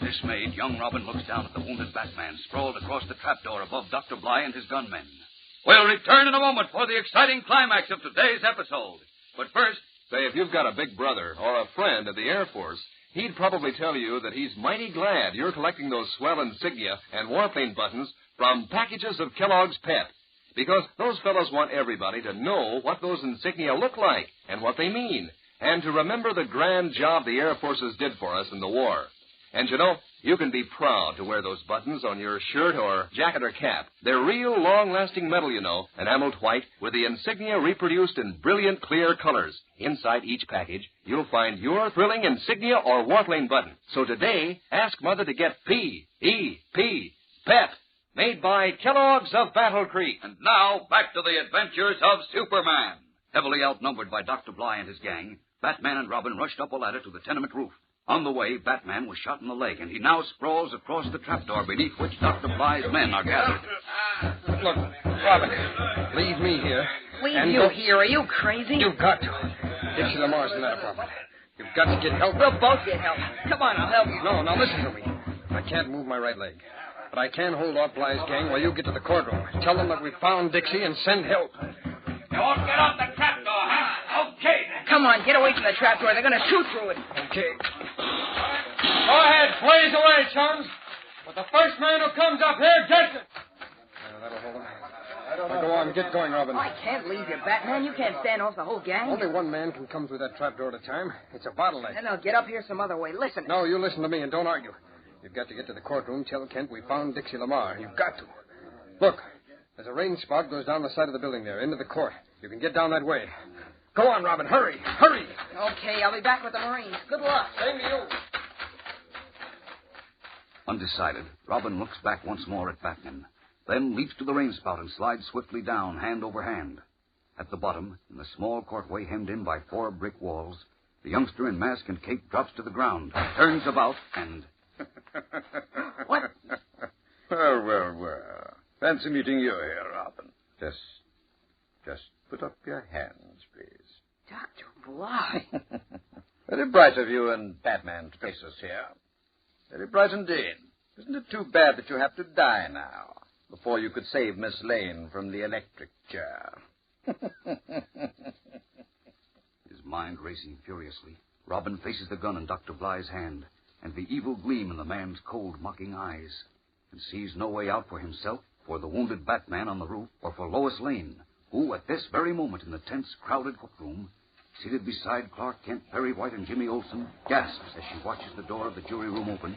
Dismayed, young Robin looks down at the wounded Batman sprawled across the trapdoor above Dr. Bly and his gunmen. We'll return in a moment for the exciting climax of today's episode. But first... Say, if you've got a big brother or a friend in the Air Force, he'd probably tell you that he's mighty glad you're collecting those swell insignia and warplane buttons from packages of Kellogg's Pep. Because those fellows want everybody to know what those insignia look like and what they mean, and to remember the grand job the Air Forces did for us in the war. And you know, you can be proud to wear those buttons on your shirt or jacket or cap. They're real long-lasting metal, you know, enameled white with the insignia reproduced in brilliant clear colors. Inside each package, you'll find your thrilling insignia or warplane button. So today, ask Mother to get P-E-P, Pep, made by Kellogg's of Battle Creek. And now, back to the adventures of Superman. Heavily outnumbered by Dr. Bly and his gang, Batman and Robin rushed up a ladder to the tenement roof. On the way, Batman was shot in the leg, and he now sprawls across the trapdoor beneath which Dr. Bly's men are gathered. Look, Robin, leave me here. Leave you here? Are you crazy? You've got to. Dixie Lamar's in that apartment. You've got to get help. We'll both get help. Come on, I'll help you. No, now listen to me. I can't move my right leg. But I can hold off Bly's gang while you get to the courtroom. Tell them that we found Dixie and send help. You won't get off the trapdoor, huh? Okay. Come on, get away from the trapdoor. They're going to shoot through it. Okay. Go ahead, blaze away, chums. But the first man who comes up here gets it. That'll hold them. Now go on, get going, Robin. I can't leave you, Batman. You can't stand off the whole gang. Only one man can come through that trapdoor at a time. It's a bottleneck. Then they'll get up here some other way. Listen. No, you listen to me and don't argue. You've got to get to the courtroom. Tell Kent we found Dixie Lamar. You've got to. Look, there's a range spot goes down the side of the building there, into the court. You can get down that way. Go on, Robin. Hurry. Hurry. Okay, I'll be back with the Marines. Good luck. Same to you. Undecided, Robin looks back once more at Batman, then leaps to the rain spout and slides swiftly down, hand over hand. At the bottom, in the small courtway hemmed in by 4 brick walls, the youngster in mask and cape drops to the ground, turns about, and... What? Well. Fancy meeting you here, Robin. Just put up your hands, please. Dr. Bly. Very bright of you and Batman to face us here. Very bright indeed. Isn't it too bad that you have to die now, before you could save Miss Lane from the electric chair? His mind racing furiously, Robin faces the gun in Dr. Bly's hand, and the evil gleam in the man's cold, mocking eyes, and sees no way out for himself, for the wounded Batman on the roof, or for Lois Lane, who, at this very moment in the tense, crowded courtroom, seated beside Clark Kent, Perry White, and Jimmy Olsen, gasps as she watches the door of the jury room open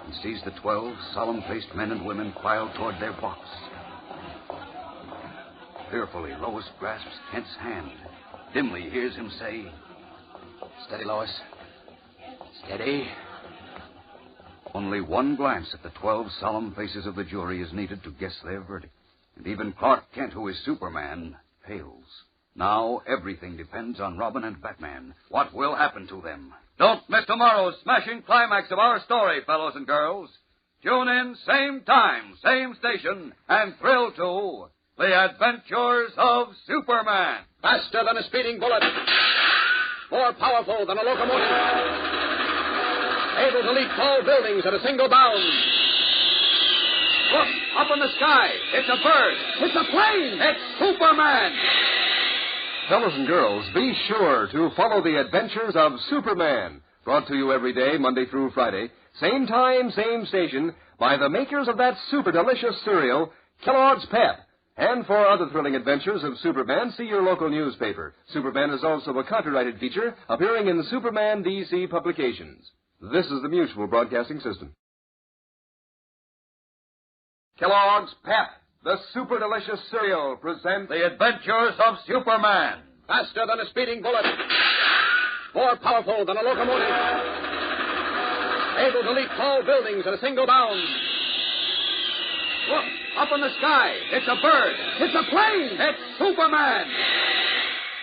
and sees the 12 solemn-faced men and women file toward their box. Fearfully, Lois grasps Kent's hand, dimly hears him say, "Steady, Lois. Steady." Only one glance at the 12 solemn faces of the jury is needed to guess their verdict. And even Clark Kent, who is Superman, pales. Now everything depends on Robin and Batman. What will happen to them? Don't miss tomorrow's smashing climax of our story, fellows and girls. Tune in, same time, same station, and thrill to The Adventures of Superman. Faster than a speeding bullet. More powerful than a locomotive. Able to leap tall buildings at a single bound. Look, up in the sky. It's a bird. It's a plane. It's Superman. Fellows and girls, be sure to follow the adventures of Superman, brought to you every day, Monday through Friday, same time, same station, by the makers of that super delicious cereal, Kellogg's Pep. And for other thrilling adventures of Superman, see your local newspaper. Superman is also a copyrighted feature appearing in Superman DC publications. This is the Mutual Broadcasting System. Kellogg's Pep, the super delicious cereal, presents The Adventures of Superman. Faster than a speeding bullet. More powerful than a locomotive. Able to leap tall buildings at a single bound. Look, up in the sky. It's a bird. It's a plane. It's Superman.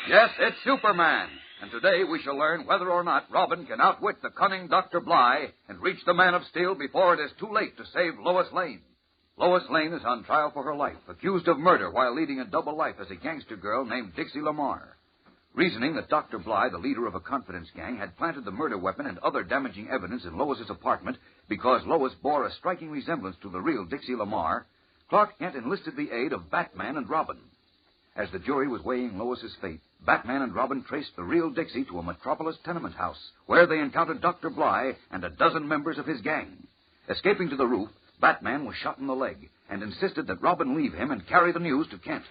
Yes, it's Superman. And today we shall learn whether or not Robin can outwit the cunning Dr. Bly and reach the Man of Steel before it is too late to save Lois Lane. Lois Lane is on trial for her life, accused of murder while leading a double life as a gangster girl named Dixie Lamar. Reasoning that Dr. Bly, the leader of a confidence gang, had planted the murder weapon and other damaging evidence in Lois's apartment because Lois bore a striking resemblance to the real Dixie Lamar, Clark Kent enlisted the aid of Batman and Robin. As the jury was weighing Lois's fate, Batman and Robin traced the real Dixie to a metropolis tenement house, where they encountered Dr. Bly and a dozen members of his gang. Escaping to the roof, Batman was shot in the leg and insisted that Robin leave him and carry the news to Kent.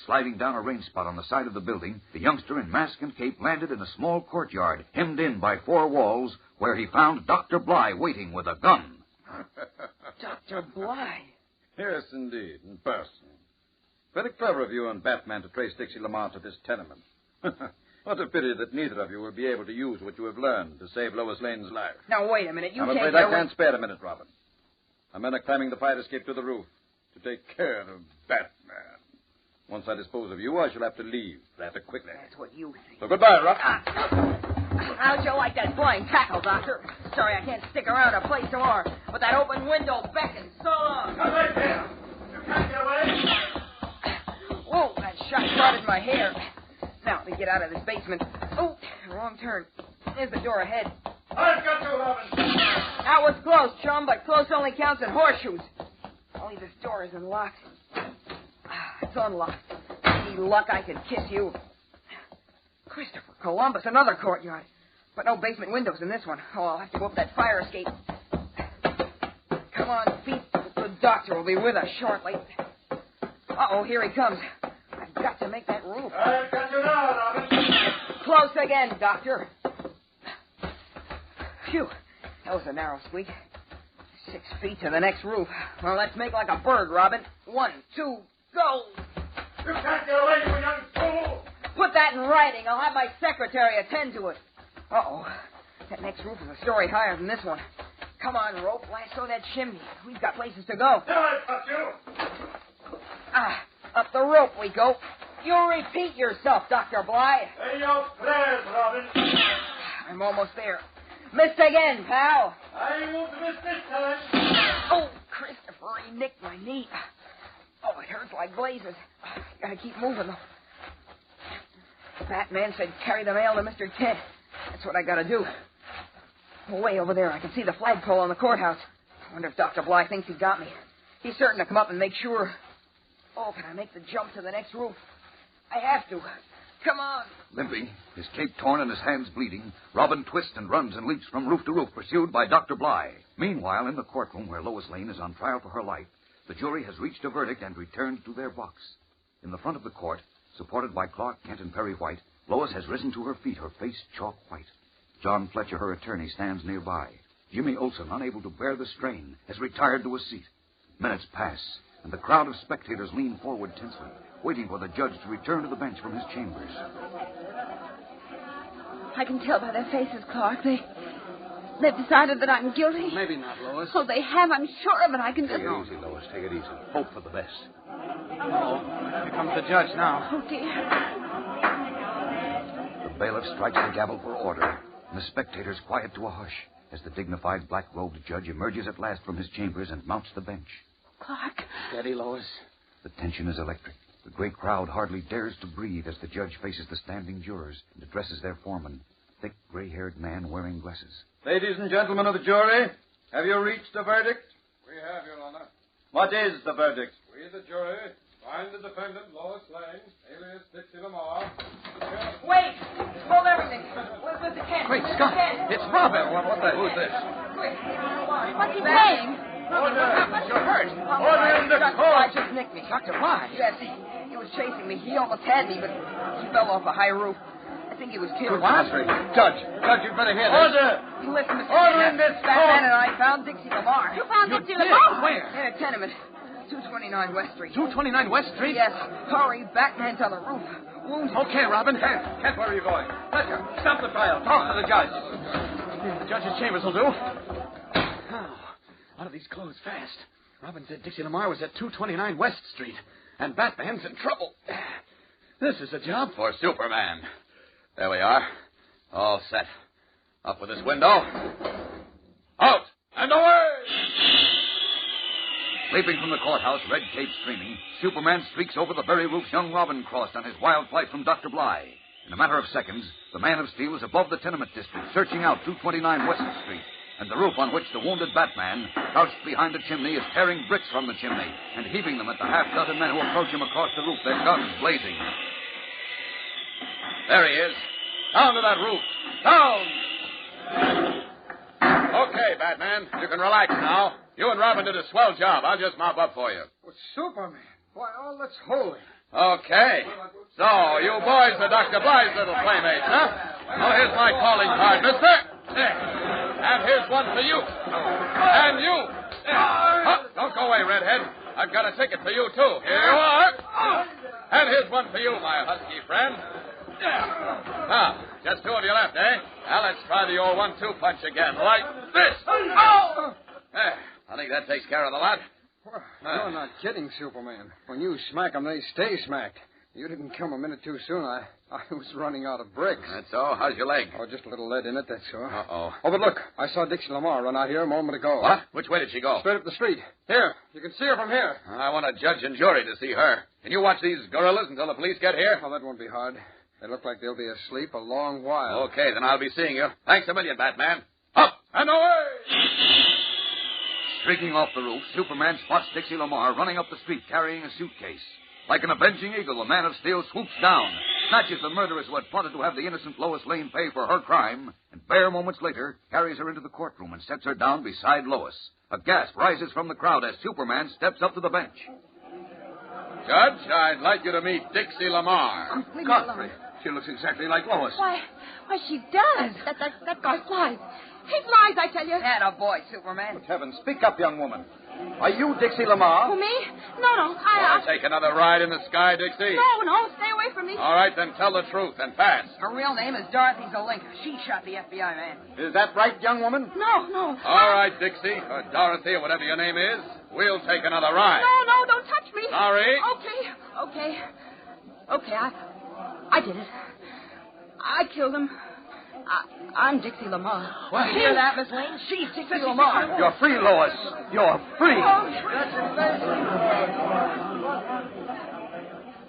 Sliding down a range spot on the side of the building, the youngster in mask and cape landed in a small courtyard, hemmed in by four walls, where he found Dr. Bly waiting with a gun. Dr. Bly? Yes, indeed, in person. Very clever of you and Batman to trace Dixie Lamar to this tenement. What a pity that neither of you will be able to use what you have learned to save Lois Lane's life. Now, wait a minute. I'm afraid I can't spare a minute, Robin. My men are climbing the fire escape to the roof to take care of Batman. Once I dispose of you, I shall have to leave rather quickly. That's what you think. So goodbye, Robin. How'd you like that flying tackle, Doctor? Sorry I can't stick around to play some more, but that open window beckons. So long. Come right there. You can't get away. Whoa, that shot started my hair. Now, let me get out of this basement. Oh, wrong turn. There's the door ahead. I've got you, Robin. That was close, chum, but close only counts in horseshoes. Only this door is unlocked. It's unlocked. Any luck I can kiss you. Christopher Columbus, another courtyard. But no basement windows in this one. Oh, I'll have to go up that fire escape. Come on, Pete. The doctor will be with us shortly. Uh-oh, here he comes. I've got to make that roof. I've got you now, Robin. Close again, Doctor. Phew. That was a narrow squeak. 6 feet to the next roof. Well, let's make like a bird, Robin. 1, 2, go. You can't get away, you young fool. Put that in writing. I'll have my secretary attend to it. Uh-oh. That next roof is a story higher than this one. Come on, rope. Lasso that chimney. We've got places to go. Now I've got you. Up the rope we go. You'll repeat yourself, Dr. Bly. Say your prayers, Robin. I'm almost there. Missed again, pal. I won't miss this time. Oh, Christopher, he nicked my knee. Oh, it hurts like blazes. Gotta keep moving, though. Batman said carry the mail to Mr. Kent. That's what I gotta do. Way over there, I can see the flagpole on the courthouse. I wonder if Dr. Bly thinks he got me. He's certain to come up and make sure. Oh, can I make the jump to the next roof? I have to. Come on. Limping, his cape torn and his hands bleeding, Robin twists and runs and leaps from roof to roof, pursued by Dr. Bly. Meanwhile, in the courtroom where Lois Lane is on trial for her life, the jury has reached a verdict and returned to their box. In the front of the court, supported by Clark Kent and Perry White, Lois has risen to her feet, her face chalk white. John Fletcher, her attorney, stands nearby. Jimmy Olsen, unable to bear the strain, has retired to a seat. Minutes pass, and the crowd of spectators lean forward tensely, waiting for the judge to return to the bench from his chambers. I can tell by their faces, Clark. They've decided that I'm guilty. Maybe not, Lois. Oh, they have. I'm sure of it. I can just... Take it easy, Lois. Take it easy. Hope for the best. Here comes the judge now. Oh, dear. The bailiff strikes the gavel for order, and the spectators quiet to a hush as the dignified black-robed judge emerges at last from his chambers and mounts the bench. Clark. Steady, Lois. The tension is electric. The great crowd hardly dares to breathe as the judge faces the standing jurors and addresses their foreman, a thick, gray-haired man wearing glasses. Ladies and gentlemen of the jury, have you reached a verdict? We have, Your Honor. What is the verdict? We, the jury, find the defendant, Lois Lane, alias Dixie Lamar. Wait! Hold everything. Where's Mr. Kent? Great Scott! It's Robin! Who's this? Quick. What's he saying? Order! You're hurt! Order in the Dr. court! Bly just nicked me. Dr. Bly? Yes, he was chasing me. He almost had me, but he fell off a high roof. I think he was killed. What? Judge, you'd better hear this. Order! Listen, Mr. Order Kent. in this Batman court! and I found Dixie Lamar. You found Dixie did? Lamar? Where? In a tenement. 229 West Street. 229 West Street? Yes. Hurry, Batman's on the roof. Wounded. Okay, Robin. Kent, where are you going? Fletcher, stop the trial. Talk to the judge. The judge's chambers will do. Now, out of these clothes fast. Robin said Dixie Lamar was at 229 West Street, and Batman's in trouble. This is a job For Superman. There we are. All set. Up with this window. Out and away! Leaping from the courthouse, red cape streaming, Superman streaks over the very roof young Robin crossed on his wild flight from Dr. Bly. In a matter of seconds, the Man of Steel is above the tenement district, searching out 229 West Street. and the roof on which the wounded Batman, crouched behind a chimney, is tearing bricks from the chimney and heaving them at the half-dozen men who approach him across the roof, their guns blazing. There he is. Down to that roof. Down! Okay, Batman. You can relax now. You and Robin did a swell job. I'll just mop up for you. Well, Superman. Why, all that's holy. Okay. So, you boys are Dr. Blythe's little playmates, huh? Well, here's my calling card, mister. There. And here's one for you. And you. Don't go away, Redhead. I've got a ticket for you, too. Here you are. And here's one for you, my husky friend. Now, just two of you left, eh? Now, let's try the old 1-2 punch again, like this. There. I think that takes care of the lot. You're not kidding, Superman. When you smack them, they stay smacked. You didn't come a minute too soon. I was running out of bricks. That's all. How's your leg? Oh, just a little lead in it, that's all. Uh-oh. Oh, but look, I saw Dixie Lamar run out here a moment ago. What? Which way did she go? Straight up the street. Here, you can see her from here. I want a judge and jury to see her. Can you watch these gorillas until the police get here? Oh, that won't be hard. They look like they'll be asleep a long while. Okay, then I'll be seeing you. Thanks a million, Batman. Up and away! Streaking off the roof, Superman spots Dixie Lamar running up the street carrying a suitcase. Like an avenging eagle, the Man of Steel swoops down, snatches the murderess who had plotted to have the innocent Lois Lane pay for her crime, and bare moments later carries her into the courtroom and sets her down beside Lois. A gasp rises from the crowd as Superman steps up to the bench. Judge, I'd like you to meet Dixie Lamar. Godfrey, she looks exactly like Lois. Why, she does. That guy's lies. He lies, I tell you. Atta boy, Superman. Good heavens, speak up, young woman. Are you Dixie Lamar? Who, me? No. Want to take another ride in the sky, Dixie? No, stay away from me. All right, then tell the truth and fast. Her real name is Dorothy Zolinka. She shot the FBI man. Is that right, young woman? No. All right, Dixie, or Dorothy, or whatever your name is. We'll take another ride. No, don't touch me. Sorry. Okay, I did it. I killed him. I'm Dixie Lamar. What? You hear that, Miss Lane? She's Dixie Lamar. You're free, Lois. You're free.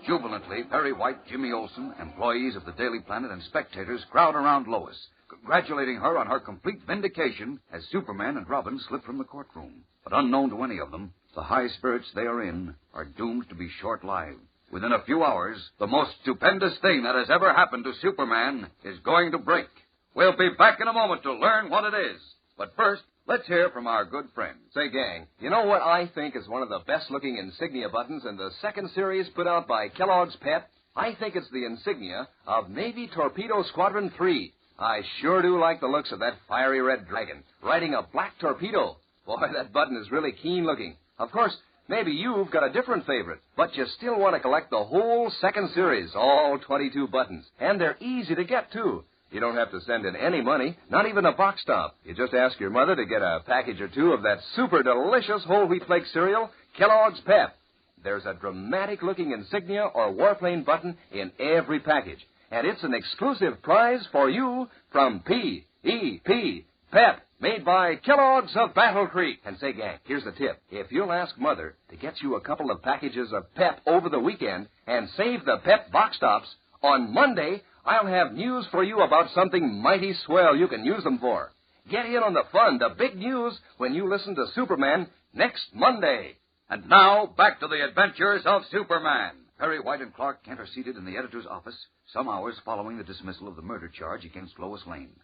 Jubilantly, Perry White, Jimmy Olsen, employees of the Daily Planet, and spectators crowd around Lois, congratulating her on her complete vindication as Superman and Robin slip from the courtroom. But unknown to any of them, the high spirits they are in are doomed to be short-lived. Within a few hours, the most stupendous thing that has ever happened to Superman is going to break. We'll be back in a moment to learn what it is. But first, let's hear from our good friend. Say, gang, you know what I think is one of the best-looking insignia buttons in the second series put out by Kellogg's Pet? I think it's the insignia of Navy Torpedo Squadron 3. I sure do like the looks of that fiery red dragon riding a black torpedo. Boy, that button is really keen-looking. Of course, maybe you've got a different favorite, but you still want to collect the whole second series, all 22 buttons. And they're easy to get, too. You don't have to send in any money, not even a box stop. You just ask your mother to get a package or two of that super delicious whole wheat flake cereal, Kellogg's Pep. There's a dramatic-looking insignia or warplane button in every package. And it's an exclusive prize for you from P.E.P. Pep, made by Kellogg's of Battle Creek. And say, gang, here's the tip. If you'll ask Mother to get you a couple of packages of Pep over the weekend and save the Pep box stops, on Monday, I'll have news for you about something mighty swell you can use them for. Get in on the fun, the big news, when you listen to Superman next Monday. And now, back to the adventures of Superman. Perry White and Clark Kent are seated in the editor's office some hours following the dismissal of the murder charge against Lois Lane.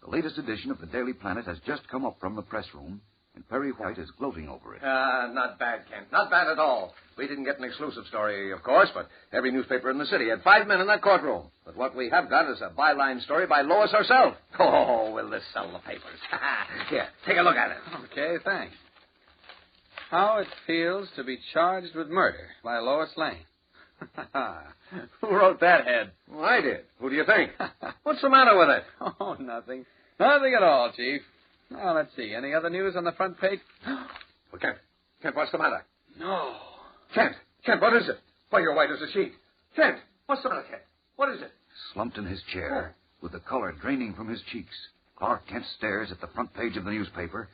The latest edition of the Daily Planet has just come up from the press room, and Perry White is gloating over it. Not bad, Kent. Not bad at all. We didn't get an exclusive story, of course, but every newspaper in the city had 5 men in that courtroom. But what we have got is a byline story by Lois herself. Oh, will this sell the papers? Here, take a look at it. Okay, thanks. How it feels to be charged with murder by Lois Lane. Who wrote that head? Well, I did. Who do you think? What's the matter with it? Oh, nothing. Nothing at all, Chief. Now, let's see. Any other news on the front page? Well, Kent, what's the matter? No. Kent, what is it? Why, you're white as a sheet. Kent, what's the matter, Kent? What is it? Slumped in his chair, with the color draining from his cheeks, Clark Kent stares at the front page of the newspaper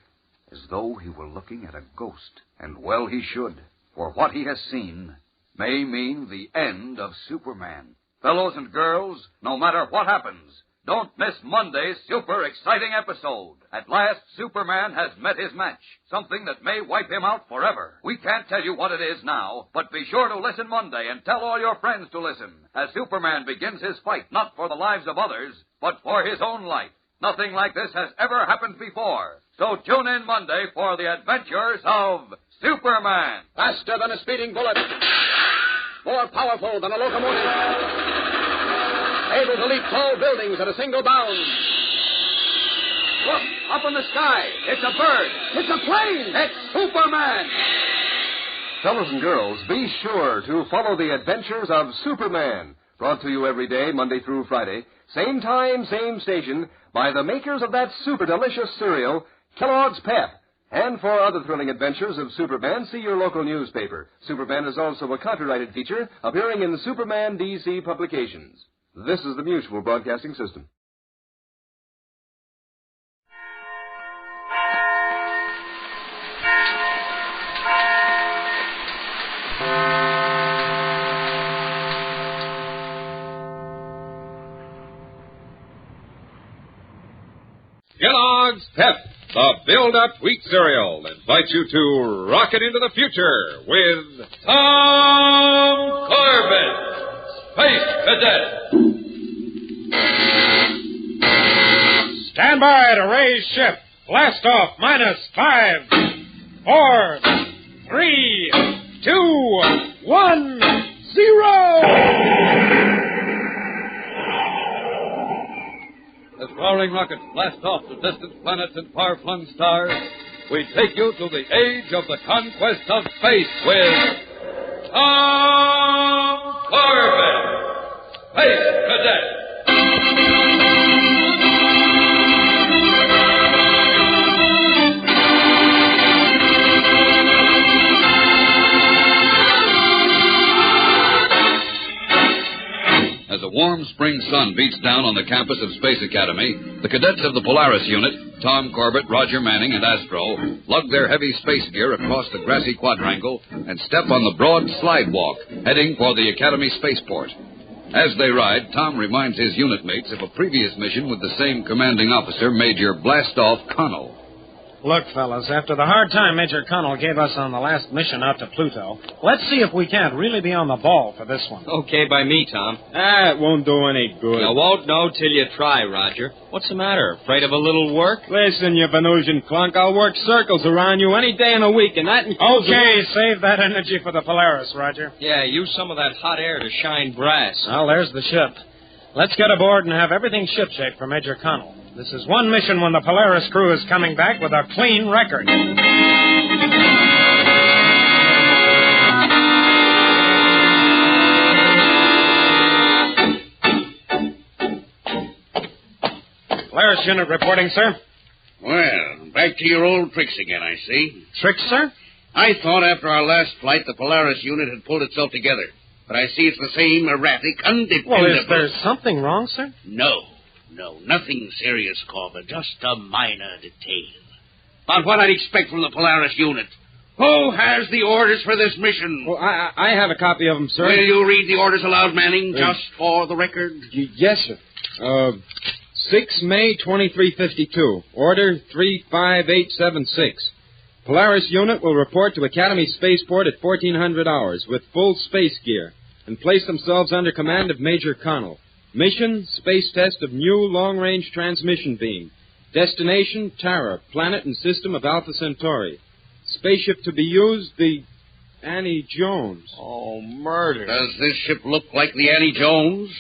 as though he were looking at a ghost. And well he should, for what he has seen may mean the end of Superman. Fellows and girls, no matter what happens, Don't miss Monday's super exciting episode. At last, Superman has met his match, something that may wipe him out forever. We can't tell you what it is now, but be sure to listen Monday and tell all your friends to listen, as Superman begins his fight not for the lives of others, but for his own life. Nothing like this has ever happened before. So tune in Monday for the adventures of Superman. Faster than a speeding bullet. More powerful than a locomotive. Able to leap tall buildings at a single bound. Look, up in the sky. It's a bird. It's a plane. It's Superman. Fellows and girls, be sure to follow the adventures of Superman. Brought to you every day, Monday through Friday. Same time, same station, by the makers of that super delicious cereal, Kellogg's Pep. And for other thrilling adventures of Superman, see your local newspaper. Superman is also a copyrighted feature appearing in Superman DC publications. This is the Mutual Broadcasting System. Kellogg's Pep, the build-up wheat cereal, invites you to rocket into the future with Tom Corbett, Space Cadet. Stand by to raise ship. Blast off -5, 4, 3, 2, 1, 0. As roaring rockets blast off to distant planets and far-flung stars, we take you to the age of the conquest of space with Tom Corbett, Space Cadet. As a warm spring sun beats down on the campus of Space Academy, the cadets of the Polaris unit, Tom Corbett, Roger Manning, and Astro, lug their heavy space gear across the grassy quadrangle and step on the broad slidewalk, heading for the Academy spaceport. As they ride, Tom reminds his unit mates of a previous mission with the same commanding officer, Major Blastoff Connell. Look, fellas, after the hard time Major Connell gave us on the last mission out to Pluto, let's see if we can't really be on the ball for this one. Okay by me, Tom. It won't do any good. You won't know till you try, Roger. What's the matter? Afraid of a little work? Listen, you Venusian clunk, I'll work circles around you any day in a week, and that includes... Okay, save that energy for the Polaris, Roger. Yeah, use some of that hot air to shine brass. Well, there's the ship. Let's get aboard and have everything shipshape for Major Connell. This is one mission when the Polaris crew is coming back with a clean record. Polaris unit reporting, sir. Well, back to your old tricks again, I see. Tricks, sir? I thought after our last flight the Polaris unit had pulled itself together. But I see it's the same erratic, undependable... Well, is there something wrong, sir? No, nothing serious, Corbett. Just a minor detail. About what I'd expect from the Polaris unit. Who has the orders for this mission? Well, I have a copy of them, sir. Will you read the orders aloud, Manning, just for the record? Yes, sir. 6 May 2352. Order 35876. Polaris unit will report to Academy Spaceport at 1400 hours with full space gear and place themselves under command of Major Connell. Mission, space test of new long-range transmission beam. Destination, Tara, planet and system of Alpha Centauri. Spaceship to be used, the Annie Jones. Oh, murder. Does this ship look like the Annie Jones?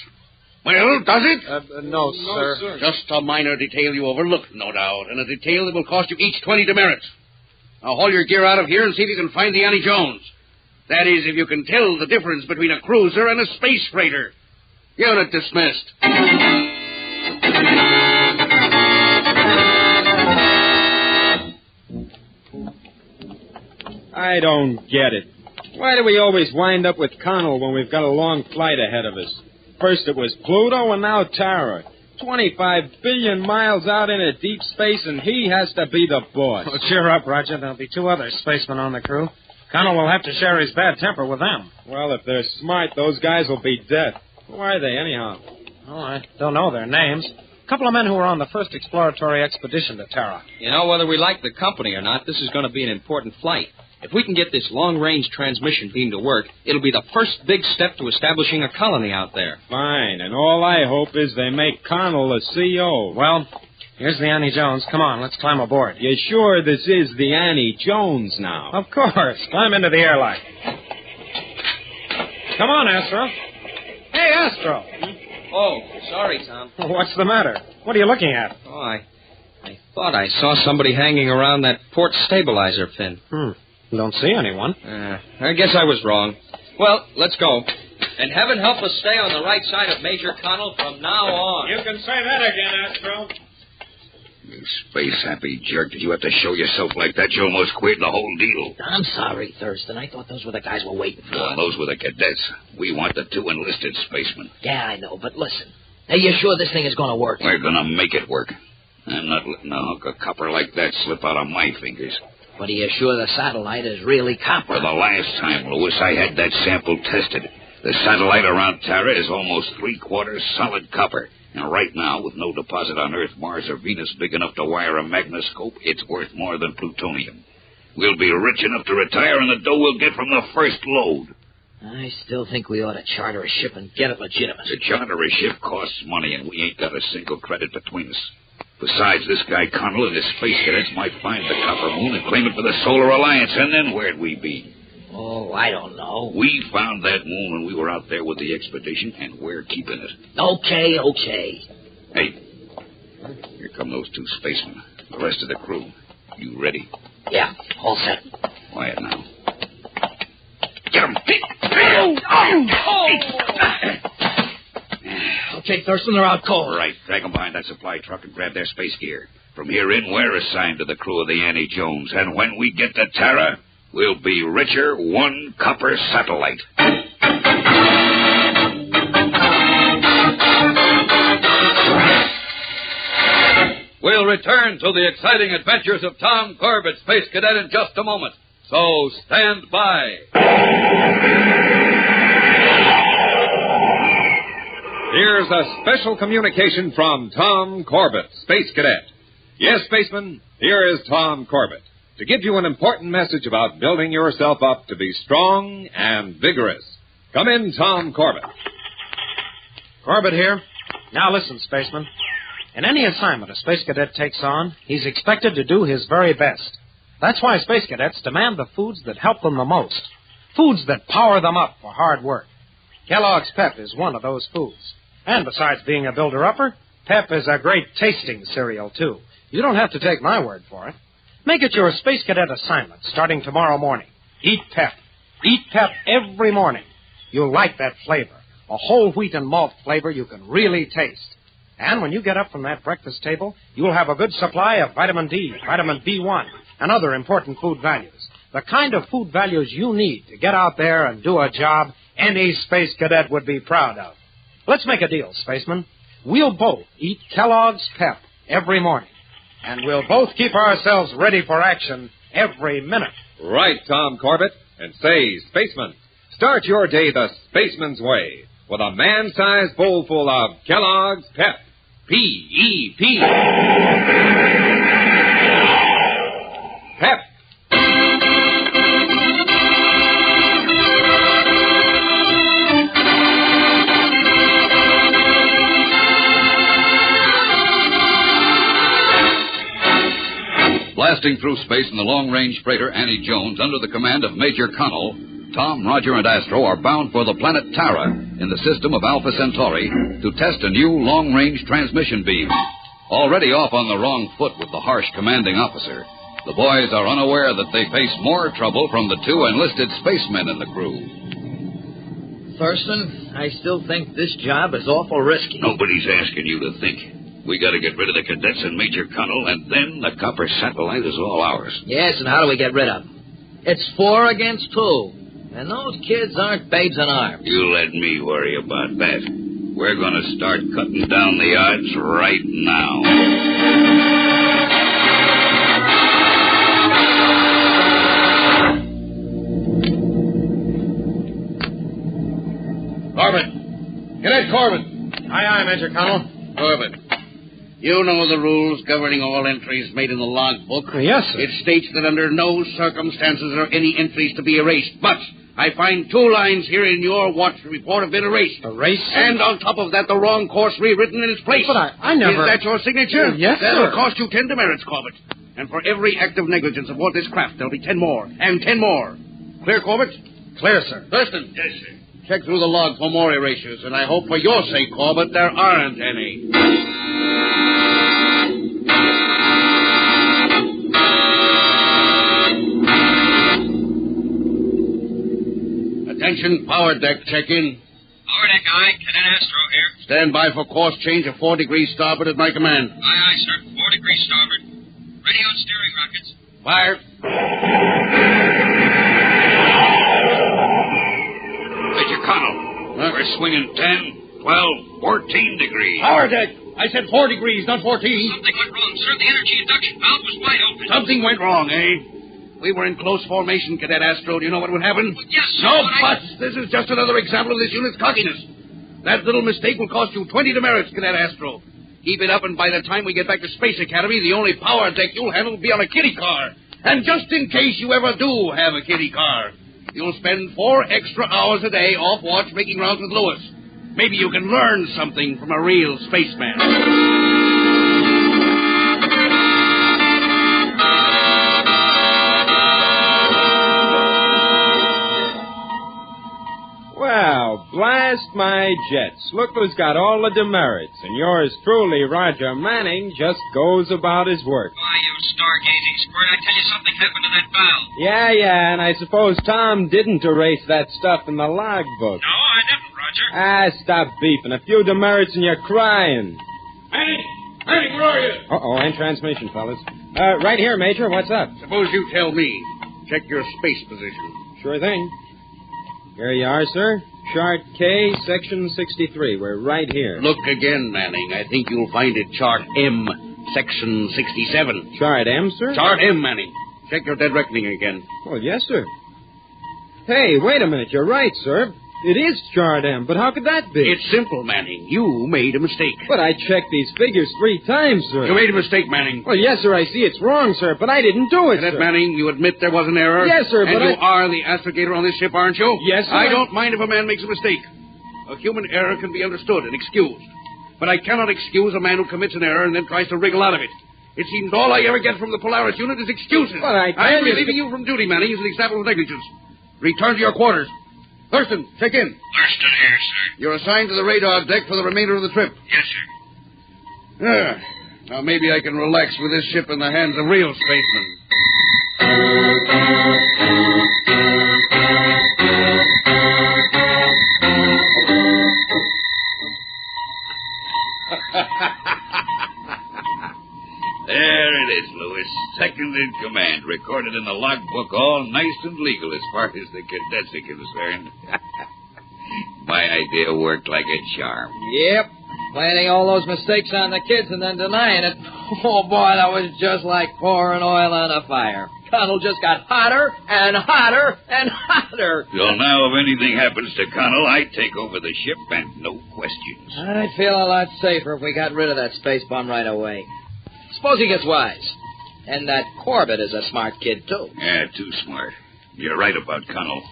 Well, does it? No, sir. Just a minor detail you overlooked, no doubt, and a detail that will cost you each 20 demerits. Now haul your gear out of here and see if you can find the Annie Jones. That is, if you can tell the difference between a cruiser and a space freighter. Unit dismissed. I don't get it. Why do we always wind up with Connell when we've got a long flight ahead of us? First it was Pluto and now Tara. 25 billion miles out into deep space, and he has to be the boss. Well, cheer up, Roger. There'll be 2 other spacemen on the crew. Connell will have to share his bad temper with them. Well, if they're smart, those guys will be dead. Who are they, anyhow? Oh, I don't know their names. A couple of men who were on the first exploratory expedition to Terra. You know, whether we like the company or not, this is going to be an important flight. If we can get this long-range transmission beam to work, it'll be the first big step to establishing a colony out there. Fine, and all I hope is they make Connell a CO. Well, here's the Annie Jones. Come on, let's climb aboard. You sure this is the Annie Jones now? Of course. Climb into the airlock. Come on, Astro. Hey, Astro. Oh, sorry, Tom. What's the matter? What are you looking at? Oh, I thought I saw somebody hanging around that port stabilizer fin. Don't see anyone. I guess I was wrong. Well, let's go. And heaven help us stay on the right side of Major Connell from now on. You can say that again, Astro. You space-happy jerk. Did you have to show yourself like that? You almost quit the whole deal. I'm sorry, Thurston. I thought those were the guys we're waiting for. No, those were the cadets. We want the 2 enlisted spacemen. Yeah, I know, but listen. Are you sure this thing is going to work? We're going to make it work. I'm not letting a hunk of copper like that slip out of my fingers. But are you sure the satellite is really copper? For the last time, Lewis, I had that sample tested. The satellite around Terra is almost 3/4 solid copper. And right now, with no deposit on Earth, Mars, or Venus big enough to wire a magnoscope, it's worth more than plutonium. We'll be rich enough to retire on the dough we'll get from the first load. I still think we ought to charter a ship and get it legitimate. To charter a ship costs money, and we ain't got a single credit between us. Besides, this guy Connell and his space cadets might find the copper moon and claim it for the Solar Alliance, and then where'd we be? Oh, I don't know. We found that moon when we were out there with the expedition, and we're keeping it. Okay. Hey, here come those 2 spacemen. The rest of the crew. You ready? Yeah, all set. Quiet now. Get 'em! Okay, Thurston, they're out cold. Right. Drag them behind that supply truck and grab their space gear. From here in, we're assigned to the crew of the Annie Jones, and when we get to Terra, we'll be richer 1 copper satellite. We'll return to the exciting adventures of Tom Corbett, Space Cadet, in just a moment. So stand by. Here's a special communication from Tom Corbett, Space Cadet. Yes, spaceman, here is Tom Corbett to give you an important message about building yourself up to be strong and vigorous. Come in, Tom Corbett. Corbett here. Now listen, spaceman. In any assignment a space cadet takes on, he's expected to do his very best. That's why space cadets demand the foods that help them the most. Foods that power them up for hard work. Kellogg's Pep is one of those foods. And besides being a builder-upper, Pep is a great tasting cereal, too. You don't have to take my word for it. Make it your space cadet assignment starting tomorrow morning. Eat Pep. Eat Pep every morning. You'll like that flavor. A whole wheat and malt flavor you can really taste. And when you get up from that breakfast table, you'll have a good supply of vitamin D, vitamin B1, and other important food values. The kind of food values you need to get out there and do a job any space cadet would be proud of. Let's make a deal, spaceman. We'll both eat Kellogg's Pep every morning. And we'll both keep ourselves ready for action every minute. Right, Tom Corbett. And say, spaceman, start your day the spaceman's way with a man-sized bowl full of Kellogg's Pep. P-E-P. Pep. Blasting through space in the long-range freighter Annie Jones under the command of Major Connell, Tom, Roger, and Astro are bound for the planet Terra in the system of Alpha Centauri to test a new long-range transmission beam. Already off on the wrong foot with the harsh commanding officer, the boys are unaware that they face more trouble from the 2 enlisted spacemen in the crew. Thurston, I still think this job is awful risky. Nobody's asking you to think. We got to get rid of the cadets and Major Connell, and then the copper satellite is all ours. Yes, and how do we get rid of them? It's 4 against 2. And those kids aren't babes in arms. You let me worry about that. We're going to start cutting down the odds right now. Corbett. Cadet Corbett. Aye, Major Connell. Corbett, You know the rules governing all entries made in the logbook. Yes, sir. It states that under no circumstances are any entries to be erased. But I find 2 lines here in your watch report have been erased. Erased? And on top of that, the wrong course rewritten in its place. But I never... Is that your signature? Yes, sir. That'll cost you 10 demerits, Corbett. And for every act of negligence aboard this craft, there'll be 10 more. And 10 more. Clear, Corbett? Clear, sir. Thurston. Yes, sir. Check through the log for more erasures, and I hope for your sake, Corbett, there aren't any. Attention, power deck, check in. Power deck, aye. Cadet Astro here. Stand by for course change of 4 degrees starboard at my command. Aye, aye, sir. 4 degrees starboard. Ready on steering rockets. Fire. Major Connell, we're swinging 10, 12, 14 degrees. Power deck. I said 4 degrees, not 14. Something went wrong, sir. The energy induction valve was wide open. Something went wrong, eh? We were in close formation, Cadet Astro. Do you know what would happen? Yes, sir. No buts. This is just another example of this unit's cockiness. That little mistake will cost you 20 demerits, Cadet Astro. Keep it up, and by the time we get back to Space Academy, the only power deck you'll handle will be on a kiddie car. And just in case you ever do have a kiddie car, you'll spend 4 extra hours a day off watch making rounds with Lewis. Maybe you can learn something from a real spaceman. Well, blast my jets. Look who's got all the demerits. And yours truly, Roger Manning, just goes about his work. Why, you stargazing squirt, I tell you something happened to that valve. Yeah, and I suppose Tom didn't erase that stuff in the logbook. No, I didn't, Roger. Stop beeping. A few demerits and you're crying. Manning, where are you? Uh-oh, and transmission, fellas. Right here, Major. What's up? Suppose you tell me. Check your space position. Sure thing. Here you are, sir. Chart K, Section 63. We're right here. Look again, Manning. I think you'll find it Chart M, Section 67. Chart M, sir? Chart M, Manning. Check your dead reckoning again. Well, yes, sir. Hey, wait a minute. You're right, sir. It is Chart M, but how could that be? It's simple, Manning. You made a mistake. But I checked these figures 3 times, sir. You made a mistake, Manning. Well, yes, sir, I see it's wrong, sir, but I didn't do it, Cadet Manning, you admit there was an error? Yes, sir, and but you are the astrogator on this ship, aren't you? Yes, sir. I don't mind if a man makes a mistake. A human error can be understood and excused. But I cannot excuse a man who commits an error and then tries to wriggle out of it. It seems all I ever get from the Polaris unit is excuses. But I'm relieving you from duty, Manning, as an example of negligence. Return to your quarters. Thurston, check in. Thurston here, sir. You're assigned to the radar deck for the remainder of the trip. Yes, sir. Now maybe I can relax with this ship in the hands of real spacemen. There it is, Lewis. Second in command. Recorded in the logbook, all nice and legal as far as the cadets are concerned. My idea worked like a charm. Yep. Planning all those mistakes on the kids and then denying it. Oh, boy, that was just like pouring oil on a fire. Connell just got hotter and hotter and hotter. So now if anything happens to Connell, I take over the ship and no questions. I'd feel a lot safer if we got rid of that space bum right away. Suppose he gets wise. And that Corbett is a smart kid, too. Yeah, too smart. You're right about Connell.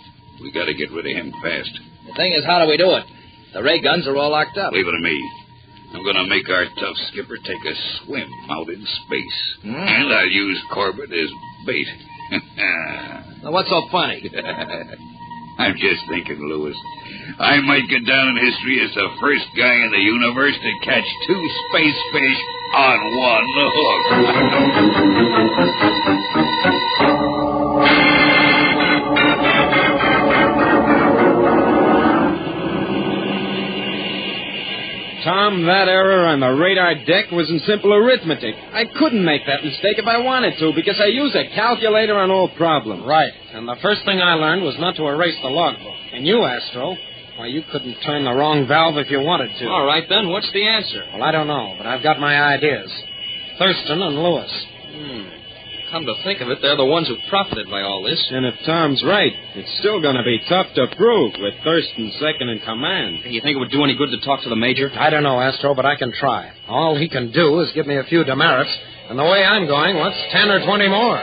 We got to get rid of him fast. The thing is, how do we do it? The ray guns are all locked up. Leave it to me. I'm going to make our tough skipper take a swim out in space. And I'll use Corbett as bait. Now, what's so funny? I'm just thinking, Lewis. I might get down in history as the first guy in the universe to catch 2 space fish on one hook. Tom, that error on the radar deck was in simple arithmetic. I couldn't make that mistake if I wanted to because I use a calculator on all problems. Right. And the first thing I learned was not to erase the logbook. And you, Astro, well, you couldn't turn the wrong valve if you wanted to. All right, then. What's the answer? Well, I don't know, but I've got my ideas. Thurston and Lewis. Come to think of it, they're the ones who profited by all this. And if Tom's right, it's still going to be tough to prove with Thurston second in command. You think it would do any good to talk to the Major? I don't know, Astro, but I can try. All he can do is give me a few demerits, and the way I'm going, what's 10 or 20 more?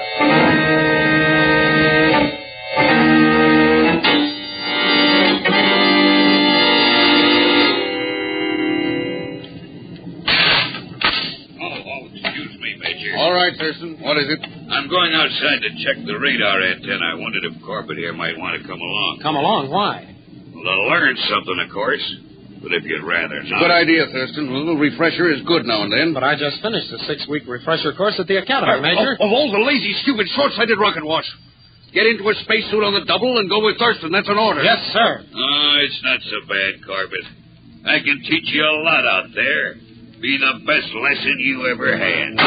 All right, Thurston. What is it? I'm going outside to check the radar antenna. I wondered if Corbett here might want to come along. Come along? Why? Well, to learn something, of course. But if you'd rather not... Good idea, Thurston. A little refresher is good now and then. But I just finished the 6-week refresher course at the Academy, Major. Of all the lazy, stupid, short-sighted rocket wash. Get into a spacesuit on the double and go with Thurston. That's an order. Yes, sir. Oh, it's not so bad, Corbett. I can teach you a lot out there. Be the best lesson you ever had.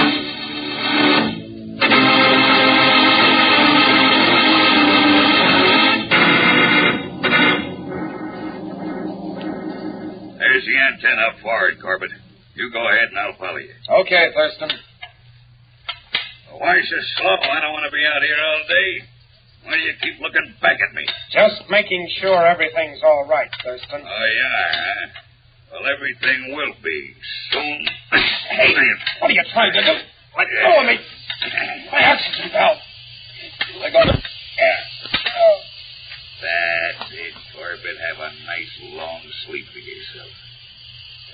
There's the antenna up forward, Corbett. You go ahead and I'll follow you. Okay, Thurston. Why so slow? I don't want to be out here all day. Why do you keep looking back at me? Just making sure everything's all right, Thurston. Oh, yeah, huh? Well, everything will be soon. Hey, what are you trying to do? Let go of me. My oxygen valve. Let go of me. Yeah. Oh. That's it, Corbett. Have a nice long sleep for yourself.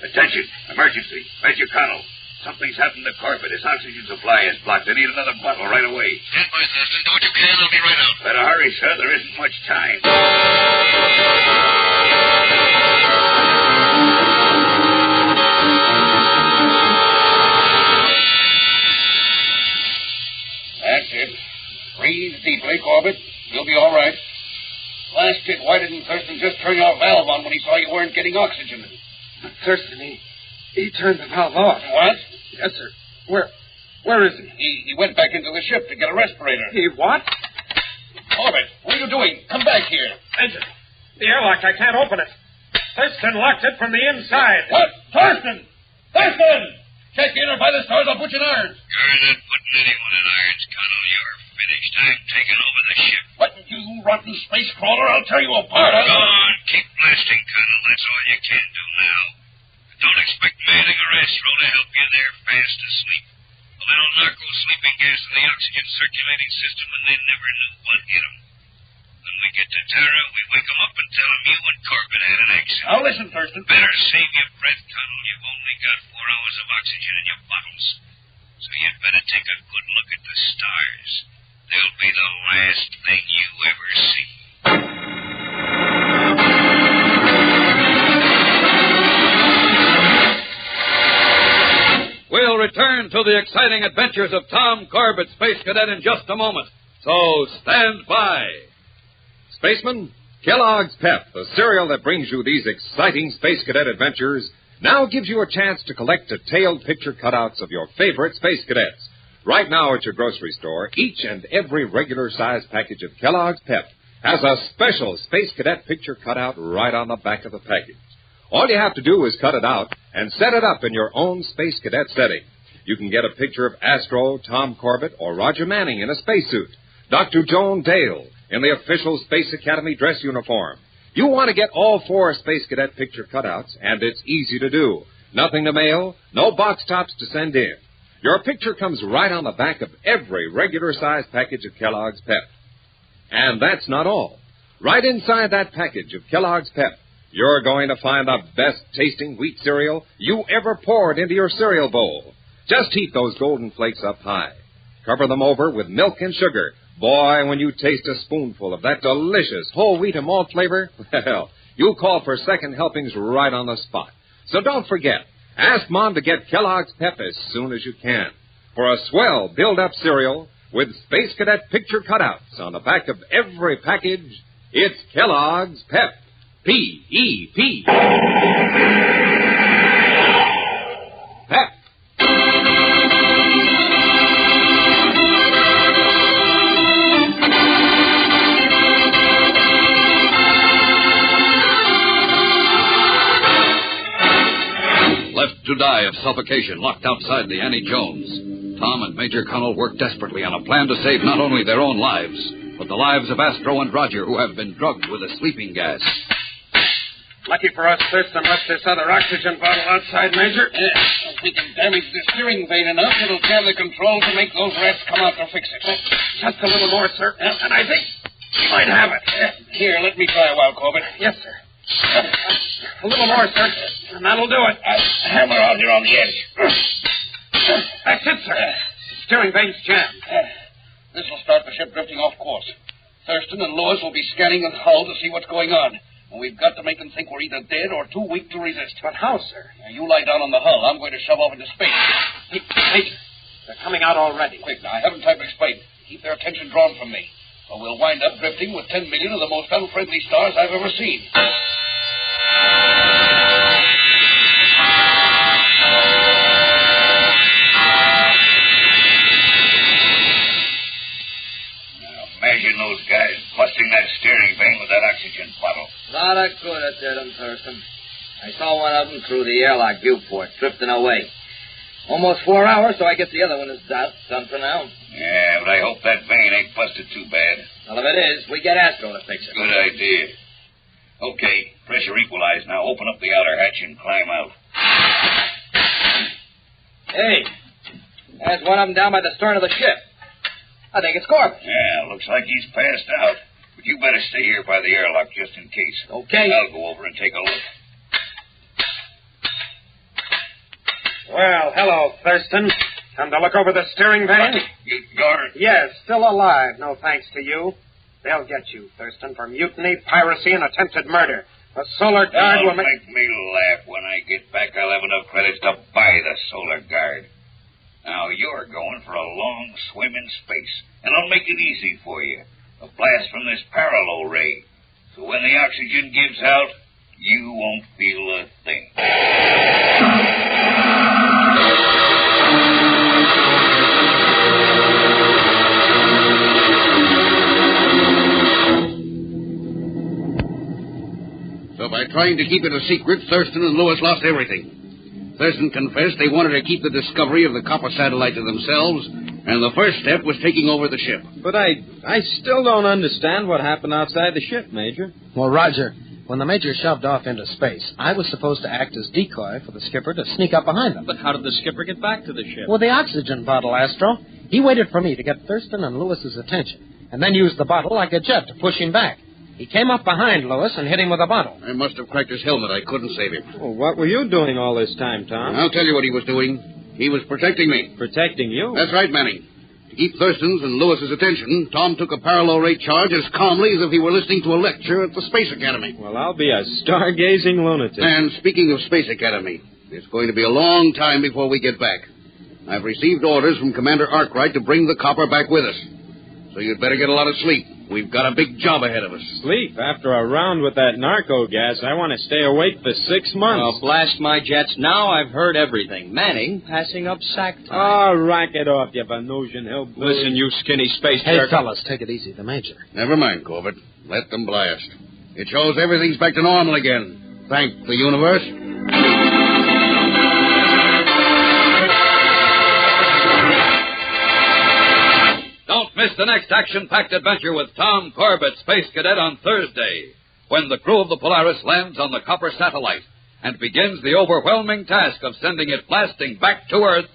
Attention! Emergency! Major Connell. Something's happened to Corbett. His oxygen supply is blocked. They need another bottle right away. Stand by, Thurston. Do what you can. I'll be right out. Better hurry, sir. There isn't much time. That's it. Breathe deeply, Corbett. You'll be all right. Last it, why didn't Thurston just turn your valve on when he saw you weren't getting oxygen? Thurston, he turned the valve off. What? Yes, sir. Where is he? He went back into the ship to get a respirator. He what? Corbett, what are you doing? Come back here. Major, the airlock, I can't open it. Thurston locked it from the inside. What? Thurston! Thurston! Check in or by the stars, I'll put you in irons. You're not putting anyone in irons, Connell. You're finished. I'm taking over the ship. What, you rotten space crawler? I'll tear you apart. Go on, keep blasting, Connell. That's all you can do now. Don't expect manning or Astro to help you. They're fast asleep. A little narco-sleeping gas in the oxygen circulating system, and they never knew what hit them. When we get to Tara, we wake them up and tell them you and Corbett had an accident. Now listen, Thurston. Better save your breath, Connell. You've only got 4 hours of oxygen in your bottles. So you'd better take a good look at the stars. They'll be the last thing you ever see. We'll return to the exciting adventures of Tom Corbett, Space Cadet, in just a moment. So stand by. Spaceman, Kellogg's Pep, the cereal that brings you these exciting Space Cadet adventures, now gives you a chance to collect detailed picture cutouts of your favorite Space Cadets. Right now at your grocery store, each and every regular-sized package of Kellogg's Pep has a special Space Cadet picture cutout right on the back of the package. All you have to do is cut it out and set it up in your own Space Cadet setting. You can get a picture of Astro, Tom Corbett, or Roger Manning in a spacesuit, Dr. Joan Dale in the official Space Academy dress uniform. You want to get all 4 Space Cadet picture cutouts, and it's easy to do. Nothing to mail, no box tops to send in. Your picture comes right on the back of every regular-sized package of Kellogg's Pep. And that's not all. Right inside that package of Kellogg's Pep, you're going to find the best-tasting wheat cereal you ever poured into your cereal bowl. Just heat those golden flakes up high. Cover them over with milk and sugar. Boy, when you taste a spoonful of that delicious whole wheat and malt flavor, well, you'll call for second helpings right on the spot. So don't forget, ask Mom to get Kellogg's Pep as soon as you can. For a swell build-up cereal with Space Cadet picture cutouts on the back of every package, it's Kellogg's Pep. P-E-P. Pep. Left to die of suffocation, locked outside the Annie Jones, Tom and Major Connell work desperately on a plan to save not only their own lives, but the lives of Astro and Roger, who have been drugged with a sleeping gas. Lucky for us, Thurston left this other oxygen bottle outside, Major. Yeah, if we can damage the steering vein enough, it'll tear the control to make those rats come out to fix it. Just a little more, sir. And I think we might have it. Here, let me try a while, Corbett. Yes, sir. A little more, sir. And that'll do it. Hammer out here on the edge. That's it, sir. Steering vane's jammed. This will start the ship drifting off course. Thurston and Lewis will be scanning the hull to see what's going on. And we've got to make them think we're either dead or too weak to resist. But how, sir? Now, you lie down on the hull. I'm going to shove off into space. Hey, Major, they're coming out already. Quick, now, I haven't time to explain. Keep their attention drawn from me. Or we'll wind up drifting with 10 million of the most unfriendly stars I've ever seen. Imagine those guys busting that steering vane with that oxygen bottle. Not a good at them, Thurston. I saw one of them through the airlock viewport, drifting away. Almost 4 hours, so I guess the other one is done for now. Yeah, but I hope that vane ain't busted too bad. Well, if it is, we get Astro to fix it. Good idea. Okay, pressure equalized now. Open up the outer hatch and climb out. Hey, there's one of them down by the stern of the ship. I think it's Corbett. Yeah, looks like he's passed out. But you better stay here by the airlock just in case. Okay. I'll go over and take a look. Well, hello, Thurston. Come to look over the steering vane? You're... Yes, still alive, no thanks to you. They'll get you, Thurston, for mutiny, piracy, and attempted murder. The Solar Guard will make me laugh. When I get back, I'll have enough credits to buy the Solar Guard. Now, you're going for a long swim in space, and I'll make it easy for you. A blast from this parallel ray. So when the oxygen gives out, you won't feel a thing. So by trying to keep it a secret, Thurston and Lewis lost everything. Thurston confessed they wanted to keep the discovery of the copper satellite to themselves, and the first step was taking over the ship. But I still don't understand what happened outside the ship, Major. Well, Roger, when the Major shoved off into space, I was supposed to act as decoy for the skipper to sneak up behind them. But how did the skipper get back to the ship? With the oxygen bottle, Astro. He waited for me to get Thurston and Lewis's attention, and then used the bottle like a jet to push him back. He came up behind Lewis and hit him with a bottle. I must have cracked his helmet. I couldn't save him. Well, what were you doing all this time, Tom? I'll tell you what he was doing. He was protecting me. Protecting you? That's right, Manning. To keep Thurston's and Lewis's attention, Tom took a parallel rate charge as calmly as if he were listening to a lecture at the Space Academy. Well, I'll be a stargazing lunatic. And speaking of Space Academy, it's going to be a long time before we get back. I've received orders from Commander Arkwright to bring the copper back with us. So you'd better get a lot of sleep. We've got a big job ahead of us. Sleep? After a round with that narco gas, I want to stay awake for 6 months. Oh, blast my jets. Now I've heard everything. Manning passing up sack time. Oh, rack it off, you Venusian hillbilly. Listen, you skinny space Hey, jerk. fellas, take it easy. The Major. Never mind, Corbett. Let them blast. It shows everything's back to normal again. Thank the universe. Don't miss the next action-packed adventure with Tom Corbett, Space Cadet, on Thursday, when the crew of the Polaris lands on the copper satellite and begins the overwhelming task of sending it blasting back to Earth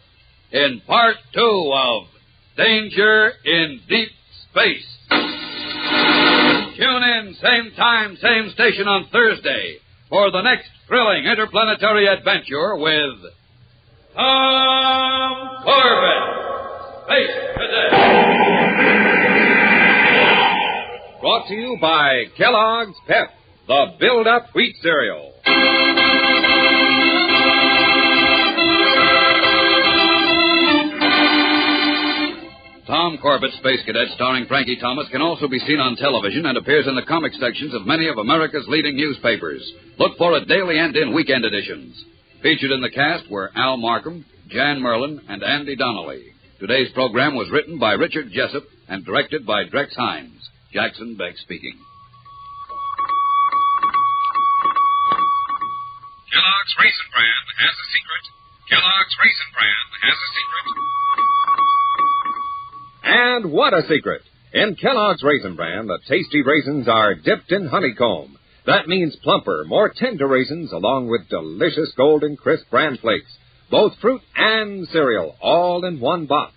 in Part 2 of Danger in Deep Space. Tune in, same time, same station on Thursday for the next thrilling interplanetary adventure with Tom Corbett, Space Cadet. Brought to you by Kellogg's Pep, the build-up wheat cereal. Tom Corbett, Space Cadet, starring Frankie Thomas, can also be seen on television and appears in the comic sections of many of America's leading newspapers. Look for it daily and in weekend editions. Featured in the cast were Al Markham, Jan Merlin, and Andy Donnelly. Today's program was written by Richard Jessup and directed by Drex Hines. Jackson Beck speaking. Kellogg's Raisin Bran has a secret. Kellogg's Raisin Bran has a secret. And what a secret! In Kellogg's Raisin Bran, the tasty raisins are dipped in honeycomb. That means plumper, more tender raisins along with delicious golden crisp bran flakes. Both fruit and cereal, all in one box.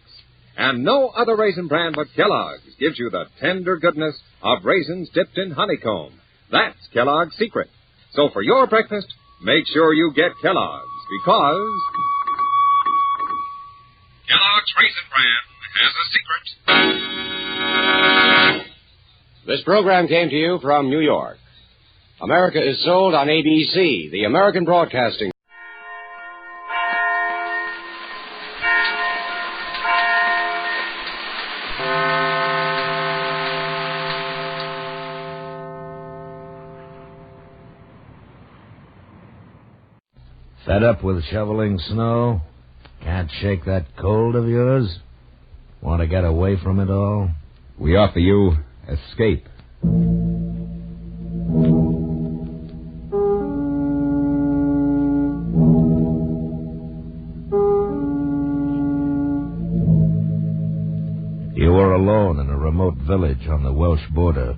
And no other raisin bran but Kellogg's gives you the tender goodness of raisins dipped in honeycomb. That's Kellogg's secret. So for your breakfast, make sure you get Kellogg's, because Kellogg's Raisin Bran has a secret. This program came to you from New York. America is sold on ABC, the American Broadcasting. Fed up with shoveling snow? Can't shake that cold of yours? Want to get away from it all? We offer you escape. You were alone in a remote village on the Welsh border,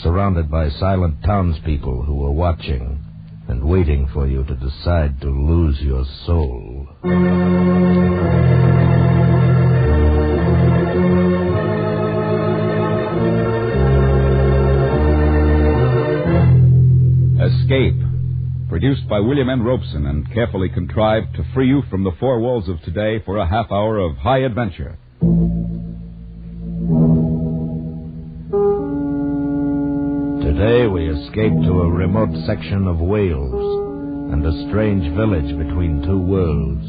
surrounded by silent townspeople who were watching and waiting for you to decide to lose your soul. Escape, produced by William N. Robeson and carefully contrived to free you from the four walls of today for a half hour of high adventure. Today we escape to a remote section of Wales and a strange village between two worlds,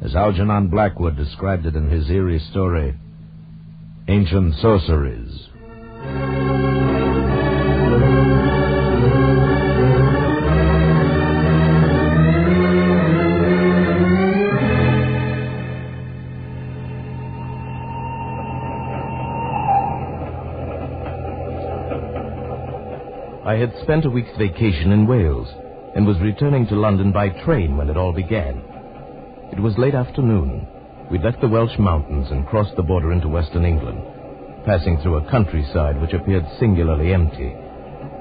as Algernon Blackwood described it in his eerie story, Ancient Sorceries. I had spent a week's vacation in Wales and was returning to London by train when it all began. It was late afternoon. We'd left the Welsh mountains and crossed the border into western England, passing through a countryside which appeared singularly empty,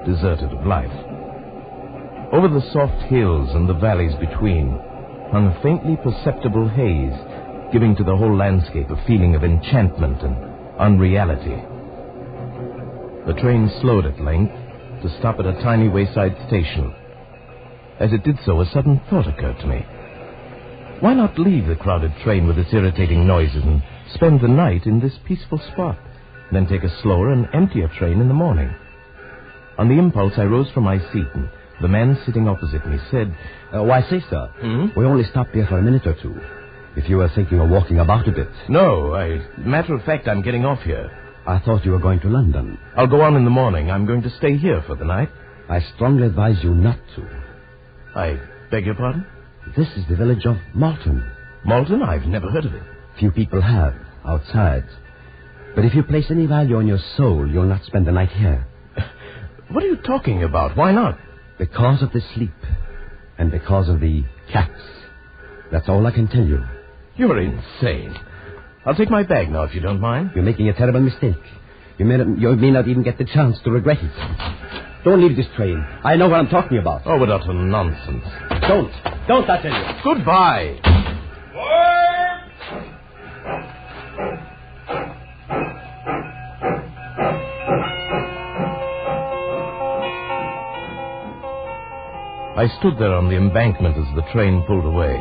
deserted of life. Over the soft hills and the valleys between hung a faintly perceptible haze, giving to the whole landscape a feeling of enchantment and unreality. The train slowed at length to stop at a tiny wayside station. As it did so, a sudden thought occurred to me. Why not leave the crowded train with its irritating noises and spend the night in this peaceful spot, then take a slower and emptier train in the morning? On the impulse, I rose from my seat, and the man sitting opposite me said, Why, say, sir, we only stopped here for a minute or two. If you were thinking of walking about a bit. No, matter of fact, I'm getting off here. I thought you were going to London. I'll go on in the morning. I'm going to stay here for the night. I strongly advise you not to. I beg your pardon? This is the village of Malton. Malton? I've never heard of it. Few people have, outside. But if you place any value on your soul, you'll not spend the night here. What are you talking about? Why not? Because of the sleep. And because of the cats. That's all I can tell you. You're insane. I'll take my bag now, if you don't mind. You're making a terrible mistake. You may not even get the chance to regret it. Don't leave this train. I know what I'm talking about. Oh, what utter nonsense. Don't, I tell you. Goodbye. I stood there on the embankment as the train pulled away.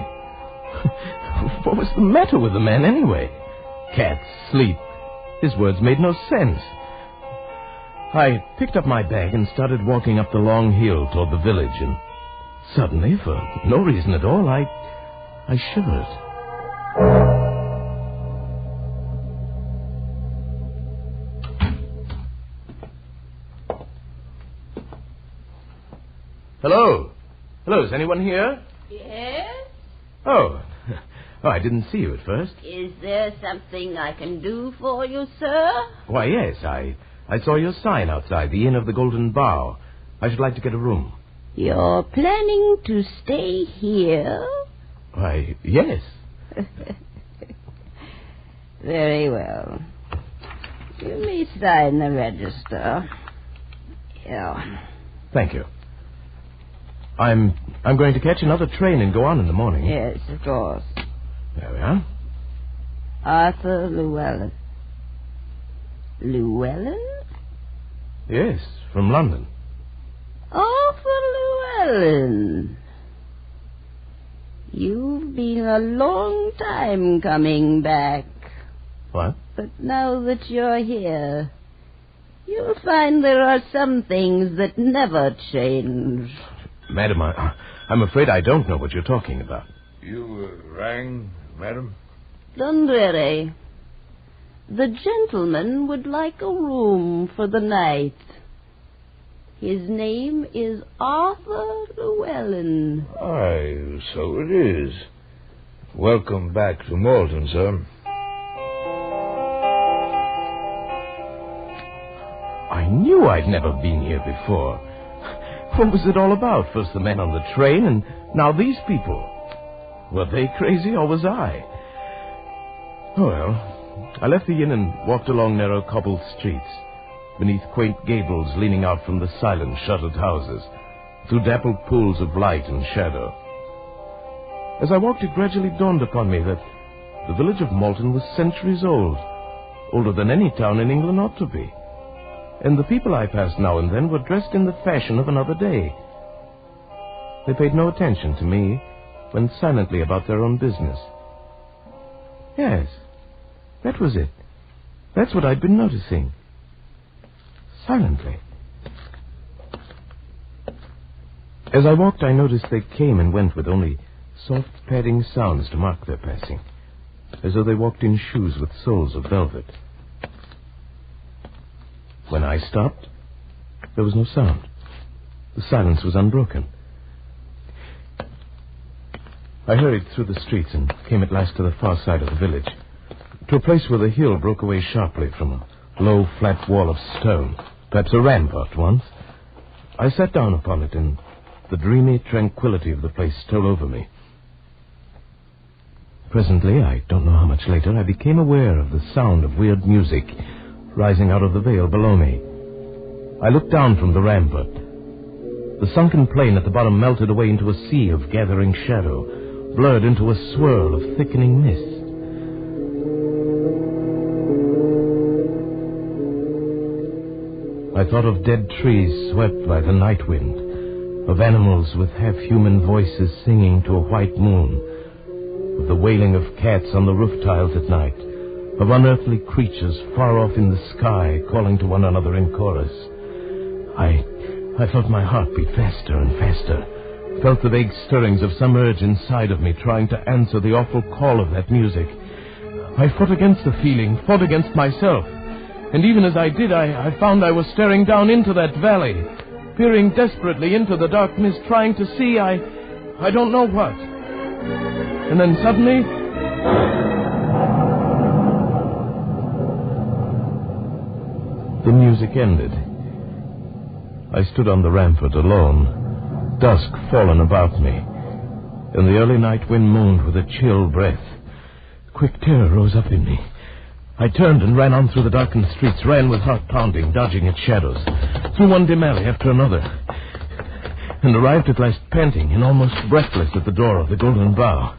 What was the matter with the man, anyway? Cats, sleep. His words made no sense. I picked up my bag and started walking up the long hill toward the village, and suddenly, for no reason at all, I shivered. Hello? Hello, is anyone here? Yes? Oh, I didn't see you at first. Is there something I can do for you, sir? Why, yes, I saw your sign outside the Inn of the Golden Bough. I should like to get a room. You're planning to stay here? Why, yes. Very well. You may sign the register. Yeah. Thank you. I'm going to catch another train and go on in the morning. Yes, of course. There we are. Arthur Llewellyn. Llewellyn? Yes, from London. Arthur Llewellyn. You've been a long time coming back. What? But now that you're here, you'll find there are some things that never change. Madam, I'm afraid I don't know what you're talking about. You rang, madam? Don't worry. The gentleman would like a room for the night. His name is Arthur Llewellyn. Aye, so it is. Welcome back to Malton, sir. I knew I'd never been here before. What was it all about? First the men on the train, and now these people. Were they crazy, or was I? Oh, well, I left the inn and walked along narrow cobbled streets, beneath quaint gables leaning out from the silent, shuttered houses, through dappled pools of light and shadow. As I walked, it gradually dawned upon me that the village of Malton was centuries old, older than any town in England ought to be. And the people I passed now and then were dressed in the fashion of another day. They paid no attention to me, went silently about their own business. Yes, that was it. That's what I'd been noticing. Silently. As I walked, I noticed they came and went with only soft padding sounds to mark their passing, as though they walked in shoes with soles of velvet. When I stopped, there was no sound. The silence was unbroken. I hurried through the streets and came at last to the far side of the village, to a place where the hill broke away sharply from a low, flat wall of stone, perhaps a rampart once. I sat down upon it, and the dreamy tranquility of the place stole over me. Presently, I don't know how much later, I became aware of the sound of weird music rising out of the vale below me. I looked down from the rampart. The sunken plain at the bottom melted away into a sea of gathering shadow, blurred into a swirl of thickening mist. I thought of dead trees swept by the night wind, of animals with half-human voices singing to a white moon, of the wailing of cats on the roof tiles at night, of unearthly creatures far off in the sky calling to one another in chorus. I felt my heart beat faster and faster, felt the vague stirrings of some urge inside of me trying to answer the awful call of that music. I fought against the feeling, fought against myself. And even as I did, I found I was staring down into that valley, peering desperately into the dark mist, trying to see I don't know what. And then suddenly, the music ended. I stood on the rampart alone, dusk fallen about me, and the early night wind moaned with a chill breath. Quick terror rose up in me. I turned and ran on through the darkened streets, ran with heart pounding, dodging its shadows, through one dim alley after another, and arrived at last panting and almost breathless at the door of the Golden Bough.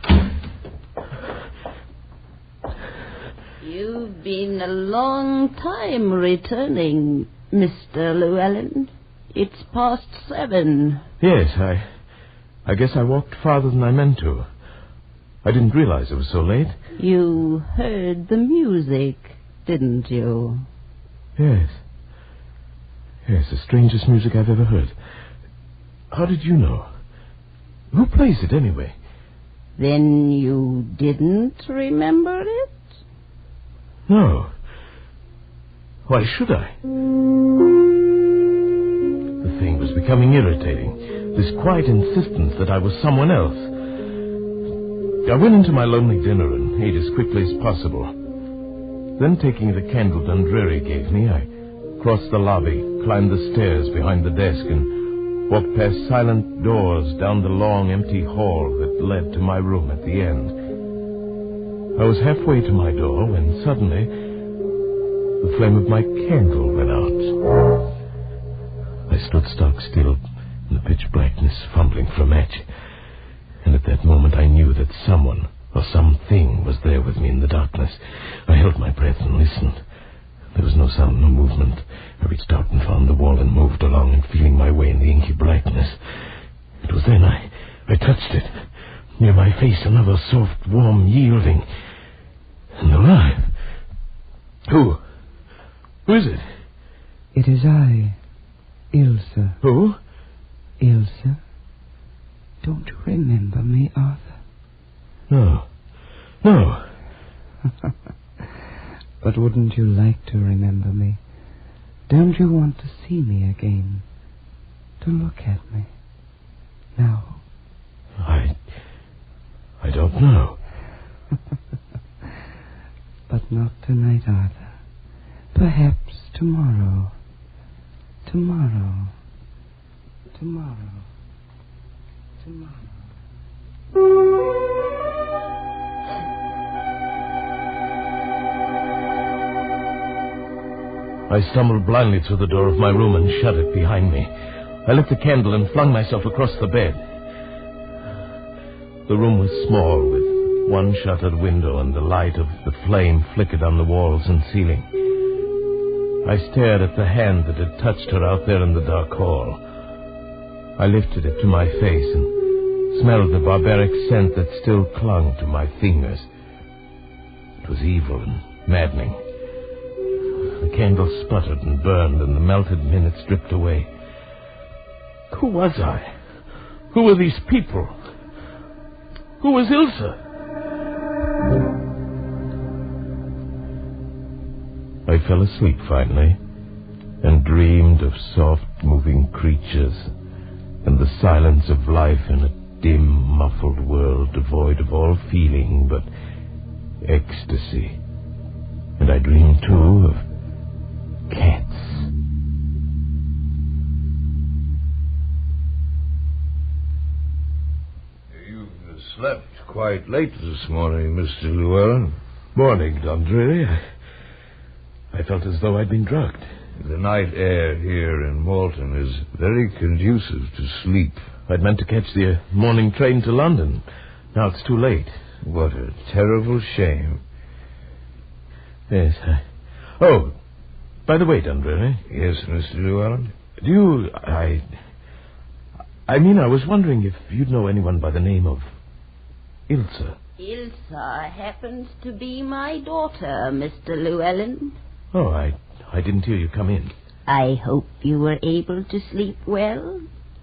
You've been a long time returning, Mr. Llewellyn. It's past 7. Yes, I guess I walked farther than I meant to. I didn't realize it was so late. You heard the music, didn't you? Yes. Yes, the strangest music I've ever heard. How did you know? Who plays it, anyway? Then you didn't remember it? No. Why should I? The thing was becoming irritating. This quiet insistence that I was someone else. I went into my lonely dinner and ate as quickly as possible. Then, taking the candle Dundreary gave me, I crossed the lobby, climbed the stairs behind the desk, and walked past silent doors down the long, empty hall that led to my room at the end. I was halfway to my door when suddenly the flame of my candle went out. I stood stock still in the pitch blackness, fumbling for a match. And at that moment I knew that someone or something was there with me in the darkness. I held my breath and listened. There was no sound, no movement. I reached out and found the wall and moved along and feeling my way in the inky blackness. It was then I touched it. Near my face, another soft, warm yielding. And alive. Who is it? It is I, Ilsa. Who? Ilsa. Don't you remember me, Arthur? No. But wouldn't you like to remember me? Don't you want to see me again? To look at me? Now? I don't know. But not tonight, Arthur. Perhaps tomorrow. Tomorrow. I stumbled blindly through the door of my room and shut it behind me. I lit the candle and flung myself across the bed. The room was small, with one shuttered window, and the light of the flame flickered on the walls and ceiling. I stared at the hand that had touched her out there in the dark hall. I lifted it to my face and smelled the barbaric scent that still clung to my fingers. It was evil and maddening. The candle sputtered and burned, and the melted minutes dripped away. Who was I? Who were these people? Who was Ilsa? I fell asleep finally, and dreamed of soft moving creatures and the silence of life in a dim, muffled world devoid of all feeling but ecstasy. And I dreamed, too, of cats. You've slept quite late this morning, Mr. Llewellyn. Morning, Dondre. I felt as though I'd been drugged. The night air here in Malton is very conducive to sleep. I'd meant to catch the morning train to London. Now it's too late. What a terrible shame. Yes. Oh, by the way, Dondre. Yes, Mr. Llewellyn? I mean, I was wondering if you'd know anyone by the name of Ilsa. Ilsa happens to be my daughter, Mr. Llewellyn. Oh, I didn't hear you come in. I hope you were able to sleep well,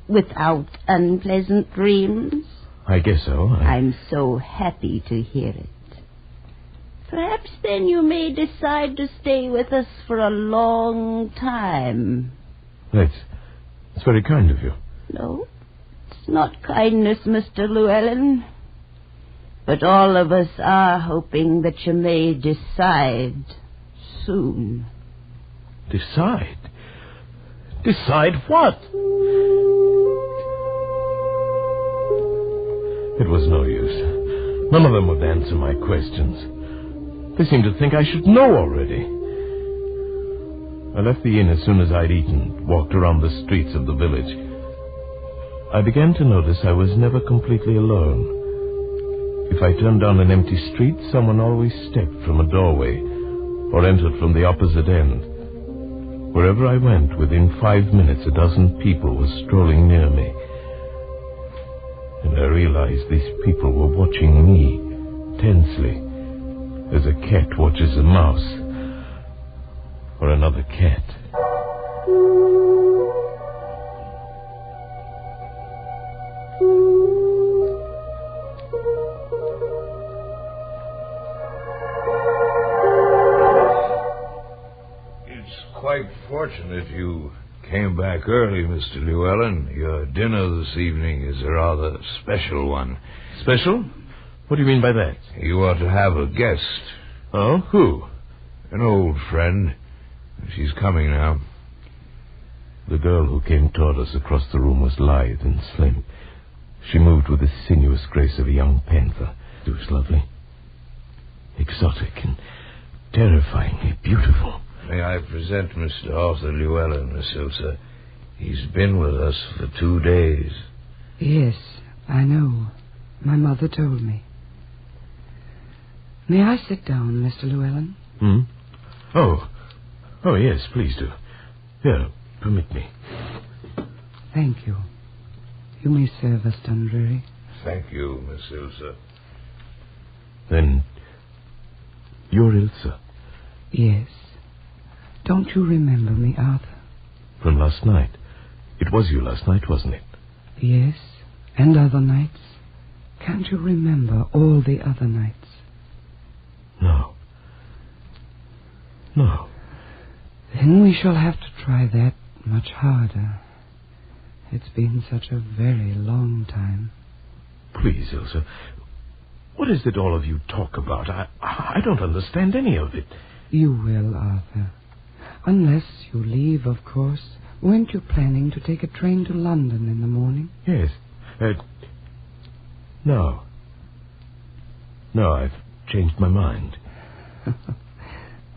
without unpleasant dreams. I guess so. I'm so happy to hear it. Perhaps then you may decide to stay with us for a long time. That's very kind of you. No, it's not kindness, Mr. Llewellyn. But all of us are hoping that you may decide soon. Decide? Decide what? It was no use. None of them would answer my questions. They seemed to think I should know already. I left the inn as soon as I'd eaten, walked around the streets of the village. I began to notice I was never completely alone. If I turned down an empty street, someone always stepped from a doorway or entered from the opposite end. Wherever I went, within 5 minutes, a dozen people were strolling near me. And I realized these people were watching me, tensely, as a cat watches a mouse, or another cat. Quite fortunate you came back early, Mr. Llewellyn. Your dinner this evening is a rather special one. Special? What do you mean by that? You are to have a guest. Oh, who? An old friend. She's coming now. The girl who came toward us across the room was lithe and slim. She moved with the sinuous grace of a young panther. It was lovely, exotic, and terrifyingly beautiful. May I present Mr. Arthur Llewellyn, Miss Ilsa? He's been with us for 2 days. Yes, I know. My mother told me. May I sit down, Mr. Llewellyn? Oh, yes, please do. Here, permit me. Thank you. You may serve us, Dundreary. Thank you, Miss Ilsa. Then, you're Ilsa? Yes. Don't you remember me, Arthur? From last night. It was you last night, wasn't it? Yes, and other nights. Can't you remember all the other nights? No. Then we shall have to try that much harder. It's been such a very long time. Please, Ilsa. What is it all of you talk about? I don't understand any of it. You will, Arthur. Unless you leave, of course. Weren't you planning to take a train to London in the morning? Yes. No. No, I've changed my mind.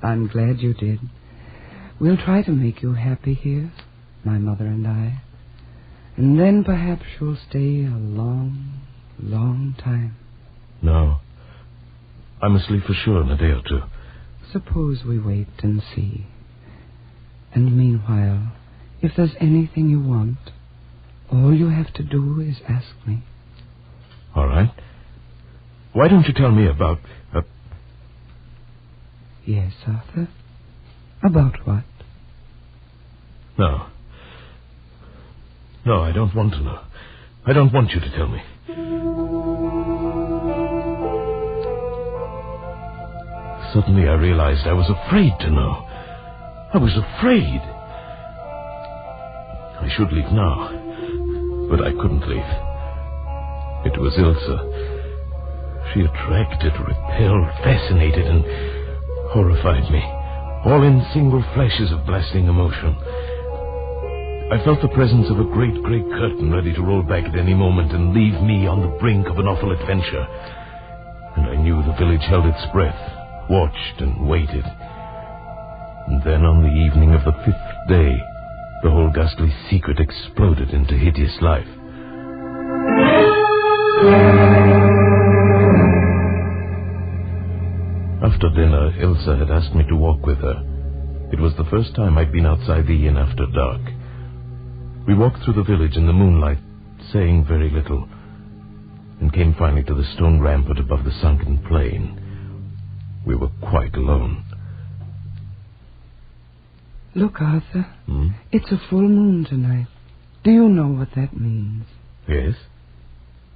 I'm glad you did. We'll try to make you happy here, my mother and I. And then perhaps you'll stay a long, long time. No. I must leave for sure in a day or two. Suppose we wait and see. And meanwhile, if there's anything you want, all you have to do is ask me. All right. Why don't you tell me about... Yes, Arthur? About what? No, I don't want to know. I don't want you to tell me. Suddenly I realized I was afraid to know. I was afraid. I should leave now, but I couldn't leave. It was Ilsa. She attracted, repelled, fascinated, and horrified me, all in single flashes of blasting emotion. I felt the presence of a great grey curtain ready to roll back at any moment and leave me on the brink of an awful adventure. And I knew the village held its breath, watched and waited. And then on the evening of the 5th day, the whole ghastly secret exploded into hideous life. After dinner, Ilsa had asked me to walk with her. It was the first time I'd been outside the inn after dark. We walked through the village in the moonlight, saying very little, and came finally to the stone rampart above the sunken plain. We were quite alone. Look, Arthur. It's a full moon tonight. Do you know what that means? Yes.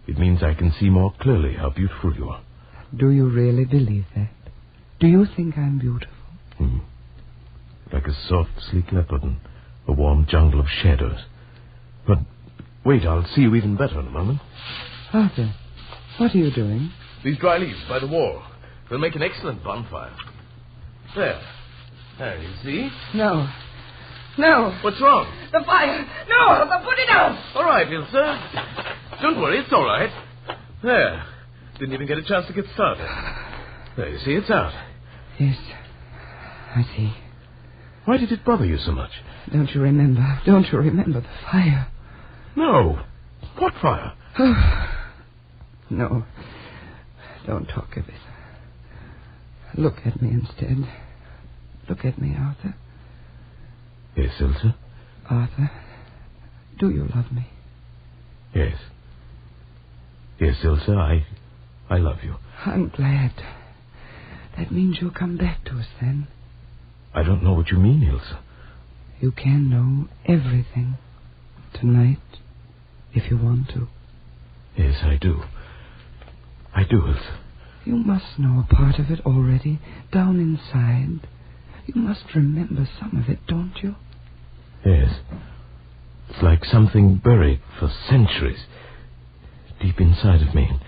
It means I can see more clearly how beautiful you are. Do you really believe that? Do you think I'm beautiful? Like a soft, sleek leopard in a warm jungle of shadows. But wait, I'll see you even better in a moment. Arthur, what are you doing? These dry leaves by the wall. They'll make an excellent bonfire. There, you see? No. What's wrong? The fire. No, put it out. All right, Ilsa. Don't worry, it's all right. There. Didn't even get a chance to get started. There, you see, it's out. Yes, I see. Why did it bother you so much? Don't you remember the fire? No. What fire? No. Don't talk of it. Look at me instead. Look at me, Arthur. Yes, Ilsa? Arthur, do you love me? Yes. Yes, Ilsa, I love you. I'm glad. That means you'll come back to us then. I don't know what you mean, Ilsa. You can know everything tonight, if you want to. Yes, I do. I do, Ilsa. You must know a part of it already, down inside. You must remember some of it, don't you? Yes. It's like something buried for centuries, deep inside of me.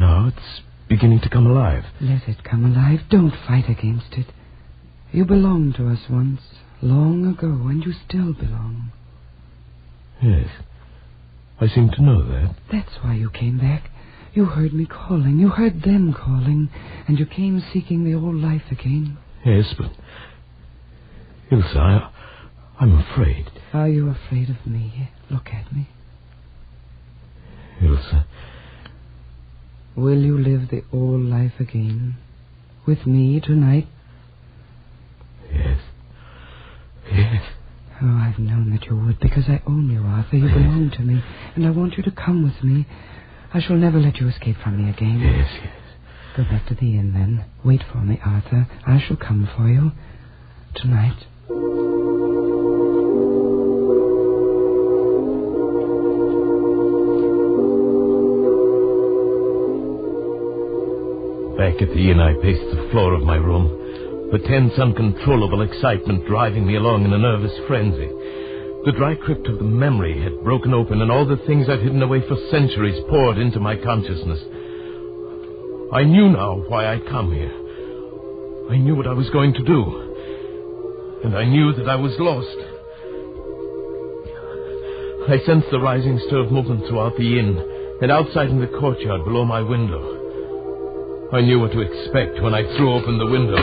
Now it's beginning to come alive. Let it come alive. Don't fight against it. You belonged to us once, long ago, and you still belong. Yes. I seem to know that. That's why you came back. You heard me calling. You heard them calling. And you came seeking the old life again. Yes, but Ilsa, I'm afraid. Are you afraid of me? Look at me. Ilsa. Will you live the old life again? With me tonight? Yes. Yes. Oh, I've known that you would, because I own you, Arthur. You belong to me, and I want you to come with me. I shall never let you escape from me again. Yes, yes. Go back to the inn, then. Wait for me, Arthur. I shall come for you. Tonight. Back at the inn, I paced the floor of my room, the tense, uncontrollable excitement driving me along in a nervous frenzy. The dry crypt of the memory had broken open, and all the things I'd hidden away for centuries poured into my consciousness. I knew now why I'd come here. I knew what I was going to do. And I knew that I was lost. I sensed the rising stir of movement throughout the inn, and outside in the courtyard below my window. I knew what to expect when I threw open the window.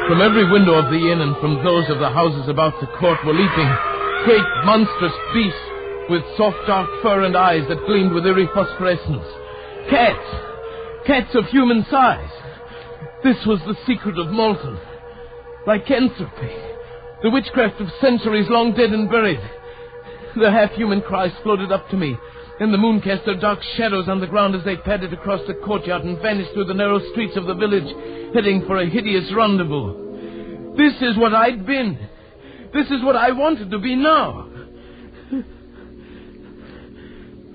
From every window of the inn and from those of the houses about the court were leaping great monstrous beasts with soft dark fur and eyes that gleamed with eerie phosphorescence. Cats! Cats of human size. This was the secret of Malton. Lycanthropy. The witchcraft of centuries long dead and buried. The half-human cries floated up to me, and the moon cast their dark shadows on the ground as they padded across the courtyard and vanished through the narrow streets of the village, heading for a hideous rendezvous. This is what I'd been. This is what I wanted to be now.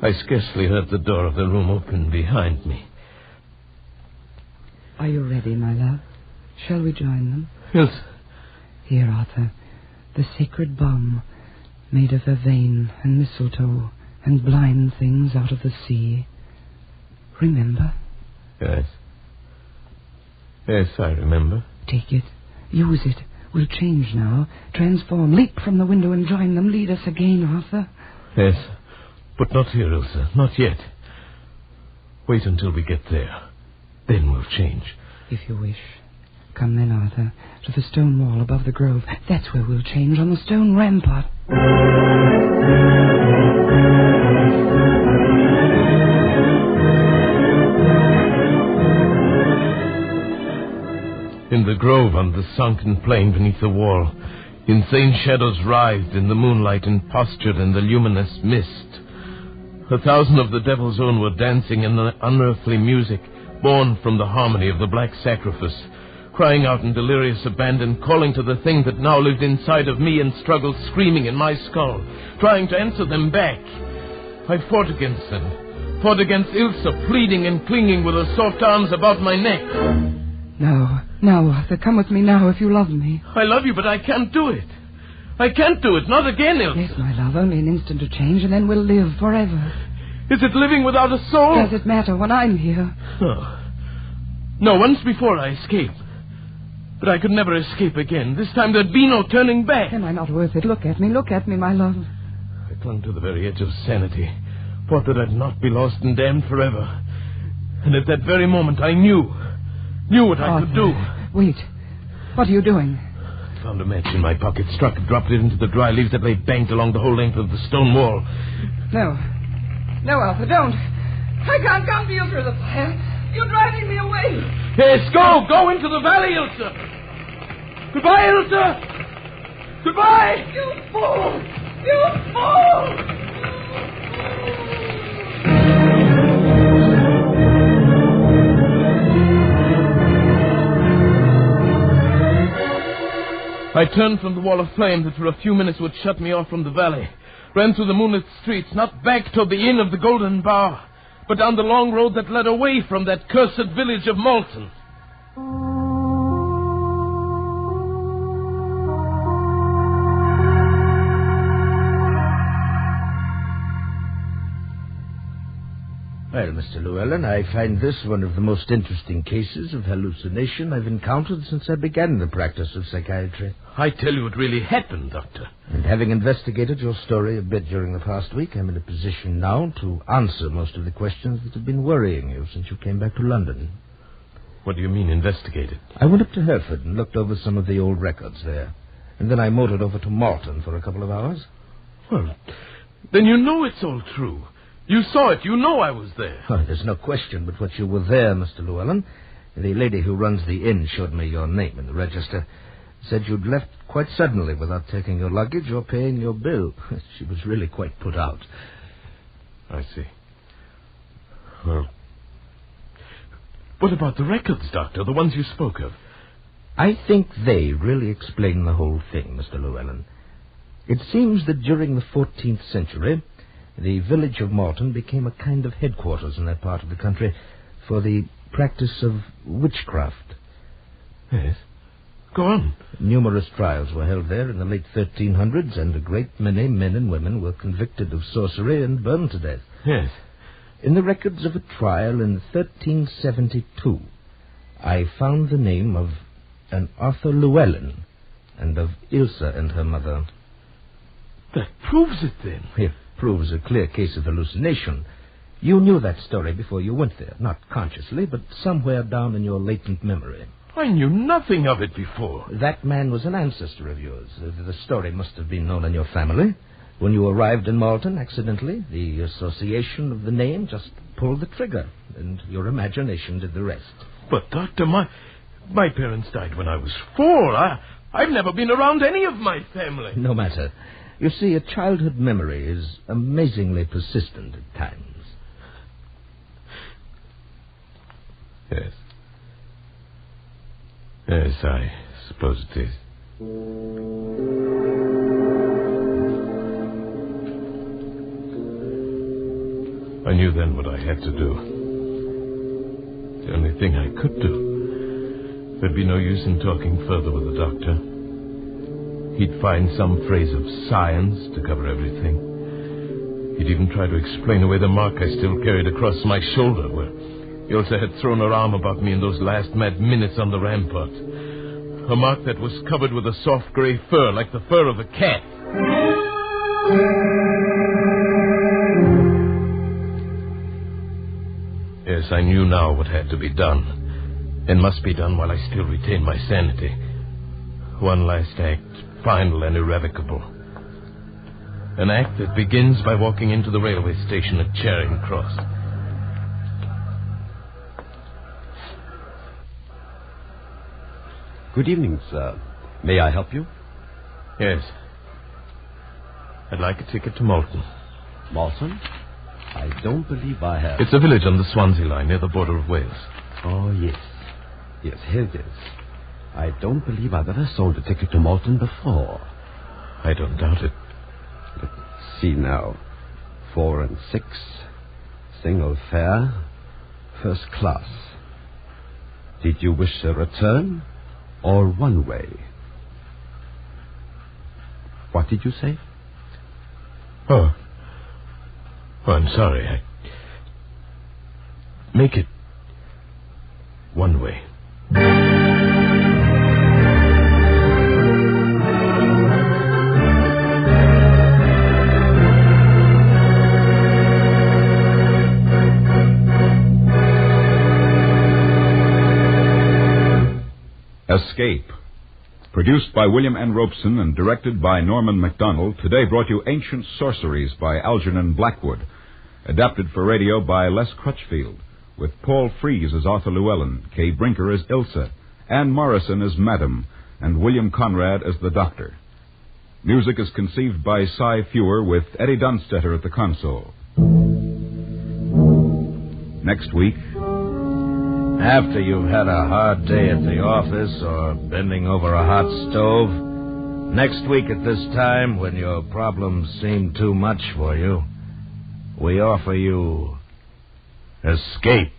I scarcely heard the door of the room open behind me. Are you ready, my love? Shall we join them? Yes. Here, Arthur, the sacred bomb, made of vervain and mistletoe and blind things out of the sea. Remember? Yes. Yes, I remember. Take it. Use it. We'll change now. Transform. Leap from the window and join them. Lead us again, Arthur. Yes. But not here, Ilsa. Not yet. Wait until we get there. Then we'll change. If you wish. Come then, Arthur, to the stone wall above the grove. That's where we'll change, on the stone rampart. In the grove on the sunken plain beneath the wall, insane shadows writhed in the moonlight and postured in the luminous mist. 1,000 of the devil's own were dancing in an unearthly music born from the harmony of the black sacrifice, crying out in delirious abandon, calling to the thing that now lived inside of me and struggled screaming in my skull, trying to answer them back. I fought against them, fought against Ilsa, pleading and clinging with her soft arms about my neck. Now, Arthur, come with me now if you love me. I love you, but I can't do it. I can't do it, not again, Ilsa. Yes, my love, only an instant to change, and then we'll live forever. Is it living without a soul? Does it matter when I'm here? Oh. No, once before I escaped. But I could never escape again. This time there'd be no turning back. Am I not worth it? Look at me, my love. I clung to the very edge of sanity, thought that I'd not be lost and damned forever. And at that very moment I knew what I could do. Wait. What are you doing? I found a match in my pocket, struck it, dropped it into the dry leaves that lay banked along the whole length of the stone wall. No, Arthur, don't. I can't come to you through the fire. You're driving me away. Yes, go into the valley, Ilsa. Goodbye, Ilsa. Goodbye. You fool. You fool. I turned from the wall of flame that for a few minutes would shut me off from the valley, ran through the moonlit streets, not back toward the Inn of the Golden Bower, but down the long road that led away from that cursed village of Malton. Well, Mr. Llewellyn, I find this one of the most interesting cases of hallucination I've encountered since I began the practice of psychiatry. I tell you what really happened, Doctor. And having investigated your story a bit during the past week, I'm in a position now to answer most of the questions that have been worrying you since you came back to London. What do you mean, investigated? I went up to Hereford and looked over some of the old records there. And then I motored over to Malton for a couple of hours. Well, then you know it's all true. You saw it. You know I was there. Oh, there's no question but what you were there, Mr. Llewellyn. The lady who runs the inn showed me your name in the register. Said you'd left quite suddenly without taking your luggage or paying your bill. She was really quite put out. I see. Well, what about the records, Doctor, the ones you spoke of? I think they really explain the whole thing, Mr. Llewellyn. It seems that during the 14th century, the village of Malton became a kind of headquarters in that part of the country for the practice of witchcraft. Yes. Go on. Numerous trials were held there in the late 1300s, and a great many men and women were convicted of sorcery and burned to death. Yes. In the records of a trial in 1372, I found the name of an Arthur Llewellyn and of Ilsa and her mother. That proves it, then. It proves a clear case of hallucination. You knew that story before you went there, not consciously, but somewhere down in your latent memory. I knew nothing of it before. That man was an ancestor of yours. The story must have been known in your family. When you arrived in Malton, accidentally, the association of the name just pulled the trigger, and your imagination did the rest. But, Doctor, my parents died when I was 4. I've never been around any of my family. No matter. You see, a childhood memory is amazingly persistent at times. Yes. Yes, I suppose it is. I knew then what I had to do. The only thing I could do. There'd be no use in talking further with the doctor. He'd find some phrase of science to cover everything. He'd even try to explain away the mark I still carried across my shoulder, where Ilsa had thrown her arm about me in those last mad minutes on the rampart. A mark that was covered with a soft gray fur, like the fur of a cat. Yes, I knew now what had to be done, and must be done while I still retained my sanity. One last act, final and irrevocable. An act that begins by walking into the railway station at Charing Cross. Good evening, sir. May I help you? Yes. I'd like a ticket to Malton. Malton? I don't believe I have. It's a village on the Swansea line near the border of Wales. Oh, yes. Yes, here it is. I don't believe I've ever sold a ticket to Malton before. I don't doubt it. Let's see now. 4 and 6. Single fare. First class. Did you wish a return or one way? What did you say? Oh, I'm sorry. Make it one way. Escape. Produced by William N. Robeson and directed by Norman MacDonald, today brought you Ancient Sorceries by Algernon Blackwood. Adapted for radio by Les Crutchfield, with Paul Frees as Arthur Llewellyn, Kay Brinker as Ilsa, Anne Morrison as Madam, and William Conrad as the Doctor. Music is conceived by Cy Fewer with Eddie Dunstetter at the console. Next week... After you've had a hard day at the office or bending over a hot stove, next week at this time, when your problems seem too much for you, we offer you escape.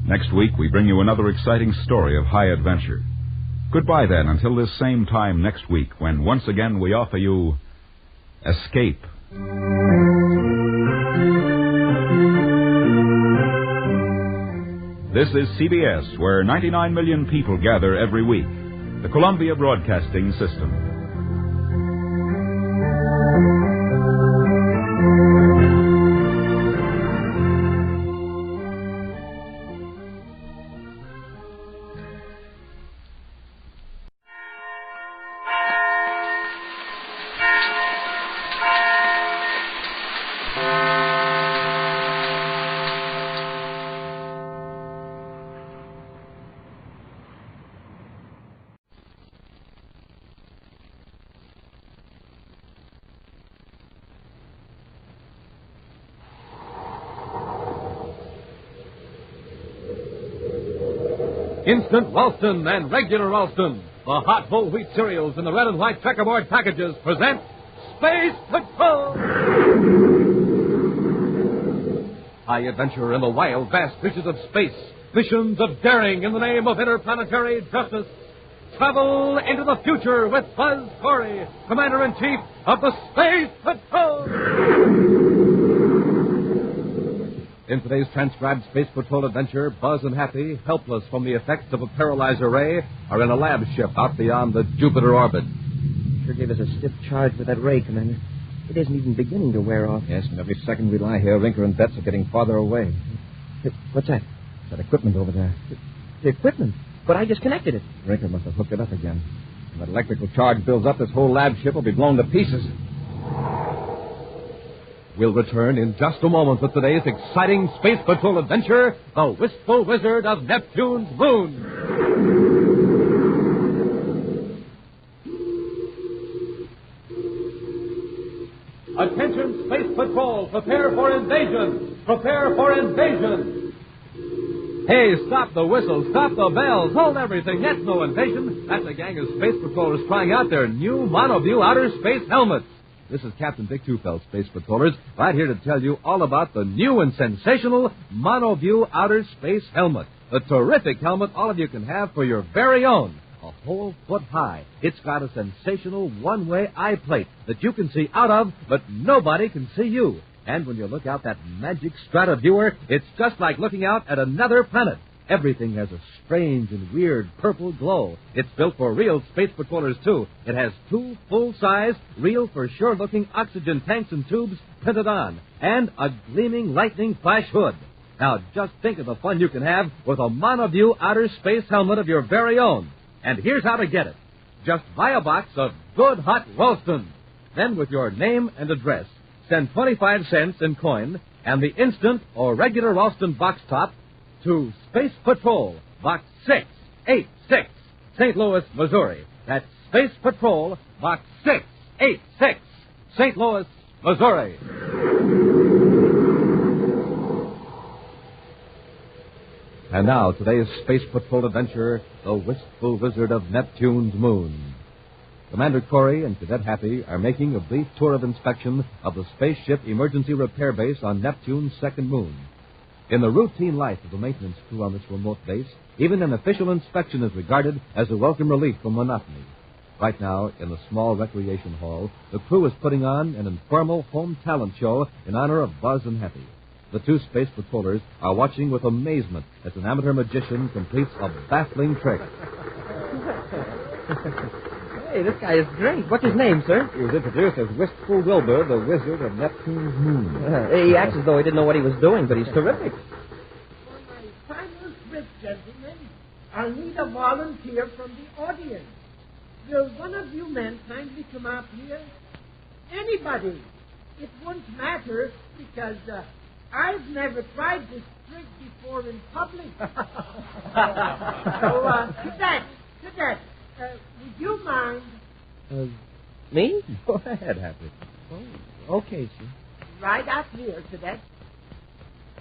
Next week, we bring you another exciting story of high adventure. Goodbye, then, until this same time next week, when once again we offer you Escape. This is CBS, where 99 million people gather every week. The Columbia Broadcasting System. Instant Ralston and regular Ralston, the hot whole wheat cereals in the red and white checkerboard packages, present Space Patrol! High adventure in the wild, vast reaches of space. Missions of daring in the name of interplanetary justice. Travel into the future with Buzz Corey, Commander-in-Chief of the Space Patrol! In today's transcribed Space Patrol adventure, Buzz and Happy, helpless from the effects of a paralyzer ray, are in a lab ship out beyond the Jupiter orbit. Sure gave us a stiff charge with that ray, Commander. It isn't even beginning to wear off. Yes, and every second we lie here, Rinker and Betts are getting farther away. What's that? That equipment over there. The equipment? But I just connected it. Rinker must have hooked it up again. When that electrical charge builds up, this whole lab ship will be blown to pieces. We'll return in just a moment with today's exciting Space Patrol adventure, The Wistful Wizard of Neptune's Moon. Attention, Space Patrol, prepare for invasion! Prepare for invasion! Hey, stop the whistles, stop the bells, hold everything. That's no invasion. That's a gang of Space Patrollers trying out their new monoview outer space helmets. This is Captain Dick Tufeld, Space Patrollers, right here to tell you all about the new and sensational monoview outer space helmet. The terrific helmet all of you can have for your very own. A whole foot high. It's got a sensational one-way eye plate that you can see out of, but nobody can see you. And when you look out that magic strata viewer, it's just like looking out at another planet. Everything has a strange and weird purple glow. It's built for real Space Patrollers, too. It has 2 full-size, real-for-sure-looking oxygen tanks and tubes printed on, and a gleaming lightning flash hood. Now, just think of the fun you can have with a monoview outer space helmet of your very own. And here's how to get it. Just buy a box of good hot Ralston. Then, with your name and address, send 25 cents in coin and the instant or regular Ralston box top to Space Patrol, Box 686, St. Louis, Missouri. That's Space Patrol, Box 686, St. Louis, Missouri. And now, today's Space Patrol adventure, The Wistful Wizard of Neptune's Moon. Commander Corey and Cadet Happy are making a brief tour of inspection of the spaceship emergency repair base on Neptune's second moon. In the routine life of the maintenance crew on this remote base, even an official inspection is regarded as a welcome relief from monotony. Right now, in the small recreation hall, the crew is putting on an informal home talent show in honor of Buzz and Happy. The 2 Space Patrollers are watching with amazement as an amateur magician completes a baffling trick. Hey, this guy is great. What's his name, sir? He was introduced as Wistful Wilbur, the Wizard of Neptune's Moon. He acts as though he didn't know what he was doing, but he's terrific. For my final trick, gentlemen, I'll need a volunteer from the audience. Will one of you men kindly come out here? Anybody. It won't matter because I've never tried this trick before in public. Cadet, would you mind? Me? Go ahead, Happy. Oh, okay, sir. Right out here, Cadet.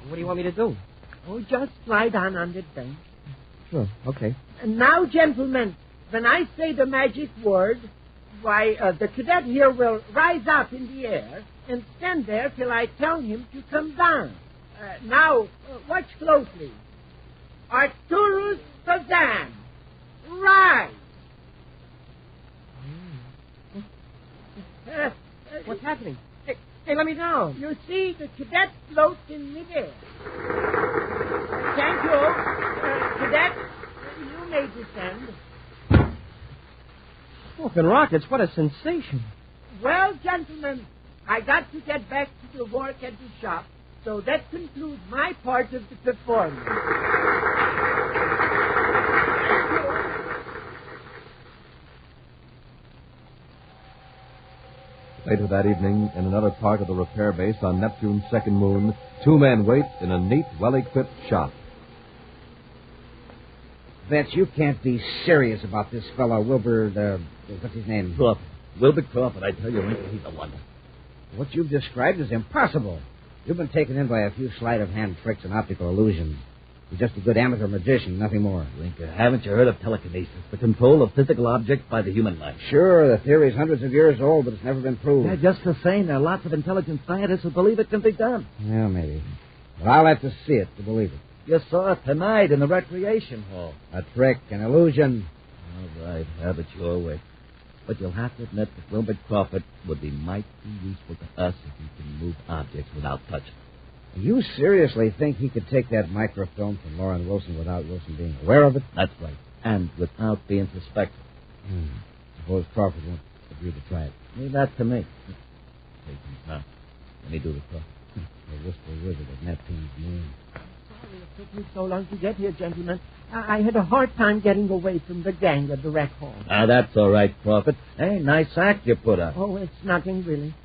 What do you want me to do? Oh, just slide down on the bench. Sure, okay. And now, gentlemen, when I say the magic word, why, the cadet here will rise up in the air and stand there till I tell him to come down. Now, watch closely. Arcturus Kazan, rise! What's happening? Hey, let me know. You see, the cadet floats in midair. Thank you. Cadet, you may descend. Smoking rockets, what a sensation. Well, gentlemen, I got to get back to the work at the shop, so that concludes my part of the performance. Later that evening, in another part of the repair base on Neptune's second moon, 2 men wait in a neat, well-equipped shop. Betts, you can't be serious about this fellow, Wilbur, what's his name? Corbett. Wilbur Corbett, I tell you, Rinker, he's a wonder. What you've described is impossible. You've been taken in by a few sleight-of-hand tricks and optical illusions. He's just a good amateur magician, nothing more. Linker, haven't you heard of telekinesis, the control of physical objects by the human mind? Sure, the theory's hundreds of years old, but it's never been proved. Yeah, just the same, there are lots of intelligent scientists who believe it can be done. Yeah, maybe. But I'll have to see it to believe it. You saw it tonight in the recreation hall. A trick, an illusion. All right, have it your way. But you'll have to admit that Wilbur Crawford would be mighty useful to us if he can move objects without touching. You seriously think he could take that microfilm from Lauren Wilson without Wilson being aware of it? That's right. And without being suspected. Suppose Crawford won't agree to try it. Leave that to me. Now, let me do the talk. The Wistful wizard of Neptune's moon. Sorry it took me so long to get here, gentlemen. I had a hard time getting away from the gang at the rec hall. That's all right, Crawford. Hey, nice act you put up. Oh, it's nothing, really.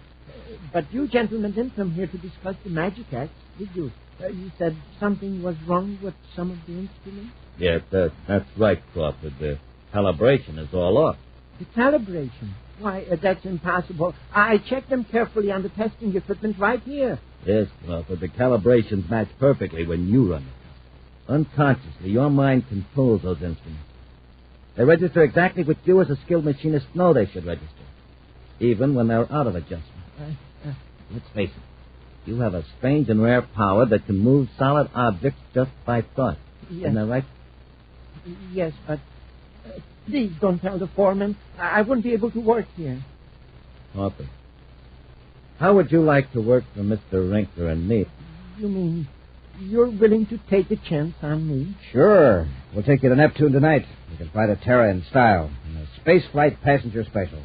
But you gentlemen didn't come here to discuss the magic act, did you? You said something was wrong with some of the instruments? Yes, that's right, Crawford. The calibration is all off. The calibration? Why, that's impossible. I checked them carefully on the testing equipment right here. Yes, Crawford, the calibrations match perfectly when you run it. Unconsciously, your mind controls those instruments. They register exactly what you as a skilled machinist know they should register, even when they're out of adjustment. Let's face it, you have a strange and rare power that can move solid objects just by thought. Yes. Isn't that right? Yes, but please don't tell the foreman. I wouldn't be able to work here. Crawford, how would you like to work for Mr. Rinker and me? You mean you're willing to take a chance on me? Sure. We'll take you to Neptune tonight. You can fly to Terra in style. In a space flight passenger special.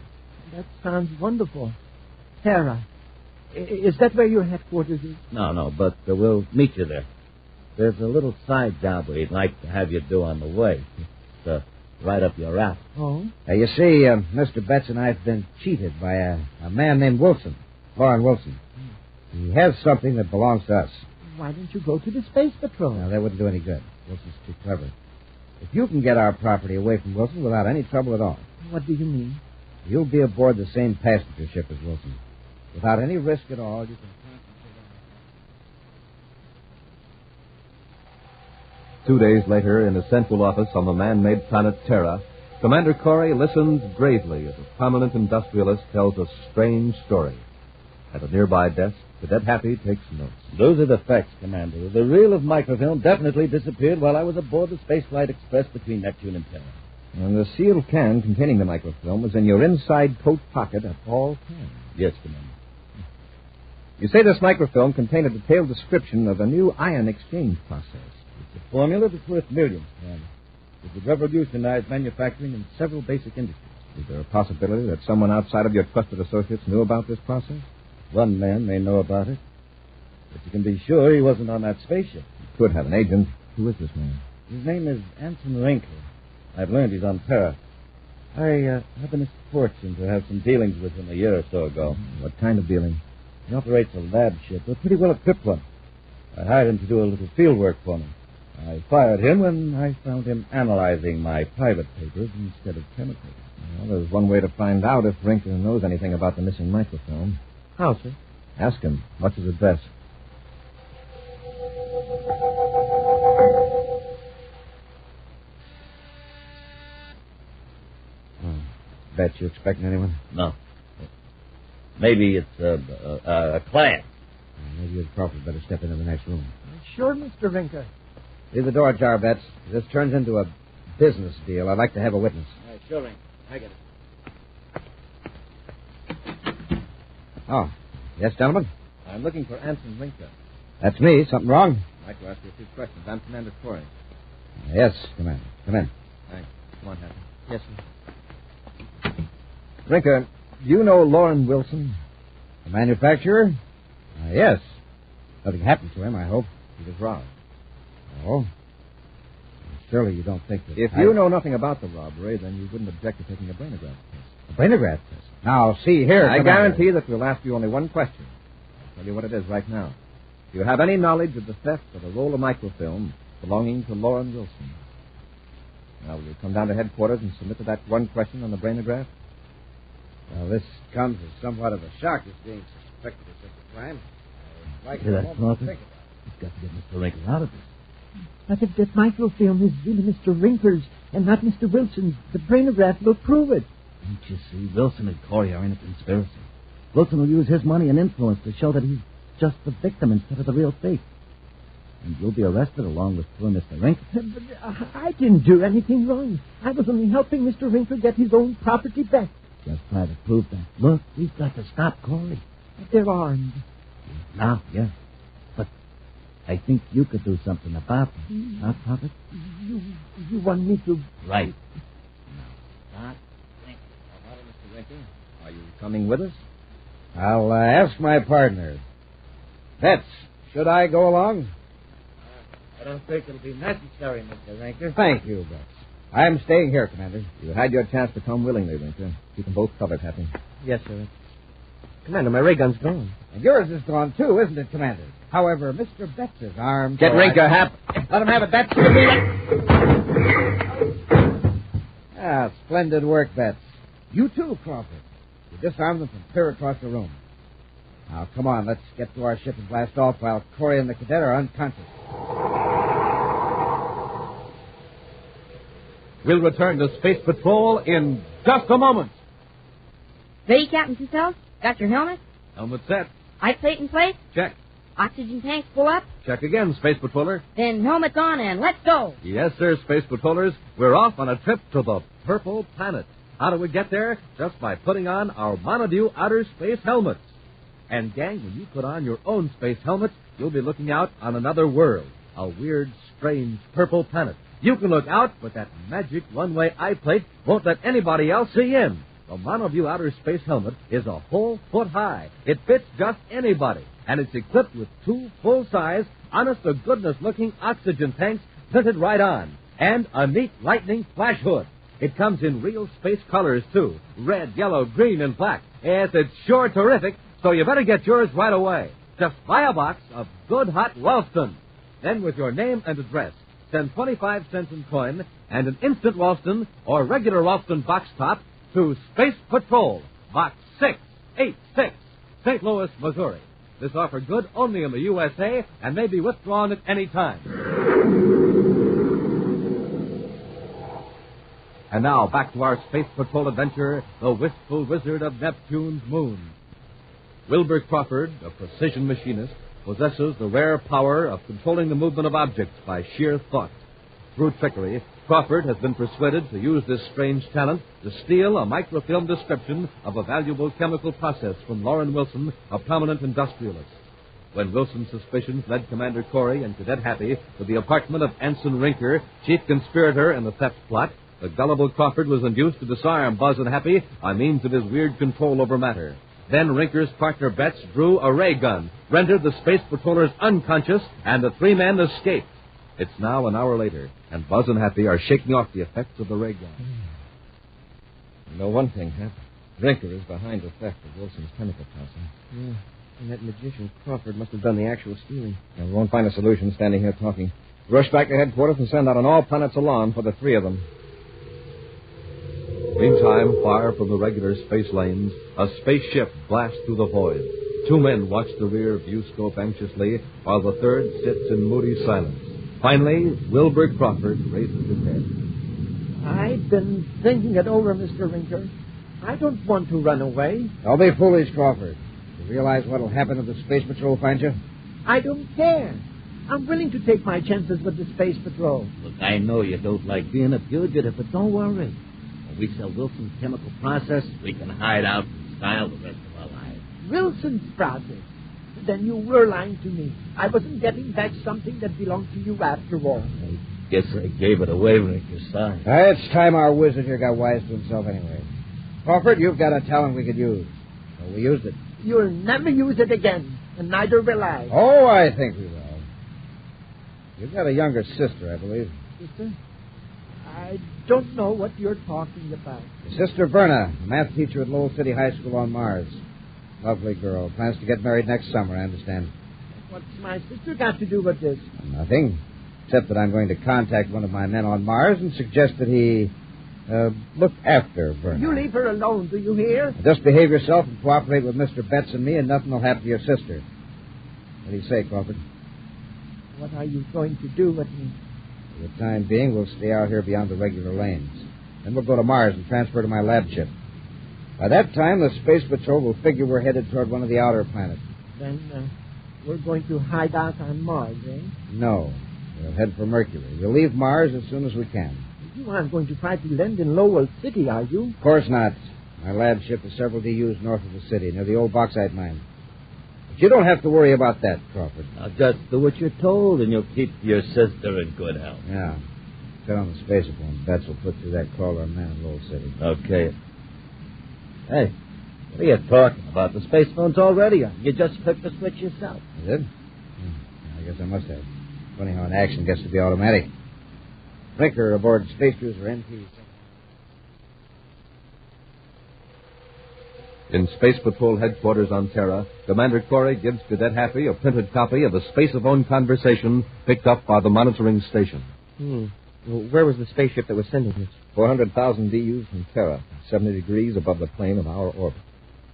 That sounds wonderful. Terra. Is that where your headquarters is? No, but we'll meet you there. There's a little side job we'd like to have you do on the way. It's right up your alley. Oh? You see, Mr. Betts and I have been cheated by a man named Wilson, Lauren Wilson. He has something that belongs to us. Why don't you go to the Space Patrol? No, that wouldn't do any good. Wilson's too clever. If you can get our property away from Wilson without any trouble at all. What do you mean? You'll be aboard the same passenger ship as Wilson. Without any risk at all, you can concentrate on... 2 days later, in the central office on the man-made planet Terra, Commander Corey listens gravely as a prominent industrialist tells a strange story. At a nearby desk, Cadet Happy takes notes. Those are the facts, Commander. The reel of microfilm definitely disappeared while I was aboard the Spaceflight Express between Neptune and Terra. And the sealed can containing the microfilm was in your inside coat pocket at all times. Yes, Commander. You say this microfilm contained a detailed description of a new ion exchange process. It's a formula that's worth millions, Commander. It would revolutionize manufacturing in several basic industries. Is there a possibility that someone outside of your trusted associates knew about this process? One man may know about it, but you can be sure he wasn't on that spaceship. You could have an agent. Who is this man? His name is Anson Rinker. I've learned he's on Terra. I had the misfortune to have some dealings with him a year or so ago. What kind of dealing? He operates a lab ship, a pretty well-equipped one. I hired him to do a little field work for me. I fired him when I found him analyzing my private papers instead of chemicals. Well, there's one way to find out if Rinker knows anything about the missing microfilm. How, sir? Ask him. What's his address? Bet you expecting anyone? No. Maybe it's a client. Maybe you Crawford better step into the next room. Sure, Mr. Rinker. Leave the door ajar, Betts. This turns into a business deal. I'd like to have a witness. All right, sure, Rinker. I get it. Oh. Yes, gentlemen? I'm looking for Anson Rinker. That's me. Something wrong? I'd like to ask you a few questions. I'm Commander Corey. Yes, Commander. Come in. Thanks. Come on, Happy. Yes, sir. Rinker, do you know Lauren Wilson? The manufacturer? Yes. Nothing happened to him, I hope. He was robbed. Oh? Surely you don't think that... If you know nothing about the robbery, then you wouldn't object to taking a brainograph test. A brainograph test? Now, see here, I Commander. guarantee that we'll ask you only one question. I'll tell you what it is right now. Do you have any knowledge of the theft of a roll of microfilm belonging to Lauren Wilson? Now, will you come down to headquarters and submit to that one question on the brainograph? Well, this comes as somewhat of a shock as being suspected of such a crime. I'd like Hear a that, moment Crawford? to think We've got to get Mr. Rinker out of this. But if that microfilm is really Mr. Rinker's and not Mr. Wilson's, the brainograph will prove it. Don't you see? Wilson and Corey are in a conspiracy. Wilson will use his money and influence to show that he's just the victim instead of the real thief. And you'll be arrested along with poor Mr. Rinker. But I didn't do anything wrong. I was only helping Mr. Rinker get his own property back. Just try to prove that. Look, we've got to stop Corey. But they're armed. Now, yes. But I think you could do something about them. Huh, Corbett? You want me to... Right. Now, Mr. Rinker, are you coming with us? I'll ask my partner. Betts, should I go along? I don't think it'll be necessary, Mr. Rinker. Thank you, Betts. I'm staying here, Commander. You had your chance to come willingly, Rinker. Keep them both covered, Happy. Yes, sir. Commander, my ray gun's gone. And yours is gone, too, isn't it, Commander? However, Mr. Betts is armed. Get Rinker, Hap. Let him have it, Betts. Ah, splendid work, Betts. You too, Crawford. You disarmed them from clear across the room. Now, come on, let's get to our ship and blast off while Corey and the cadet are unconscious. We'll return to Space Patrol in just a moment. Ready, Captain Seatbelt? Got your helmet? Helmet set. Ice plate in place? Check. Oxygen tanks full up? Check again, Space Patroller. Then helmets on and let's go. Yes, sir, Space Patrollers. We're off on a trip to the Purple Planet. How do we get there? Just by putting on our Montague outer space helmets. And, gang, when you put on your own space helmet, you'll be looking out on another world. A weird, strange purple planet. You can look out, but that magic one-way eye plate won't let anybody else see in. The Montague outer space helmet is a whole foot high. It fits just anybody. And it's equipped with 2 full-size, honest-to-goodness-looking oxygen tanks printed right on. And a neat lightning flash hood. It comes in real space colors, too. Red, yellow, green, and black. Yes, it's sure terrific, so you better get yours right away. Just buy a box of good hot Ralston. Then with your name and address, send 25 cents in coin and an instant Ralston or regular Ralston box top to Space Patrol, Box 686, St. Louis, Missouri. This offer good only in the USA and may be withdrawn at any time. And now, back to our Space Patrol adventure, the Wistful Wizard of Neptune's Moon. Wilbur Crawford, a precision machinist, possesses the rare power of controlling the movement of objects by sheer thought. Through trickery, Crawford has been persuaded to use this strange talent to steal a microfilm description of a valuable chemical process from Loren Wilson, a prominent industrialist. When Wilson's suspicions led Commander Corey and Cadet Happy to the apartment of Ensign Rinker, chief conspirator in the theft plot, the gullible Crawford was induced to disarm Buzz and Happy by means of his weird control over matter. Then Rinker's partner Betts drew a ray gun, rendered the Space Patrollers unconscious, and the 3 men escaped. It's now an hour later, and Buzz and Happy are shaking off the effects of the ray gun. You know one thing, Hap. Rinker is behind the theft of Wilson's chemical process. Yeah, and that magician Crawford must have done the actual stealing. And we won't find a solution standing here talking. Rush back to headquarters and send out an all-planets alarm for the 3 of them. Meantime, far from the regular space lanes, a spaceship blasts through the void. 2 men watch the rear viewscope anxiously, while the third sits in moody silence. Finally, Wilbur Crawford raises his head. I've been thinking it over, Mr. Rinker. I don't want to run away. Don't be foolish, Crawford. You realize what'll happen if the Space Patrol finds you? I don't care. I'm willing to take my chances with the Space Patrol. Look, I know you don't like being a fugitive, but don't worry. When we sell Wilson's chemical process, we can hide out in style the rest of our lives. Wilson's process? Then you were lying to me. I wasn't getting back something that belonged to you after all. I guess I gave it away, Rinker. Sorry. It's time our wizard here got wise to himself anyway. Crawford, you've got a talent we could use. So we used it. You'll never use it again, and neither will I. Oh, I think we will. You've got a younger sister, I believe. Sister? I don't know what you're talking about. Your sister Verna, a math teacher at Lowell City High School on Mars. Lovely girl. Plans to get married next summer, I understand. What's my sister got to do with this? Nothing. Except that I'm going to contact one of my men on Mars and suggest that he look after Verna. You leave her alone, do you hear? Just behave yourself and cooperate with Mr. Betts and me, and nothing will happen to your sister. What do you say, Crawford? What are you going to do with me? For the time being, we'll stay out here beyond the regular lanes. Then we'll go to Mars and transfer to my lab ship. By that time, the Space Patrol will figure we're headed toward one of the outer planets. Then we're going to hide out on Mars, eh? No. We'll head for Mercury. We'll leave Mars as soon as we can. You aren't going to try to land in Lowell City, are you? Of course not. My lab ship is several DUs north of the city, near the old bauxite mine. But you don't have to worry about that, Crawford. Now, just do what you're told, and you'll keep your sister in good health. Yeah. Get on the spacephone. Bets will put through that crawler and man in Lowell City. Okay. Hey, what are you talking about? The space phone's already on. You just flipped the switch yourself. You did? I guess I must have. Funny how an action gets to be automatic. Brinker aboard Space Cruiser NP. In Space Patrol headquarters on Terra, Commander Corey gives Cadet Happy a printed copy of the spaceophone conversation picked up by the monitoring station. Well, where was the spaceship that was sending this? 400,000 DUs from Terra, 70 degrees above the plane of our orbit.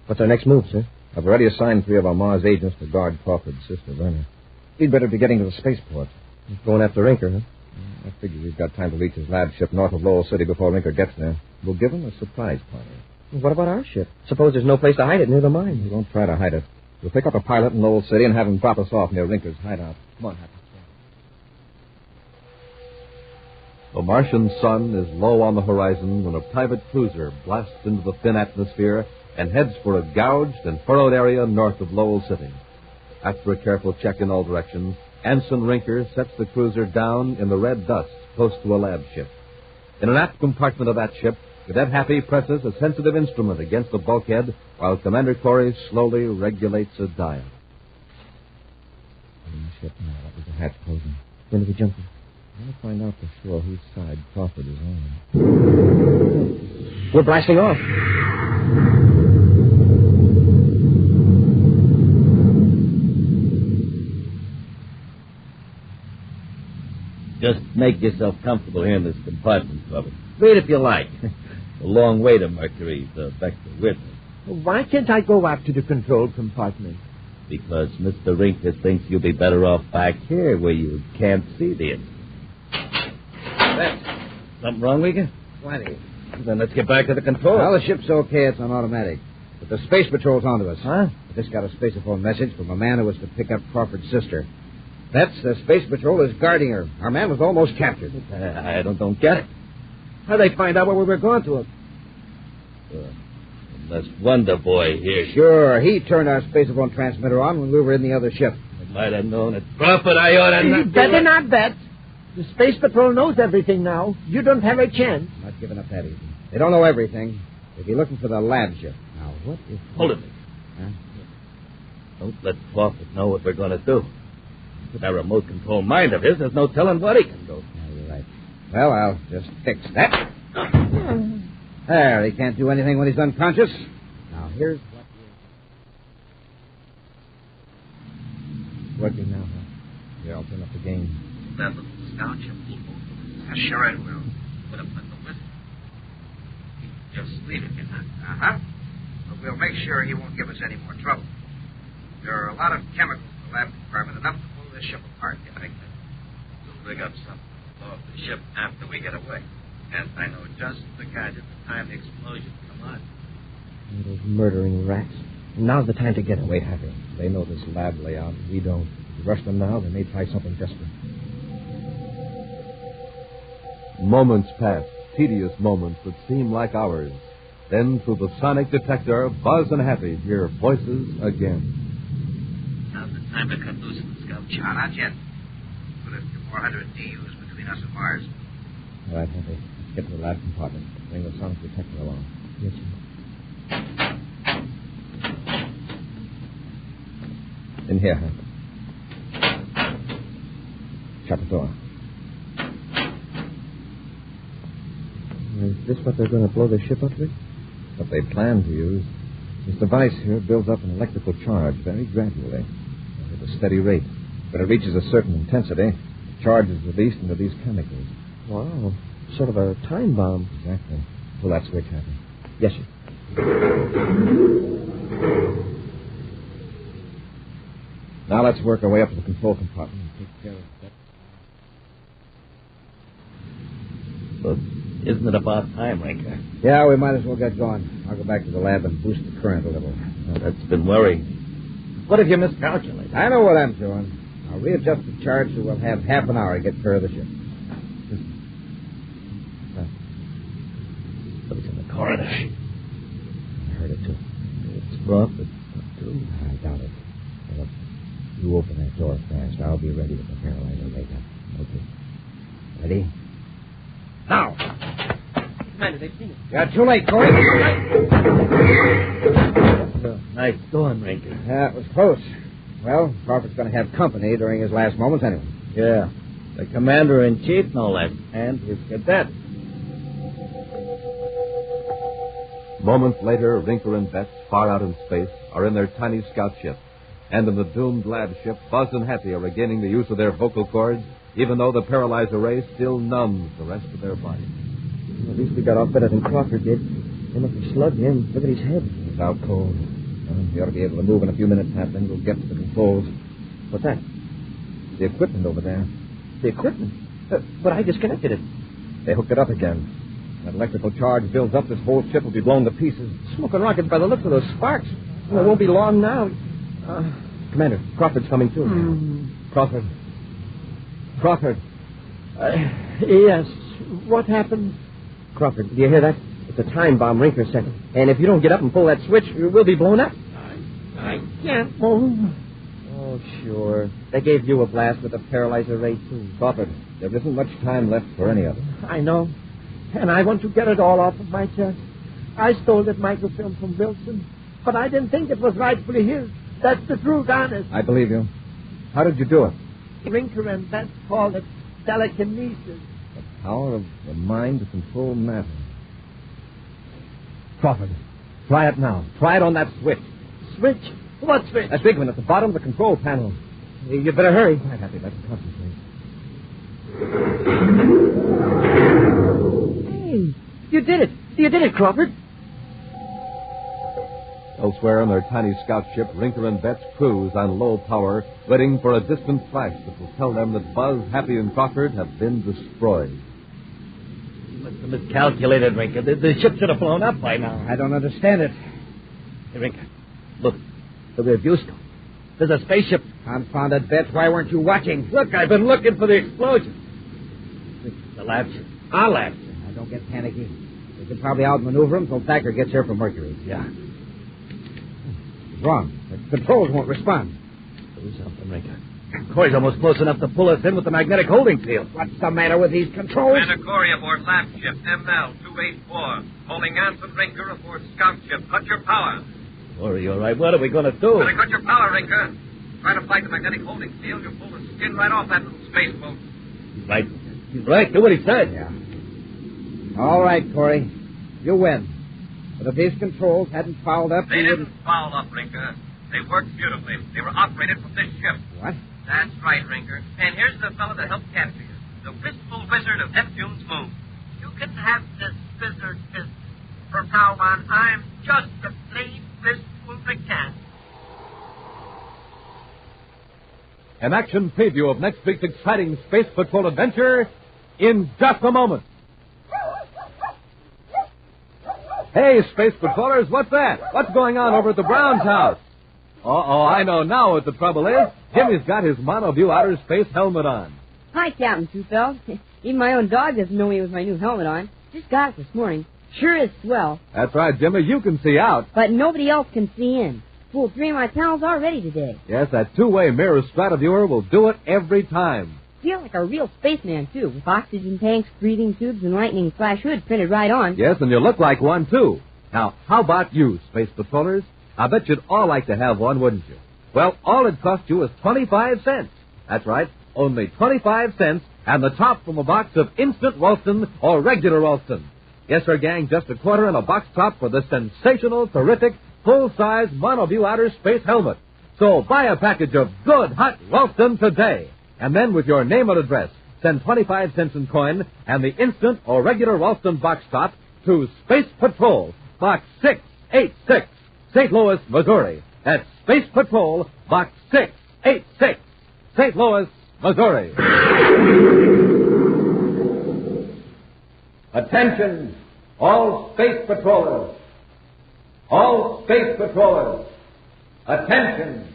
What's our next move, sir? I've already assigned 3 of our Mars agents to guard Crawford's sister, Werner. He'd better be getting to the spaceport. He's going after Rinker, huh? I figure we've got time to reach his lab ship north of Lowell City before Rinker gets there. We'll give him a surprise party. What about our ship? Suppose there's no place to hide it near the mine. We won't try to hide it. We'll pick up a pilot in Lowell City and have him drop us off near Rinker's hideout. Come on, Happy. The Martian sun is low on the horizon when a private cruiser blasts into the thin atmosphere and heads for a gouged and furrowed area north of Lowell City. After a careful check in all directions, Ensign Rinker sets the cruiser down in the red dust close to a lab ship. In an aft compartment of that ship, Cadet Happy presses a sensitive instrument against the bulkhead while Commander Corey slowly regulates a dial. In the ship now, that was the hatch closing. When do we jump in? I want to find out for sure whose side Crawford is on. We're blasting off. Just make yourself comfortable here in this compartment, Corbett. Wait if you like. A long way to Mercury, the Vector witness. Why can't I go up to the control compartment? Because Mr. Rinker thinks you'll be better off back here where you can't see the instrument. Something wrong, Rinker? Plenty. Then let's get back to the control. Well, the ship's okay. It's on automatic. But the Space Patrol's onto us. Huh? I just got a spaceophone message from a man who was to pick up Crawford's sister. That's the Space Patrol is guarding her. Our man was almost captured. I don't get it. How'd they find out where we were going to? Unless Wonder Boy here. Sure, he turned our spaceophone transmitter on when we were in the other ship. I might have known it. Crawford, I ought to You better not bet. The Space Patrol knows everything now. You don't have a chance. I'm not giving up that easy. They don't know everything. They'd be looking for the lab ship. Now, what if... Hold it. Huh? Don't let Crawford know what we're going to do. With that remote control mind of his, there's no telling what he can do. Yeah, you're right. Well, I'll just fix that. There, he can't do anything when he's unconscious. Now, here's what Working now, huh? Yeah, I'll turn up the gain. That little scout ship will move. Sure I will. Put up with the whistle. Just leave it, Uh-huh. But we'll make sure he won't give us any more trouble. There are a lot of chemicals in the lab compartment, enough to blow this ship apart, you think that? We'll rig up something to blow up the ship after we get away. And I know just the gadget the time the explosion come on. Those murdering rats. Now's the time to get away, Happy. They know this lab layout. We don't. If we rush them now, they may try something desperate. Moments pass, tedious moments that seem like hours. Then, through the sonic detector, Buzz and Happy hear voices again. Now's the time to cut loose in the scout ship. No, not yet. Put a few more hundred DUs between us and Mars. All right, Happy. Let's get to the lab compartment. Bring the sonic detector along. Yes, sir. In here, Happy. Shut the door. Is this what they're going to blow their ship up with? What they plan to use. This device here builds up an electrical charge very gradually, at a steady rate. When it reaches a certain intensity, the charge is released into these chemicals. Wow. Sort of a time bomb. Exactly. Pull that switch, Happy. Yes, sir. Now let's work our way up to the control compartment and take care of that. Look, isn't it about time, Rinker? Yeah, we might as well get going. I'll go back to the lab and boost the current a little. Well, that's been worrying. What if you miscalculate? I know what I'm doing. I'll readjust the charge so we'll have half an hour to get clear of the ship. Somebody's in the corridor. I heard it, too. It's rough, but not too. I doubt it. Well, you open that door fast. I'll be ready with the paralyzer later. Okay. Ready? Now! Commander, they've seen us. You're too late, Corey. Nice going, Rinker. Yeah, it was close. Well, Crawford's going to have company during his last moments anyway. Yeah. The commander-in-chief, no less, and his cadet. Moments later, Rinker and Betts, far out in space, are in their tiny scout ship. And in the doomed lab ship, Buzz and Happy are regaining the use of their vocal cords, even though the paralyzer ray still numbs the rest of their body. At least we got off better than Crawford did. They must have slugged him. Look at his head. He's out cold. We ought to be able to move in a few minutes, Pat. Then we'll get to the controls. What's that? The equipment over there. The equipment? But I disconnected it. They hooked it up again. That electrical charge builds up, this whole ship will be blown to pieces. Smoking rockets by the looks of those sparks. Well, it won't be long now. Commander, Crawford's coming too. Crawford. Crawford. Yes. What happened? Crawford, do you hear that? It's a time bomb Rinker set. And if you don't get up and pull that switch, we'll be blown up. I can't move. Oh, sure. They gave you a blast with a paralyzer ray, too. Crawford, there isn't much time left for any of it. I know. And I want to get it all off of my chest. I stole that microfilm from Wilson, but I didn't think it was rightfully his. That's the truth, honest. I believe you. How did you do it? Rinker and Betts called it telekinesis. The power of the mind to control matter. Crawford, try it now. Try it on that switch. Switch? What switch? That big one at the bottom of the control panel. You better hurry. All right, Happy, let's concentrate. Hey, you did it. You did it, Crawford. Elsewhere in their tiny scout ship, Rinker and Betts cruise on low power, waiting for a distant flash that will tell them that Buzz, Happy, and Crawford have been destroyed. You must have miscalculated, Rinker. The ship should have blown up by now. I don't understand it. Hey, Rinker, look. The rear view's gone. There's a spaceship. Confounded Betts, why weren't you watching? Look, I've been looking for the explosion. This is the lab ship. Our lab ship. Now, don't get panicky. We can probably outmaneuver him until Thacker gets here from Mercury. Yeah. Wrong. The controls won't respond. Do something, Rinker. Corey's almost close enough to pull us in with the magnetic holding field. What's the matter with these controls? Commander Corey aboard lab ship ML-284. Holding Anson Rinker aboard scout ship. Cut your power. Corey, all right. What are we going to do? Better cut your power, Rinker. Try to fight the magnetic holding field. You'll pull the skin right off that little space boat. Right. He's right. Do what he said. Yeah. All right, Corey. You win. But if these controls hadn't fouled up... They didn't foul up, Rinker. They worked beautifully. They were operated from this ship. What? That's right, Rinker. And here's the fellow that helped capture you. The Wistful Wizard of Neptune's moon. You can have this wizard business. For now on, I'm just a plain wistful mechanic. An action preview of next week's exciting Space Patrol adventure in just a moment. Hey, Space Patrollers, what's that? What's going on over at the Browns' house? Uh-oh, I know now what the trouble is. Jimmy's got his monoview outer space helmet on. Hi, Captain Two-Fells. Even my own dog doesn't know me with my new helmet on. Just got it this morning. Sure is swell. That's right, Jimmy. You can see out. But nobody else can see in. Fooled 3 of my pals already today. Yes, that two-way mirror Strataviewer will do it every time. Feel like a real spaceman, too, with oxygen tanks, breathing tubes, and lightning flash hood printed right on. Yes, and you look like one, too. Now, how about you, Space Patrollers? I bet you'd all like to have one, wouldn't you? Well, all it cost you is 25 cents. That's right, only 25 cents, and the top from a box of instant Ralston or regular Ralston. Yes, sir, gang, just a quarter and a box top for the sensational, terrific, full-size monoview outer space helmet. So buy a package of good, hot Ralston today. And then with your name and address, send 25 cents in coin and the instant or regular Ralston box top to Space Patrol, Box 686, St. Louis, Missouri. That's Space Patrol, Box 686, 1780, St. Louis, Missouri. Attention, all space patrollers. All space patrollers. Attention.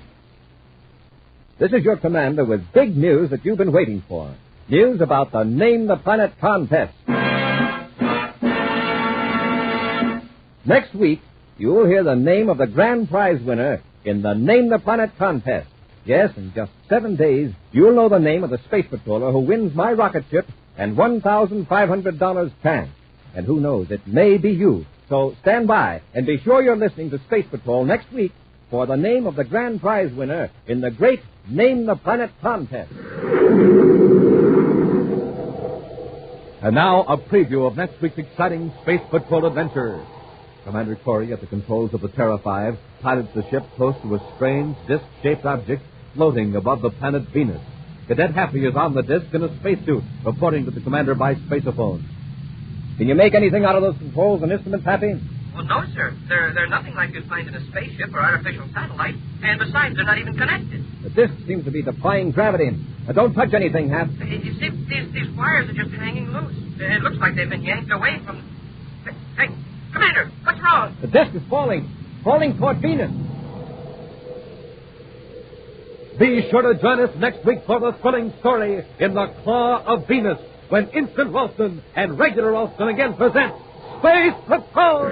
This is your commander with big news that you've been waiting for. News about the Name the Planet contest. Next week, you'll hear the name of the grand prize winner in the Name the Planet contest. Yes, in just 7 days, you'll know the name of the space patroller who wins my rocket ship and $1,500 cash. And who knows, it may be you. So stand by and be sure you're listening to Space Patrol next week for the name of the grand prize winner in the great Name the Planet contest. And now, a preview of next week's exciting Space Patrol adventure. Commander Corie, at the controls of the Terra 5, pilots the ship close to a strange, disc-shaped object floating above the planet Venus. Cadet Happy is on the disc in a spacesuit, reporting to the commander by spaceophone. Can you make anything out of those controls and instruments, Happy? Well, no, sir. They're nothing like you'd find in a spaceship or artificial satellite, and besides, they're not even connected. The disc seems to be defying gravity. Now, don't touch anything, Hap. You see, these wires are just hanging loose. It looks like they've been yanked away from... Hey, Commander, what's wrong? The disc is falling toward Venus. Be sure to join us next week for the thrilling story in The Claw of Venus, when Instant Ralston and Regular Ralston again present Space Patrol!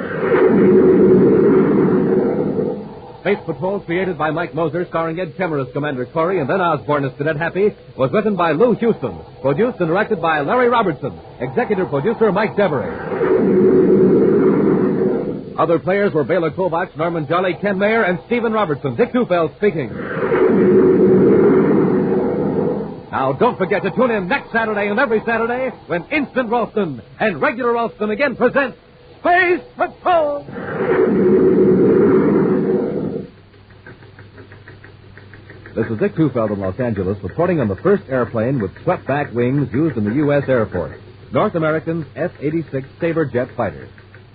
Space Patrol, created by Mike Moser, starring Ed Kemmer as Commander Corie and then Osborne as Cadet Happy, was written by Lou Houston, produced and directed by Larry Robertson, executive producer Mike Devery. Other players were Bela Kovacs, Norman Jolly, Ken Mayer, and Stephen Robertson. Dick Tufeld speaking. Now, don't forget to tune in next Saturday and every Saturday when Instant Ralston and Regular Ralston again present Space Patrol! This is Dick Tufeld in Los Angeles, reporting on the first airplane with swept-back wings used in the U.S. Air Force, North American's F-86 Sabre jet fighter.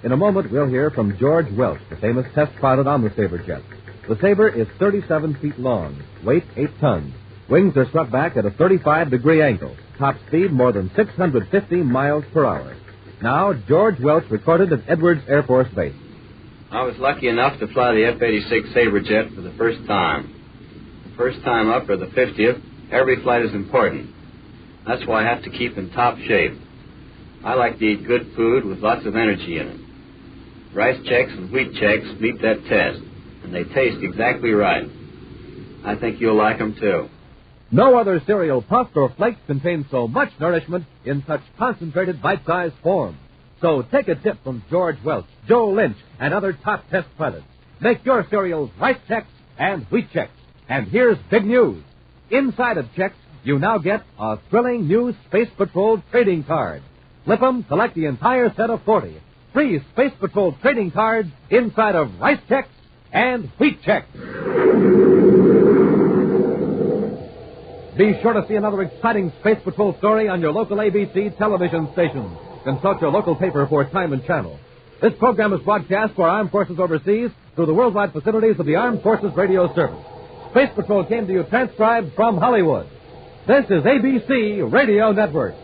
In a moment, we'll hear from George Welch, the famous test pilot on the Sabre jet. The Sabre is 37 feet long, weight 8 tons. Wings are swept back at a 35-degree angle. Top speed more than 650 miles per hour. Now, George Welch recorded at Edwards Air Force Base. I was lucky enough to fly the F-86 Sabre jet for the first time. The first time up, or the 50th, every flight is important. That's why I have to keep in top shape. I like to eat good food with lots of energy in it. Rice Chex and Wheat Chex meet that test, and they taste exactly right. I think you'll like them, too. No other cereal, puffed or flaked, contains so much nourishment in such concentrated bite-sized form. So take a tip from George Welch, Joe Lynch, and other top test pilots. Make your cereals Rice Chex and Wheat Chex. And here's big news. Inside of Chex, you now get a thrilling new Space Patrol trading card. Flip 'em, collect the entire set of 40. Free Space Patrol trading cards inside of Rice Chex and Wheat Chex. Be sure to see another exciting Space Patrol story on your local ABC television station. Consult your local paper for time and channel. This program is broadcast for Armed Forces overseas through the worldwide facilities of the Armed Forces Radio Service. Space Patrol came to you transcribed from Hollywood. This is ABC Radio Network.